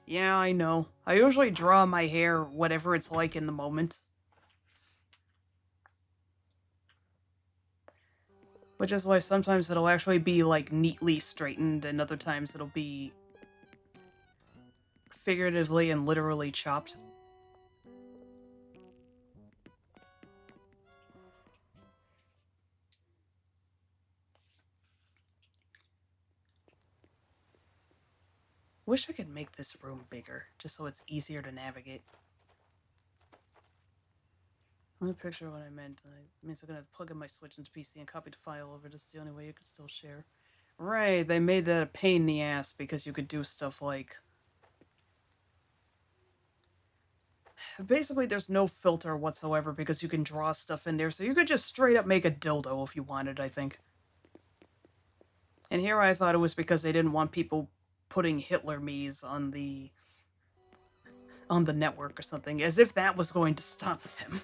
Yeah, I know. I usually draw my hair whatever it's like in the moment. Which is why sometimes it'll actually be, like, neatly straightened, and other times it'll be figuratively and literally chopped. Wish I could make this room bigger, just so it's easier to navigate. Let me picture what I meant. It means I'm gonna plug in my Switch into PC and copy the file over. This is the only way you could still share. Right, they made that a pain in the ass because you could do stuff like... Basically, there's no filter whatsoever because you can draw stuff in there, so you could just straight up make a dildo if you wanted, I think. And here I thought it was because they didn't want people putting Hitler memes on the network or something, as if that was going to stop them.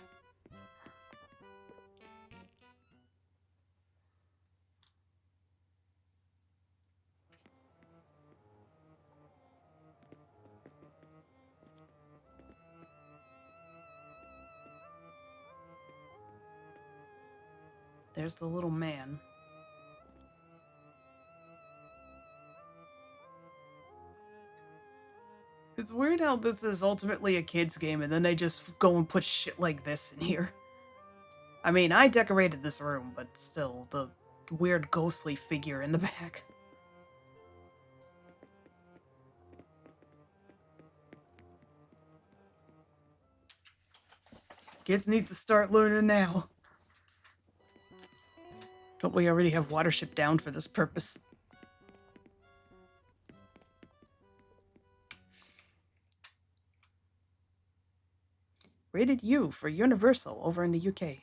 There's the little man. It's weird how this is ultimately a kid's game and then they just go and put shit like this in here. I mean, I decorated this room, but still, the weird ghostly figure in the back. Kids need to start learning now. Don't we already have Watership Down for this purpose? Rated U for Universal over in the UK.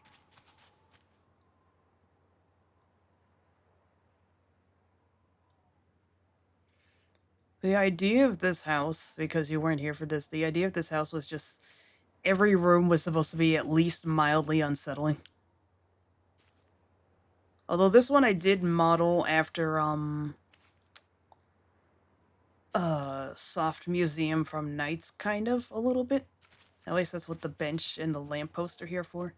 The idea of this house, because you weren't here for this, the idea of this house was just every room was supposed to be at least mildly unsettling. Although this one I did model after, Soft Museum from Nights, kind of, a little bit. At least that's what the bench and the lamppost are here for.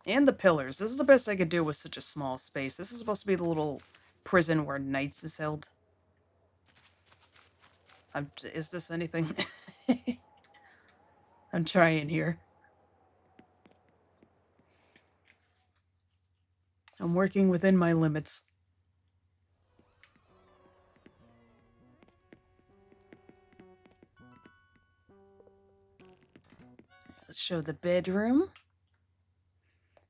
And the pillars. This is the best I could do with such a small space. This is supposed to be the little prison where Nights is held. Is this anything? I'm trying here. I'm working within my limits. Let's show the bedroom.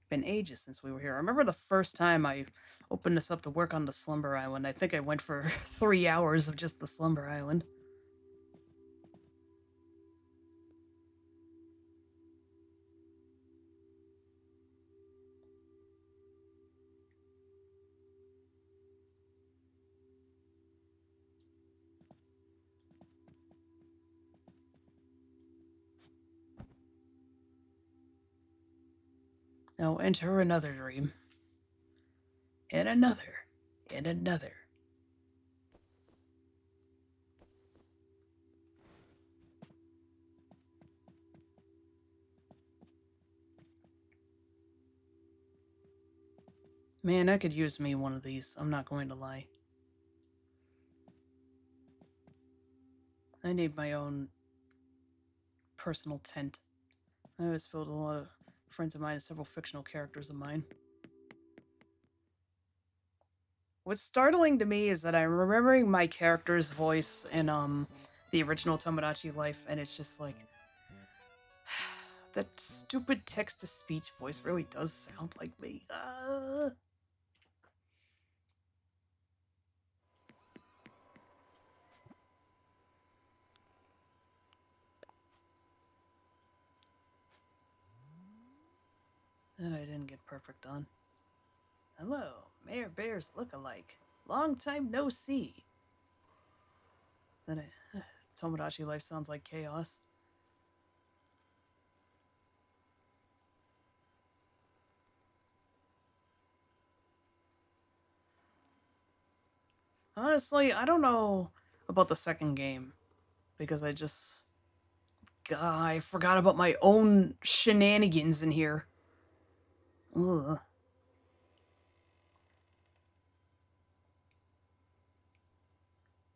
Been ages since we were here. I remember the first time I opened this up to work on the Slumber Island. I think I went for 3 hours of just the Slumber Island. Now enter another dream. And another. And another. Man, I could use me one of these. I'm not going to lie. I need my own personal tent. I always filled a lot of friends of mine and several fictional characters of mine. What's startling to me is that I'm remembering my character's voice in the original Tomodachi Life, and it's just like that stupid text-to-speech voice really does sound like me. That I didn't get perfect on. Hello, Mayor Bear's look-alike. Long time no see. Then Tomodachi Life sounds like chaos. Honestly, I don't know about the second game because I forgot about my own shenanigans in here. Ugh.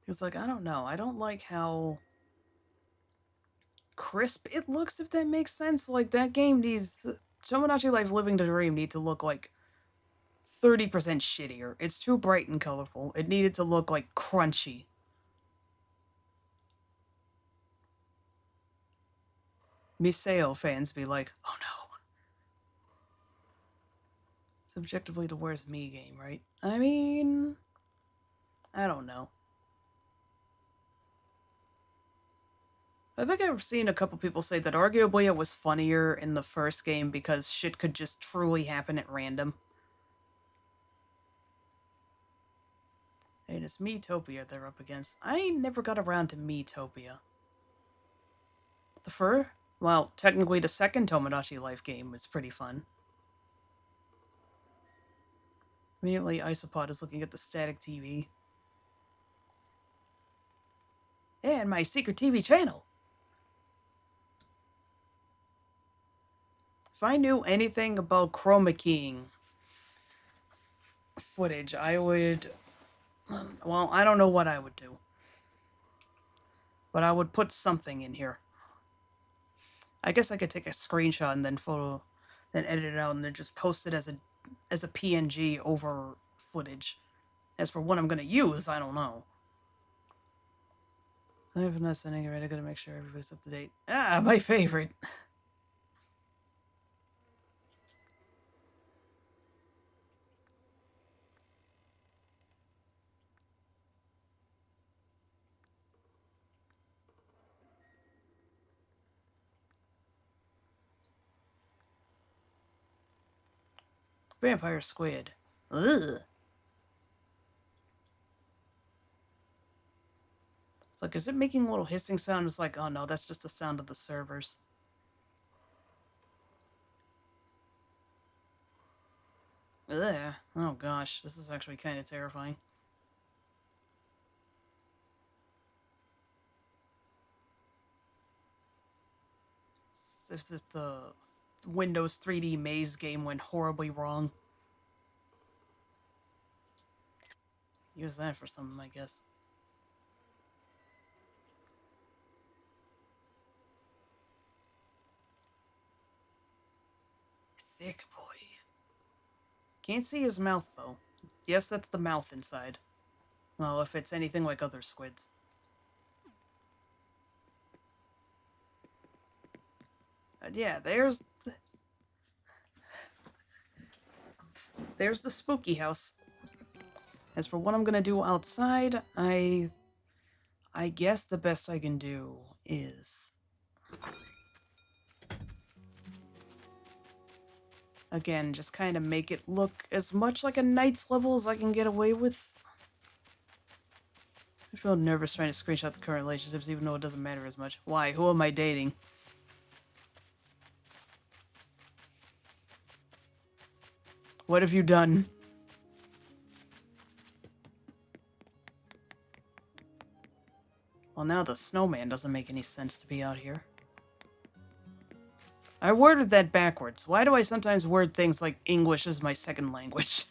It's like, I don't know. I don't like how crisp it looks, if that makes sense. Like, that game needs... Tomodachi Life Living the Dream need to look like 30% shittier. It's too bright and colorful. It needed to look like crunchy. Miseo fans be like, oh no, It's objectively the worst me game, right? I mean, I don't know. I think I've seen a couple people say that arguably it was funnier in the first game because shit could just truly happen at random. And it's Metopia they're up against. I never got around to Metopia. Well, technically the second Tomodachi Life game was pretty fun. Immediately, Isopod is looking at the static TV. And my secret TV channel! If I knew anything about chroma keying footage, I would... Well, I don't know what I would do. But I would put something in here. I guess I could take a screenshot and then edit it out and then just post it as a PNG over footage. As for what I'm gonna use, I don't know. I'm not sending it right. I gotta make sure everybody's up to date. Ah, my favorite. Vampire squid. Ugh. It's like, is it making a little hissing sound? It's like, oh no, that's just the sound of the servers. Ugh. Oh gosh, this is actually kind of terrifying. This is the Windows 3D Maze game went horribly wrong. Use that for something, I guess. Thick boy. Can't see his mouth, though. Yes, that's the mouth inside. Well, if it's anything like other squids. But yeah, there's the spooky house. As for what I'm gonna do outside, I guess the best I can do is... Again, just kind of make it look as much like a Knight's level as I can get away with. I feel nervous trying to screenshot the current relationships even though it doesn't matter as much. Why? Who am I dating? What have you done? Well, now the snowman doesn't make any sense to be out here. I worded that backwards. Why do I sometimes word things like English as my second language?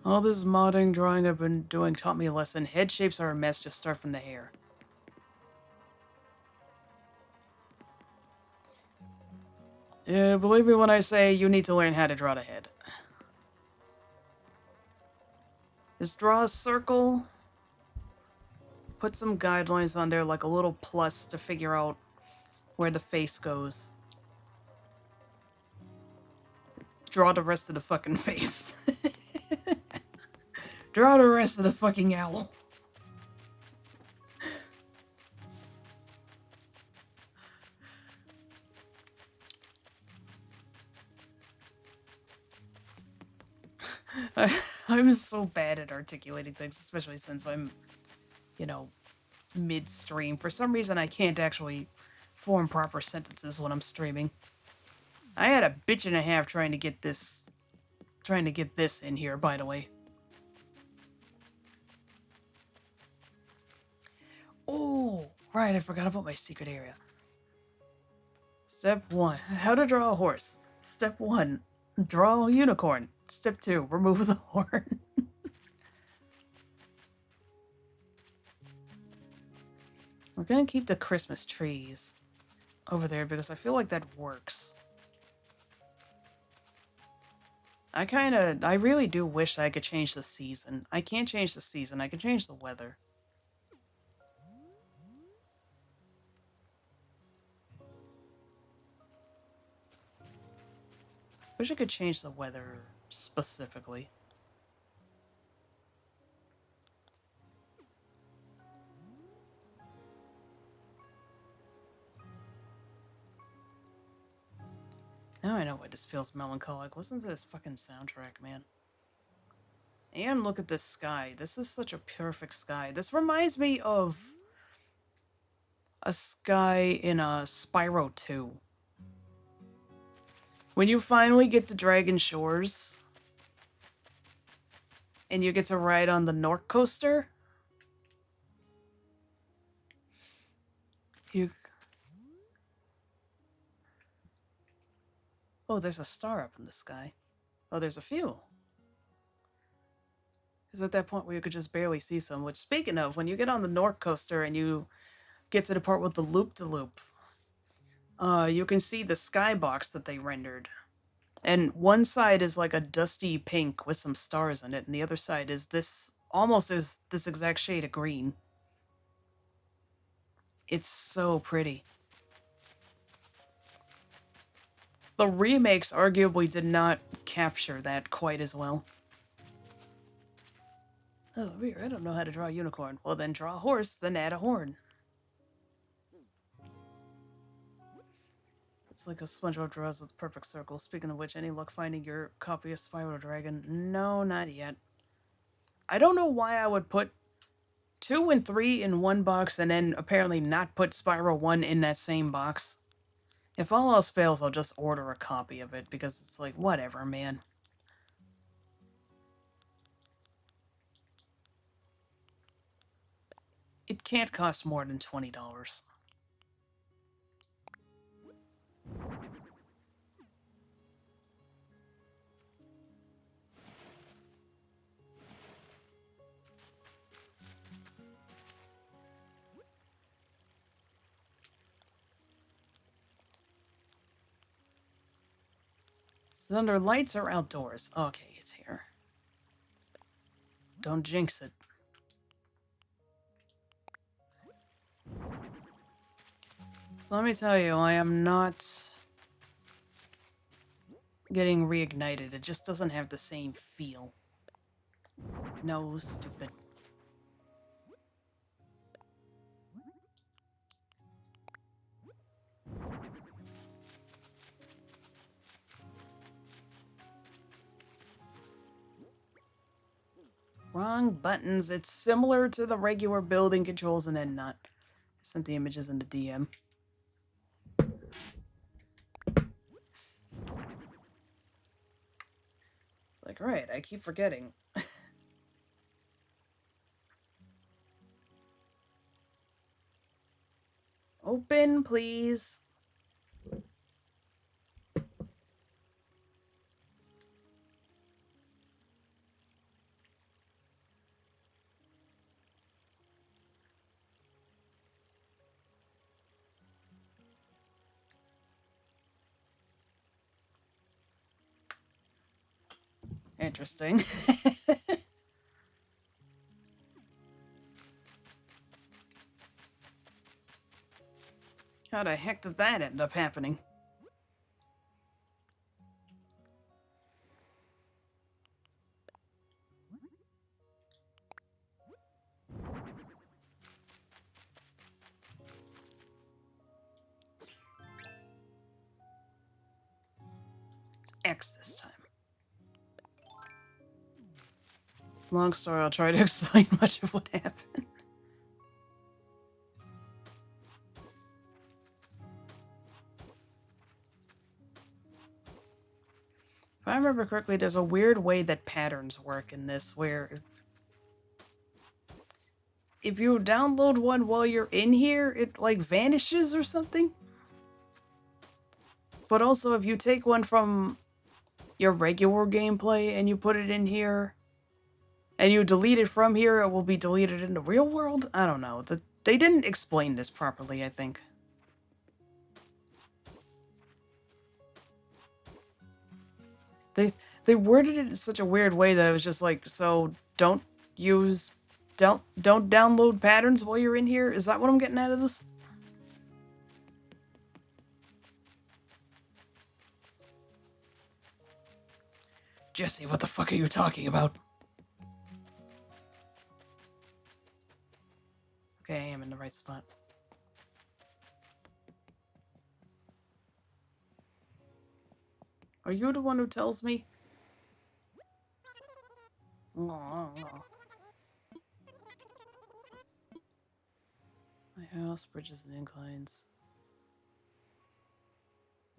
All this modding, drawing I've been doing taught me a lesson. Head shapes are a mess, just start from the hair. Yeah, believe me when I say you need to learn how to draw the head. Just draw a circle. Put some guidelines on there, like a little plus to figure out where the face goes. Draw the rest of the fucking face. Draw the rest of the fucking owl. I'm so bad at articulating things, especially since I'm, you know, mid-stream. For some reason, I can't actually form proper sentences when I'm streaming. I had a bitch and a half trying to get this in here, by the way. Oh, right, I forgot about my secret area. Step 1, how to draw a horse. Step 1, draw a unicorn. Step 2, remove the horn. We're gonna keep the Christmas trees over there because I feel like that works. I really do wish I could change the season. I can't change the season, I can change the weather. Wish I could change the weather specifically. Now I know why this feels melancholic. Listen to this fucking soundtrack, man. And look at this sky. This is such a perfect sky. This reminds me of a sky in a Spyro 2. When you finally get to Dragon Shores and you get to ride on the Nork coaster, you... Oh, there's a star up in the sky. Oh, there's a few. Is at that point where you could just barely see some, which, speaking of, when you get on the Nork coaster and you get to the part with the loop-de-loop, you can see the skybox that they rendered. And one side is like a dusty pink with some stars in it, and the other side is this, almost is this exact shade of green. It's so pretty. The remakes arguably did not capture that quite as well. Oh, weird. I don't know how to draw a unicorn. Well, then draw a horse, then add a horn. It's like a SpongeBob draws with a perfect circle. Speaking of which, any luck finding your copy of Spyro Dragon? No, not yet. I don't know why I would put 2 and 3 in one box and then apparently not put Spyro 1 in that same box. If all else fails, I'll just order a copy of it because it's like, whatever, man. It can't cost more than $20. Thunder lights are outdoors. Okay, it's here. Don't jinx it. So let me tell you, I am not getting reignited. It just doesn't have the same feel. No, stupid. Wrong buttons. It's similar to the regular building controls and then not. Sent the images into DM. Like, right, I keep forgetting. Open, please. Interesting. How the heck did that end up happening? It's X this time. Long story, I'll try to explain much of what happened. If I remember correctly, there's a weird way that patterns work in this, where if you download one while you're in here, it, like, vanishes or something. But also, if you take one from your regular gameplay and you put it in here, and you delete it from here, it will be deleted in the real world? I don't know. They didn't explain this properly, I think. They worded it in such a weird way that it was just like, so don't download patterns while you're in here? Is that what I'm getting out of this? Jesse, what the fuck are you talking about? Okay, I am in the right spot. Are you the one who tells me? Aw. My house, bridges and inclines.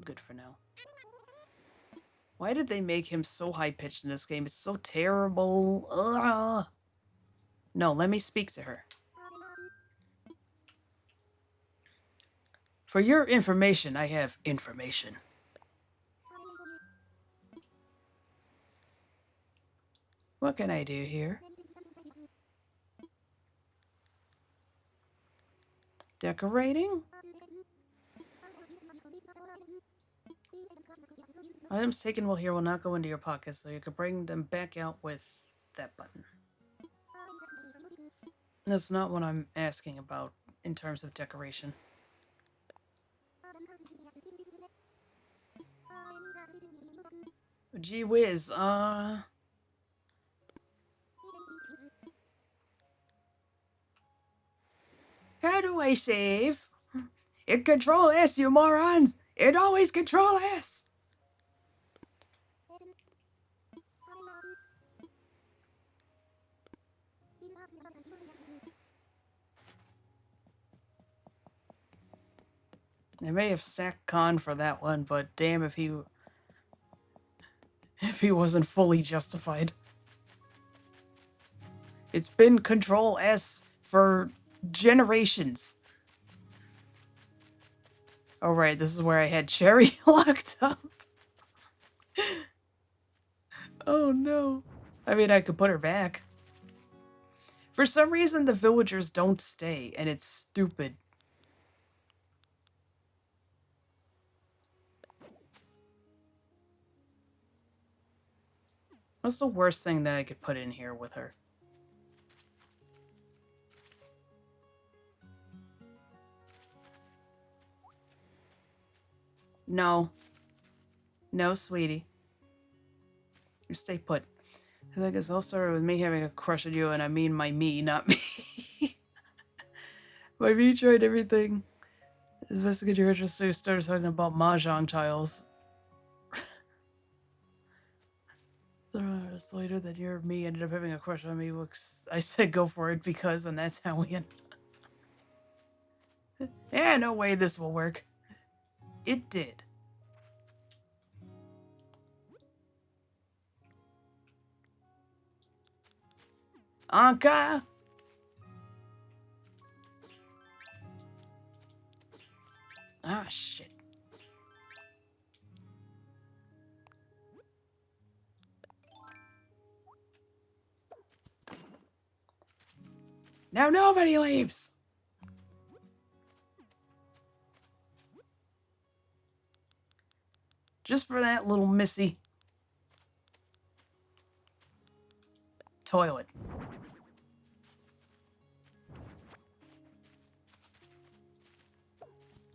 Good for now. Why did they make him so high-pitched in this game? It's so terrible. Ugh. No, let me speak to her. For your information, I have information. What can I do here? Decorating? Items taken while here will not go into your pocket, so you can bring them back out with that button. That's not what I'm asking about in terms of decoration. Gee whiz, how do I save? It Control S, you morons! It always Control S! I may have sacked Khan for that one, but damn if he wasn't fully justified. It's been Control S for generations. Oh right, this is where I had Cherry locked up. Oh no. I mean, I could put her back. For some reason, the villagers don't stay, and it's stupid. What's the worst thing that I could put in here with her? No. No, sweetie. You stay put. I think it's all started with me having a crush on you, and I mean my me, not me. My me tried everything. Investigated your interest, so you started talking about mahjong tiles. Hours later, that your me ended up having a crush on me. I said go for it because, and that's how we ended up. Yeah, no way this will work. It did. Anka! Ah, shit. Now nobody leaves! Just for that little missy. Toilet.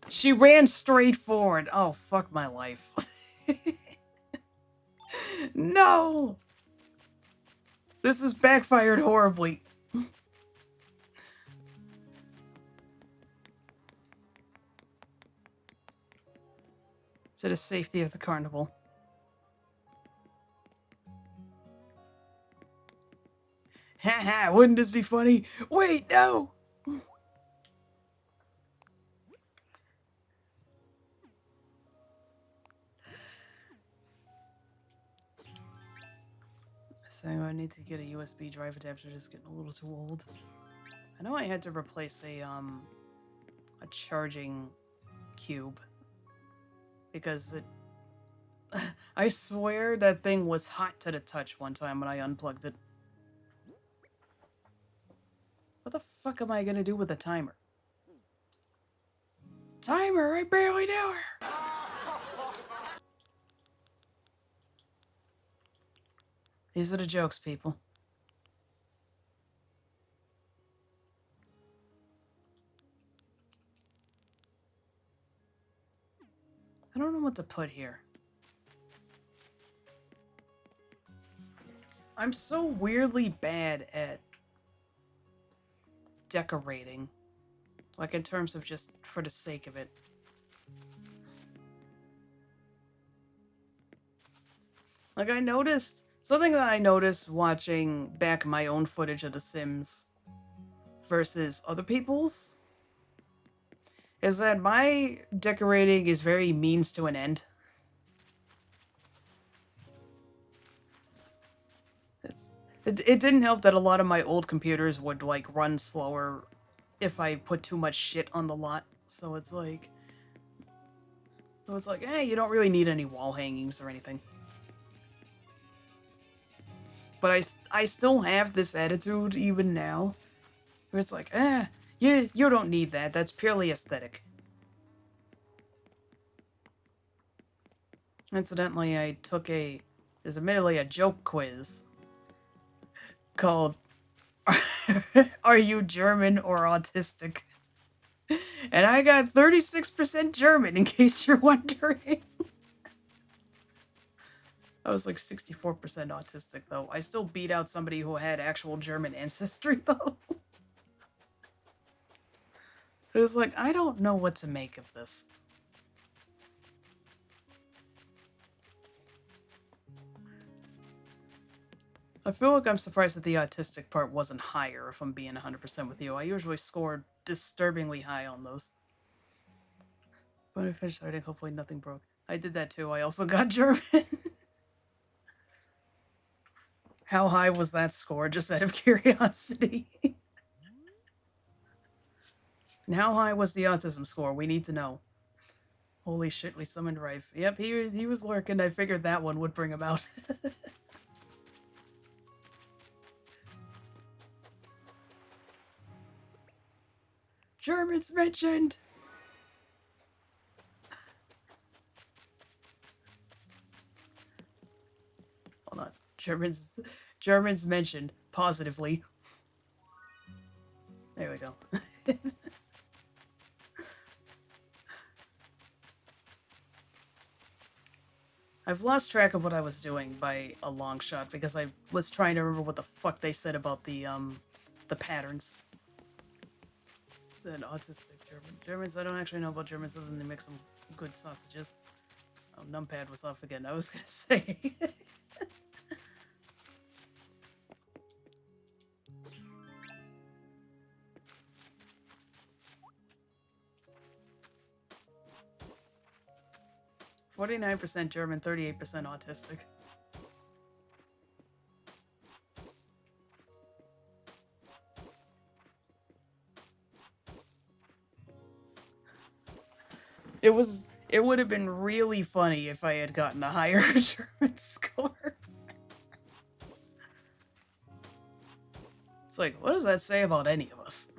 She ran straight forward. Oh, fuck my life. No! This has backfired horribly. To the safety of the carnival. Haha, wouldn't this be funny? Wait, no! So I need to get a USB drive adapter, just getting a little too old. I know I had to replace a charging cube. Because it... I swear that thing was hot to the touch one time when I unplugged it. What the fuck am I gonna do with a timer? Timer, I barely know her! These are the jokes, people. I don't know what to put here. I'm so weirdly bad at decorating. Like, in terms of just for the sake of it. Like, I noticed... Something that I noticed watching back my own footage of The Sims versus other people's is that my decorating is very means to an end. It didn't help that a lot of my old computers would, like, run slower if I put too much shit on the lot. So it's like... hey, you don't really need any wall hangings or anything. But I still have this attitude even now. Where it's like, you don't need that. That's purely aesthetic. Incidentally, I took there's admittedly a joke quiz called Are You German or Autistic? And I got 36% German, in case you're wondering. I was like 64% autistic, though. I still beat out somebody who had actual German ancestry, though. It was like, I don't know what to make of this. I feel like I'm surprised that the autistic part wasn't higher, if I'm being 100% with you. I usually scored disturbingly high on those. When I finished writing, hopefully nothing broke. I did that too. I also got German. How high was that score, just out of curiosity? And how high was the autism score? We need to know. Holy shit, we summoned Rife. Yep, he was lurking. I figured that one would bring him out. German's mentioned! Hold on. German's mentioned positively. There we go. I've lost track of what I was doing by a long shot because I was trying to remember what the fuck they said about the patterns. Said autistic German. Germans, I don't actually know about Germans other than they make some good sausages. Oh, numpad was off again. I was gonna say. 49% German, 38% autistic. It would have been really funny if I had gotten a higher German score. It's like, what does that say about any of us?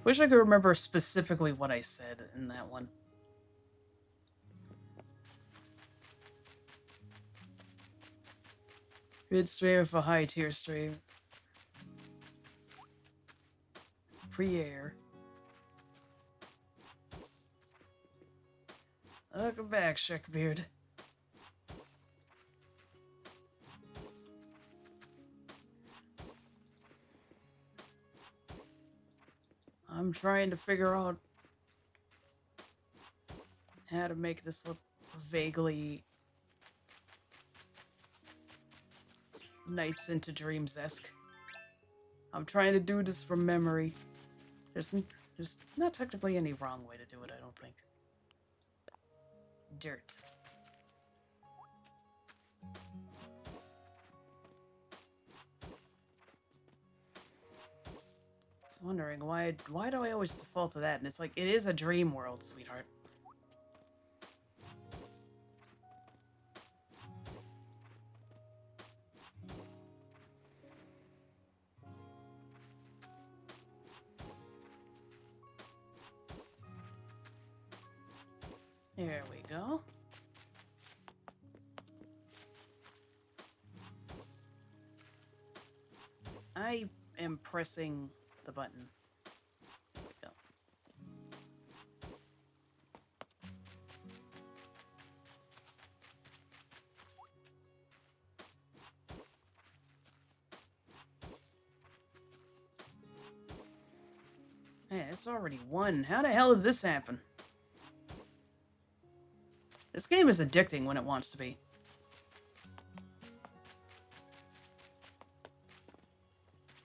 Wish I could remember specifically what I said in that one. Mid stream for high tier stream. Pre-air. Welcome back, Sheckbeard. I'm trying to figure out how to make this look vaguely Nights into Dreams-esque. I'm trying to do this from memory. There's not technically any wrong way to do it, I don't think. Dirt. I was wondering, why do I always default to that? And it's like, it is a dream world, sweetheart. There we go. I am pressing the button. There we go. Man, it's already 1. How the hell did this happen? This game is addicting when it wants to be.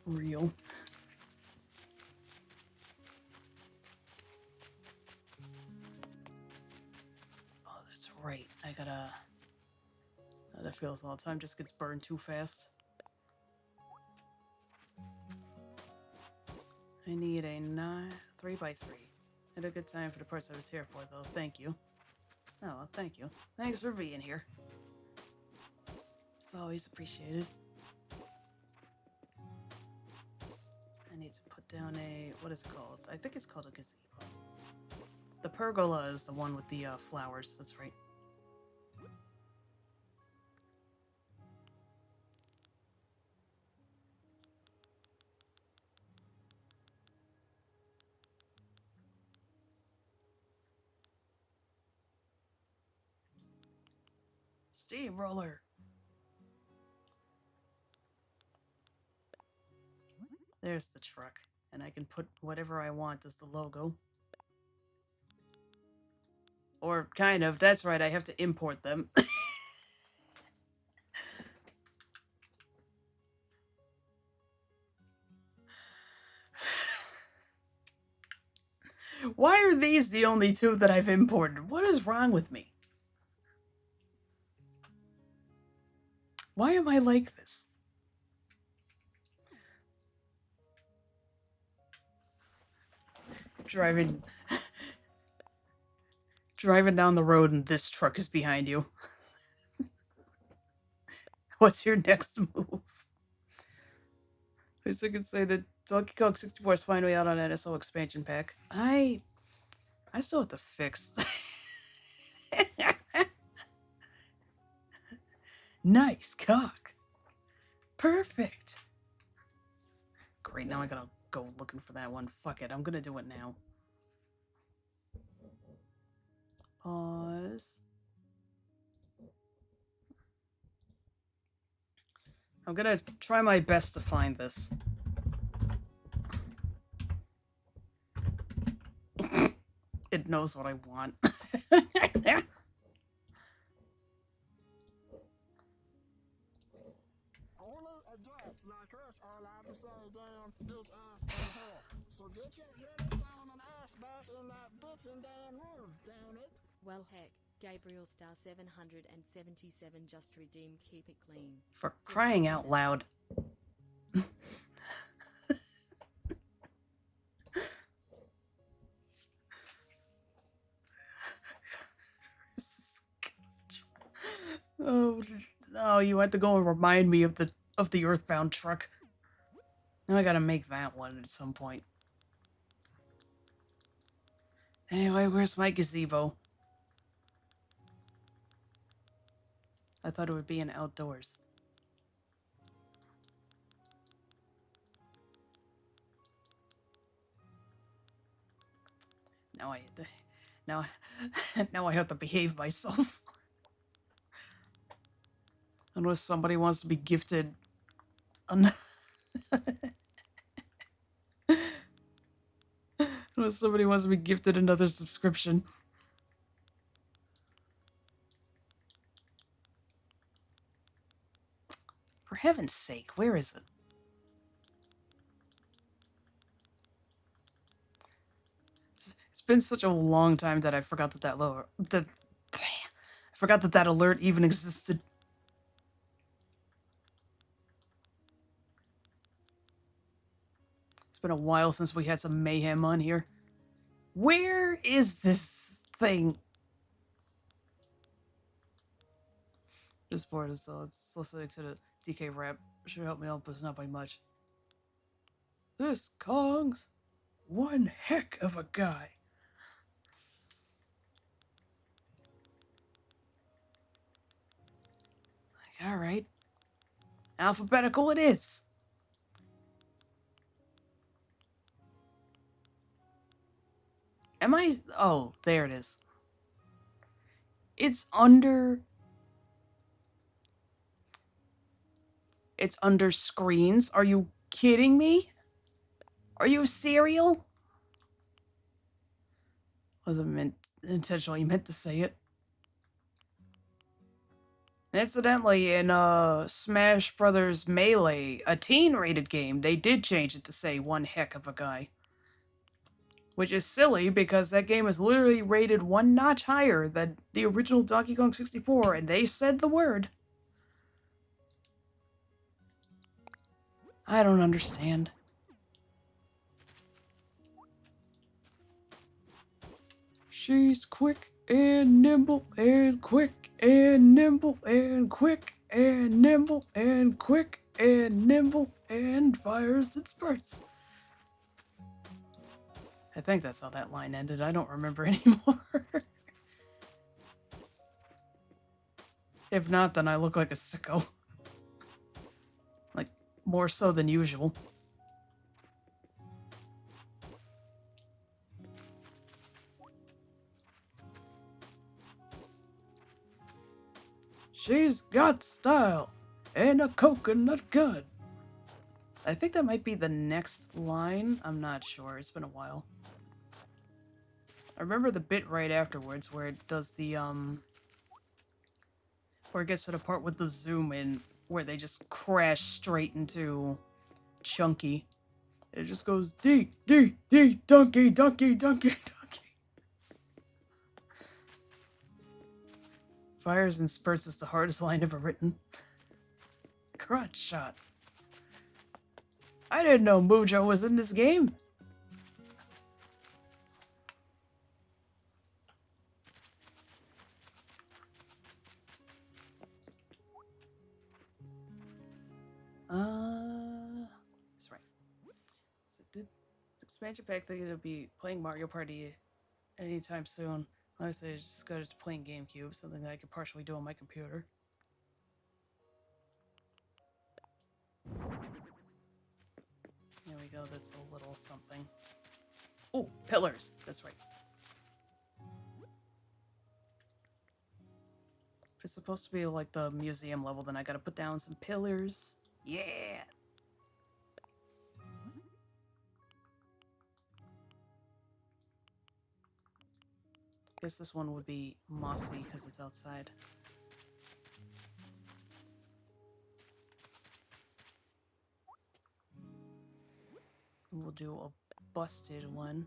Real. Oh, that's right. I gotta... That feels all the time just gets burned too fast. I need a 3x3. Had a good time for the parts I was here for, though. Thank you. Oh, well, thank you. Thanks for being here. It's always appreciated. I need to put down a... What is it called? I think it's called a gazebo. The pergola is the one with the flowers. That's right. Steamroller. There's the truck. And I can put whatever I want as the logo. Or kind of. That's right, I have to import them. Why are these the only 2 that I've imported? What is wrong with me? Why am I like this? Driving down the road and this truck is behind you. What's your next move? I still can say that Donkey Kong 64 is finally out on NSO expansion pack. I still have to fix. Nice cock. Perfect. Great, now I gotta go looking for that one. Fuck it, I'm gonna do it now. Pause. I'm gonna try my best to find this. It knows what I want. Like us are allowed to say damn bitch ass and hell. So get your unit down and ass back in that bitchin' damn room, damn it. Well, heck, Gabriel Star 777 just redeemed Keep It Clean. For crying out loud. Oh, no, you had to go and remind me of the Earthbound truck. Now I gotta make that one at some point. Anyway, where's my gazebo? I thought it would be in outdoors. Now I have to behave myself. Unless somebody wants to be gifted unless somebody wants to be gifted another subscription. For heaven's sake, where is it? It's been such a long time that I forgot I forgot that alert even existed. It's been a while since we had some mayhem on here. Where is this thing? This board is it's listening to the DK rap. Should help me out, but it's not by much. This Kong's one heck of a guy. Like, all right. Alphabetical it is. Am I? Oh, there it is. It's under screens. Are you kidding me? Are you serial? Wasn't meant intentionally meant to say it. Incidentally, in Smash Brothers Melee, a teen-rated game, they did change it to say one heck of a guy. Which is silly because that game is literally rated one notch higher than the original Donkey Kong 64, and they said the word. I don't understand. She's quick and nimble and quick and nimble and quick and nimble and quick and nimble and fires and spurts. I think that's how that line ended. I don't remember anymore. If not, then I look like a sicko. Like, more so than usual. She's got style and a coconut gun. I think that might be the next line. I'm not sure. It's been a while. I remember the bit right afterwards where it does the, where it gets to the part with the zoom in, where they just crash straight into Chunky. It just goes, D, D, D, donkey, donkey, donkey, donkey. Fires and spurts is the hardest line ever written. Crotch shot. I didn't know Mujo was in this game. That's right. So the expansion pack thing to be playing Mario Party anytime soon. Obviously, I just got to playing GameCube, something that I could partially do on my computer. There we go, that's a little something. Oh, pillars! That's right. If it's supposed to be like the museum level, then I gotta put down some pillars. Yeah! Guess this one would be mossy because it's outside. We'll do a busted one.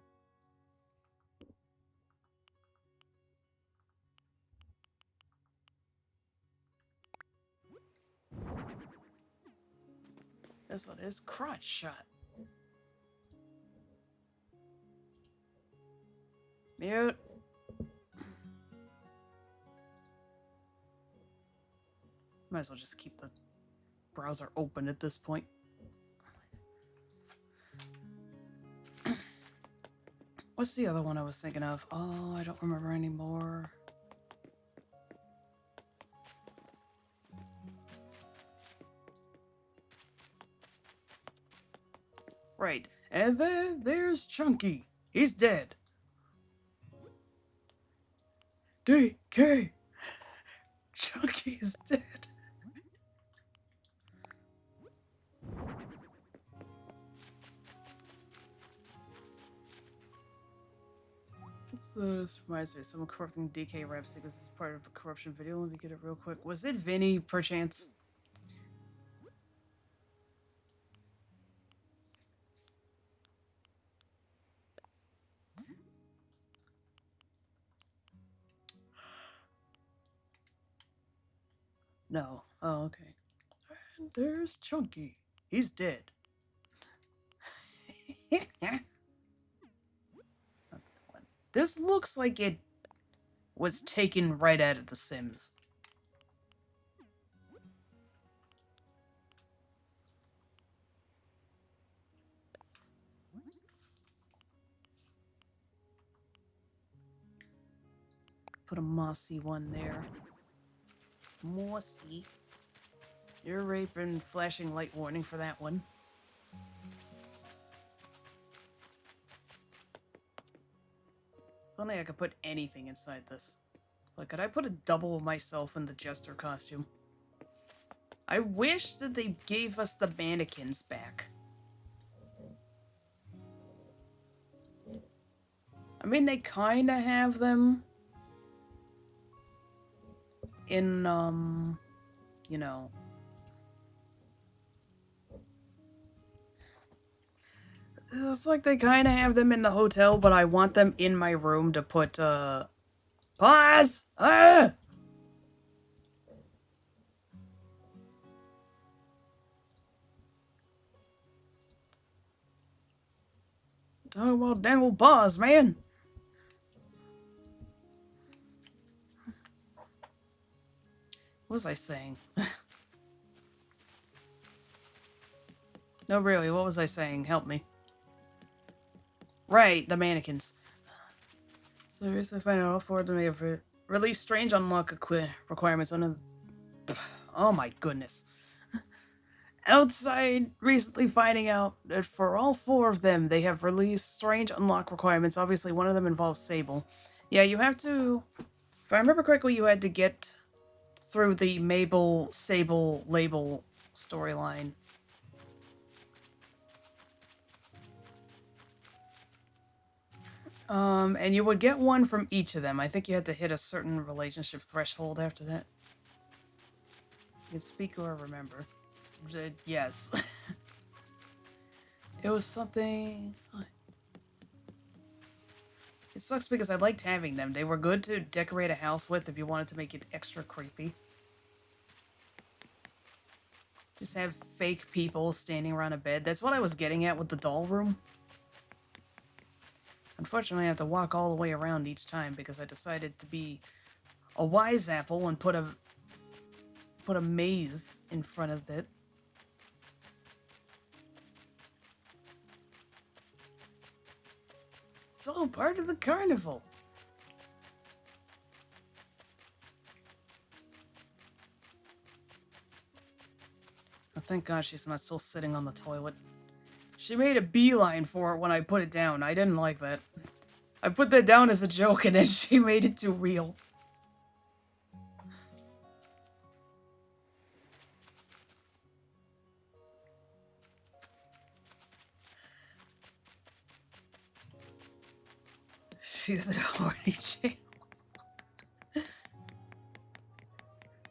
This one is crotch shot. Mute. Might as well just keep the browser open at this point. What's the other one I was thinking of? Oh, I don't remember anymore. Right, and then there's Chunky. He's dead. DK. Chunky's dead. This reminds me of someone corrupting DK reps because it's part of a corruption video. Let me get it real quick. Was it Vinny, perchance? No. Oh, okay. And there's Chunky. He's dead. This looks like it was taken right out of The Sims. Put a mossy one there. Mossy. You're raping flashing light warning for that one. If only I could put anything inside this. Like, could I put a double of myself in the Jester costume? I wish that they gave us the mannequins back. I mean, they kind of have them in, you know... It's like they kind of have them in the hotel, but I want them in my room to put, Pause! Ah! Talk about dangle pause, man! What was I saying? No, really, what was I saying? Help me. Right, the mannequins. So I find out all four of them have released strange unlock requirements on a... Oh my goodness. Outside, recently finding out that for all four of them, they have released strange unlock requirements. Obviously, one of them involves Sable. Yeah, you have to... If I remember correctly, you had to get through the Mabel Sable label storyline. And you would get one from each of them. I think you had to hit a certain relationship threshold after that. You can speak or remember. Yes. It was something... It sucks because I liked having them. They were good to decorate a house with if you wanted to make it extra creepy. Just have fake people standing around a bed. That's what I was getting at with the doll room. Unfortunately, I have to walk all the way around each time because I decided to be a wise apple and put a maze in front of it. It's all part of the carnival. Oh, thank God she's not still sitting on the toilet. She made a beeline for it when I put it down. I didn't like that. I put that down as a joke and then she made it too real. She's an horny jail.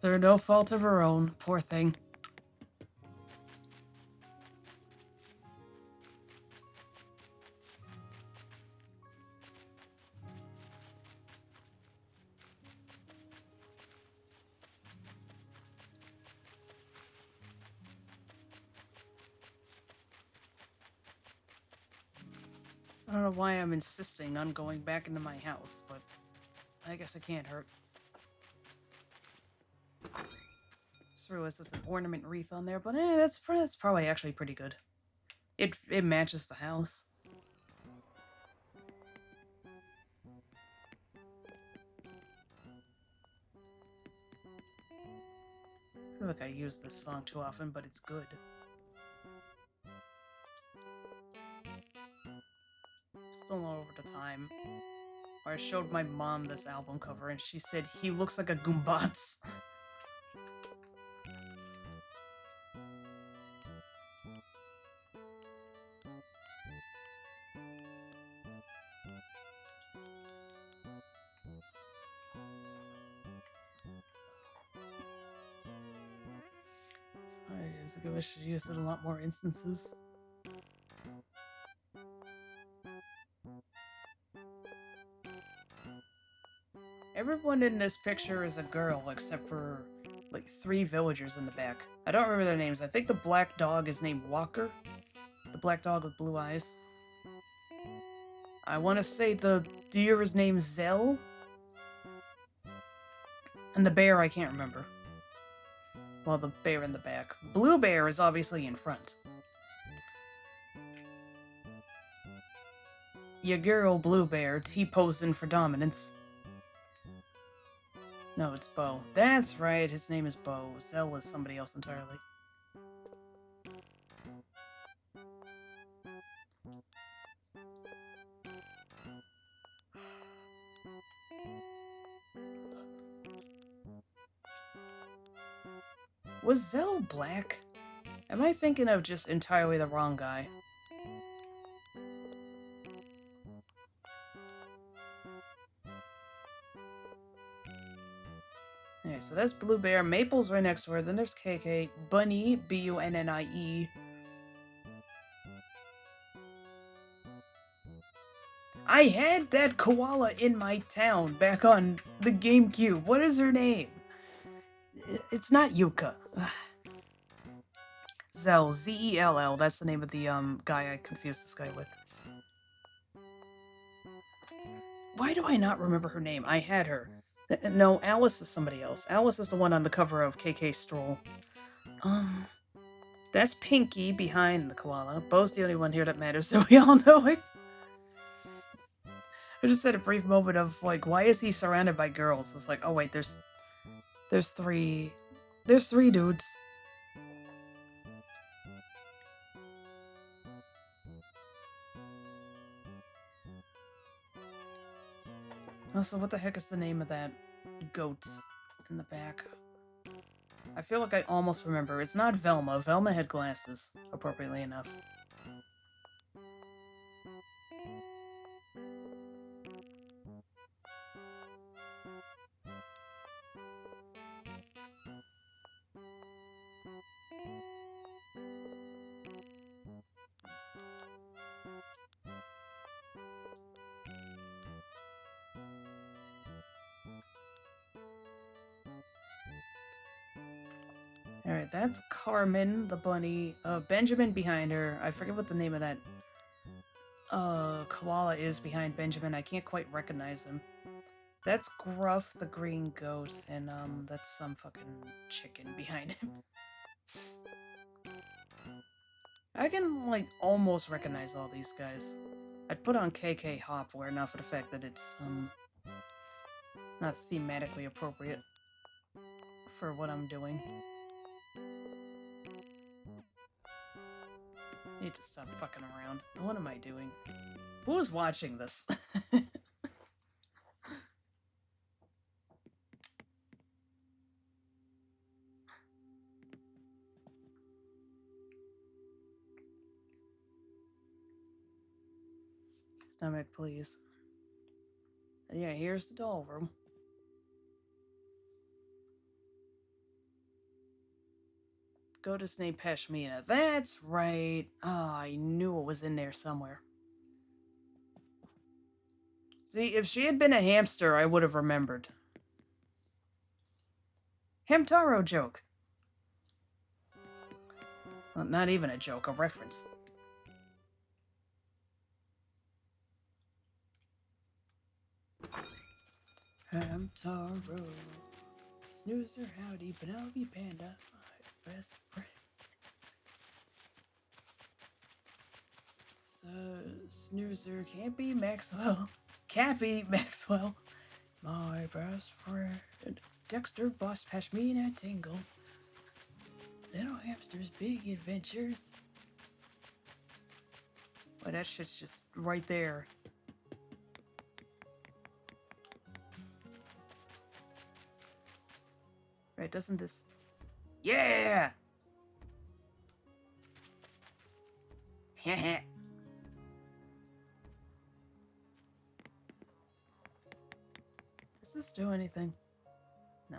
Through no fault of her own. Poor thing. I don't know why I'm insisting on going back into my house, but I guess it can't hurt. Just realized there's an ornament wreath on there, but that's probably actually pretty good. It matches the house. I feel like I use this song too often, but it's good. Still not over the time. Or I showed my mom this album cover and she said, he looks like a Goombats. I think I should use it in a lot more instances. Everyone in this picture is a girl except for like 3 villagers in the back. I don't remember their names. I think the black dog is named Walker. The black dog with blue eyes. I want to say the deer is named Zell. And the bear I can't remember. Well, the bear in the back. Blue bear is obviously in front. Your girl Blue Bear T-posing for dominance. No, it's Bo. That's right, his name is Bo. Zell is somebody else entirely. Was Zell black? Am I thinking of just entirely the wrong guy? Okay, so that's Blue Bear. Maple's right next to her. Then there's KK. Bunny, Bunnie. I had that koala in my town back on the GameCube. What is her name? It's not Yuka. Zell, Zell. That's the name of the guy I confused this guy with. Why do I not remember her name? I had her. No, Alice is somebody else. Alice is the one on the cover of KK Stroll. That's Pinky behind the koala. Bo's the only one here that matters, so we all know it. I just had a brief moment of like, why is he surrounded by girls? It's like, oh wait, there's three dudes. Also, what the heck is the name of that goat in the back? I feel like I almost remember. It's not Velma. Velma had glasses, appropriately enough. Alright, that's Carmen, the bunny. Benjamin behind her. I forget what the name of that koala is behind Benjamin. I can't quite recognize him. That's Gruff, the green goat, and that's some fucking chicken behind him. I can, like, almost recognize all these guys. I'd put on KK Hop were it not for the fact that it's, not thematically appropriate for what I'm doing. Need to stop fucking around. What am I doing? Who's watching this? Stomach, please. And yeah, here's the doll room. Goatess named Pashmina. That's right. Oh, I knew it was in there somewhere. See, if she had been a hamster, I would have remembered. Hamtaro joke. Well, not even a joke, a reference. Hamtaro. Snoozer, howdy, Penelope Panda, my best friend. So, Snoozer can't be Maxwell. Can't be Maxwell. My best friend. Dexter, Boss Pashmina, Tingle. Little hamsters, big adventures. Well, that shit's just right there. Right, doesn't this... Yeah! Heh. Does this do anything? No.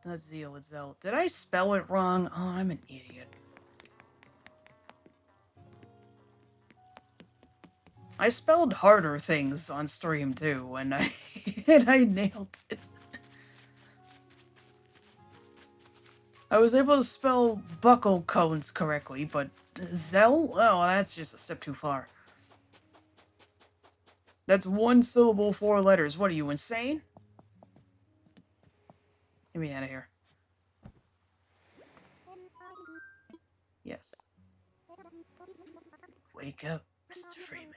Let's deal with Zell. Did I spell it wrong? Oh, I'm an idiot. I spelled harder things on stream too, and I nailed it. I was able to spell buckle cones correctly, but Zell? Oh, that's just a step too far. That's one syllable, 4 letters. What are you, insane? Get me out of here. Yes. Wake up, Mr. Freeman.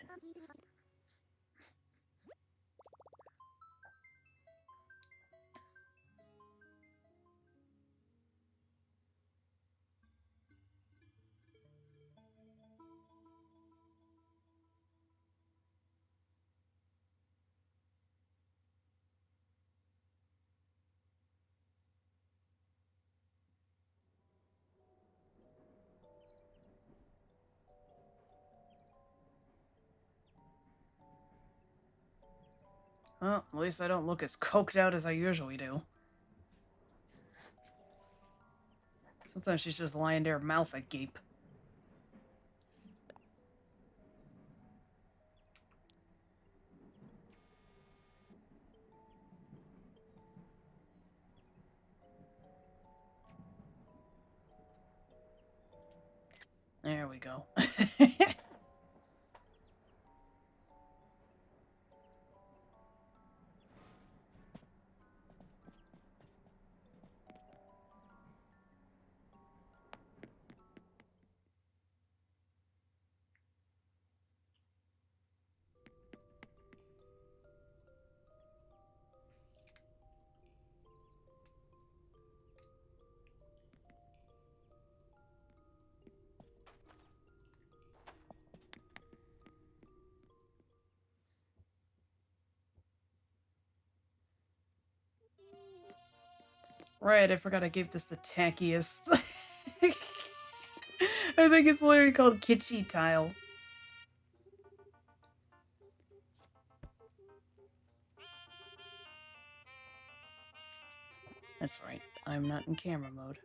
Well, at least I don't look as coked out as I usually do. Sometimes she's just lying there, mouth agape. There we go. Right, I forgot I gave this the tackiest. I think it's literally called Kitschy Tile. That's right, I'm not in camera mode.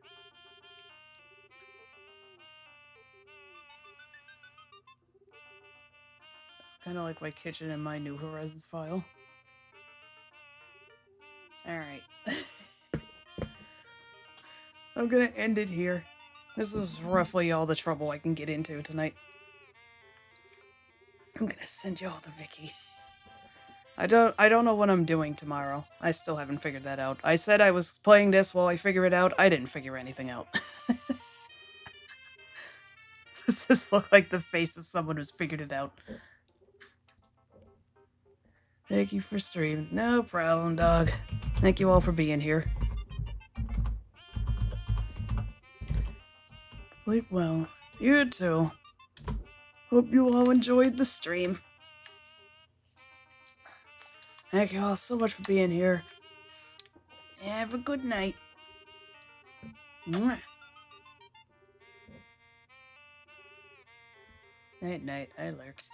It's kind of like my kitchen in my New Horizons file. Alright. I'm gonna end it here. This is roughly all the trouble I can get into tonight. I'm gonna send you all to Vicky. I don't know what I'm doing tomorrow. I still haven't figured that out. I said I was playing this while I figure it out. I didn't figure anything out. Does this look like the face of someone who's figured it out? Thank you for streaming. No problem, dog. Thank you all for being here. Sleep well. You too. Hope you all enjoyed the stream. Thank you all so much for being here. Have a good night. Mwah. Night, night. I lurked.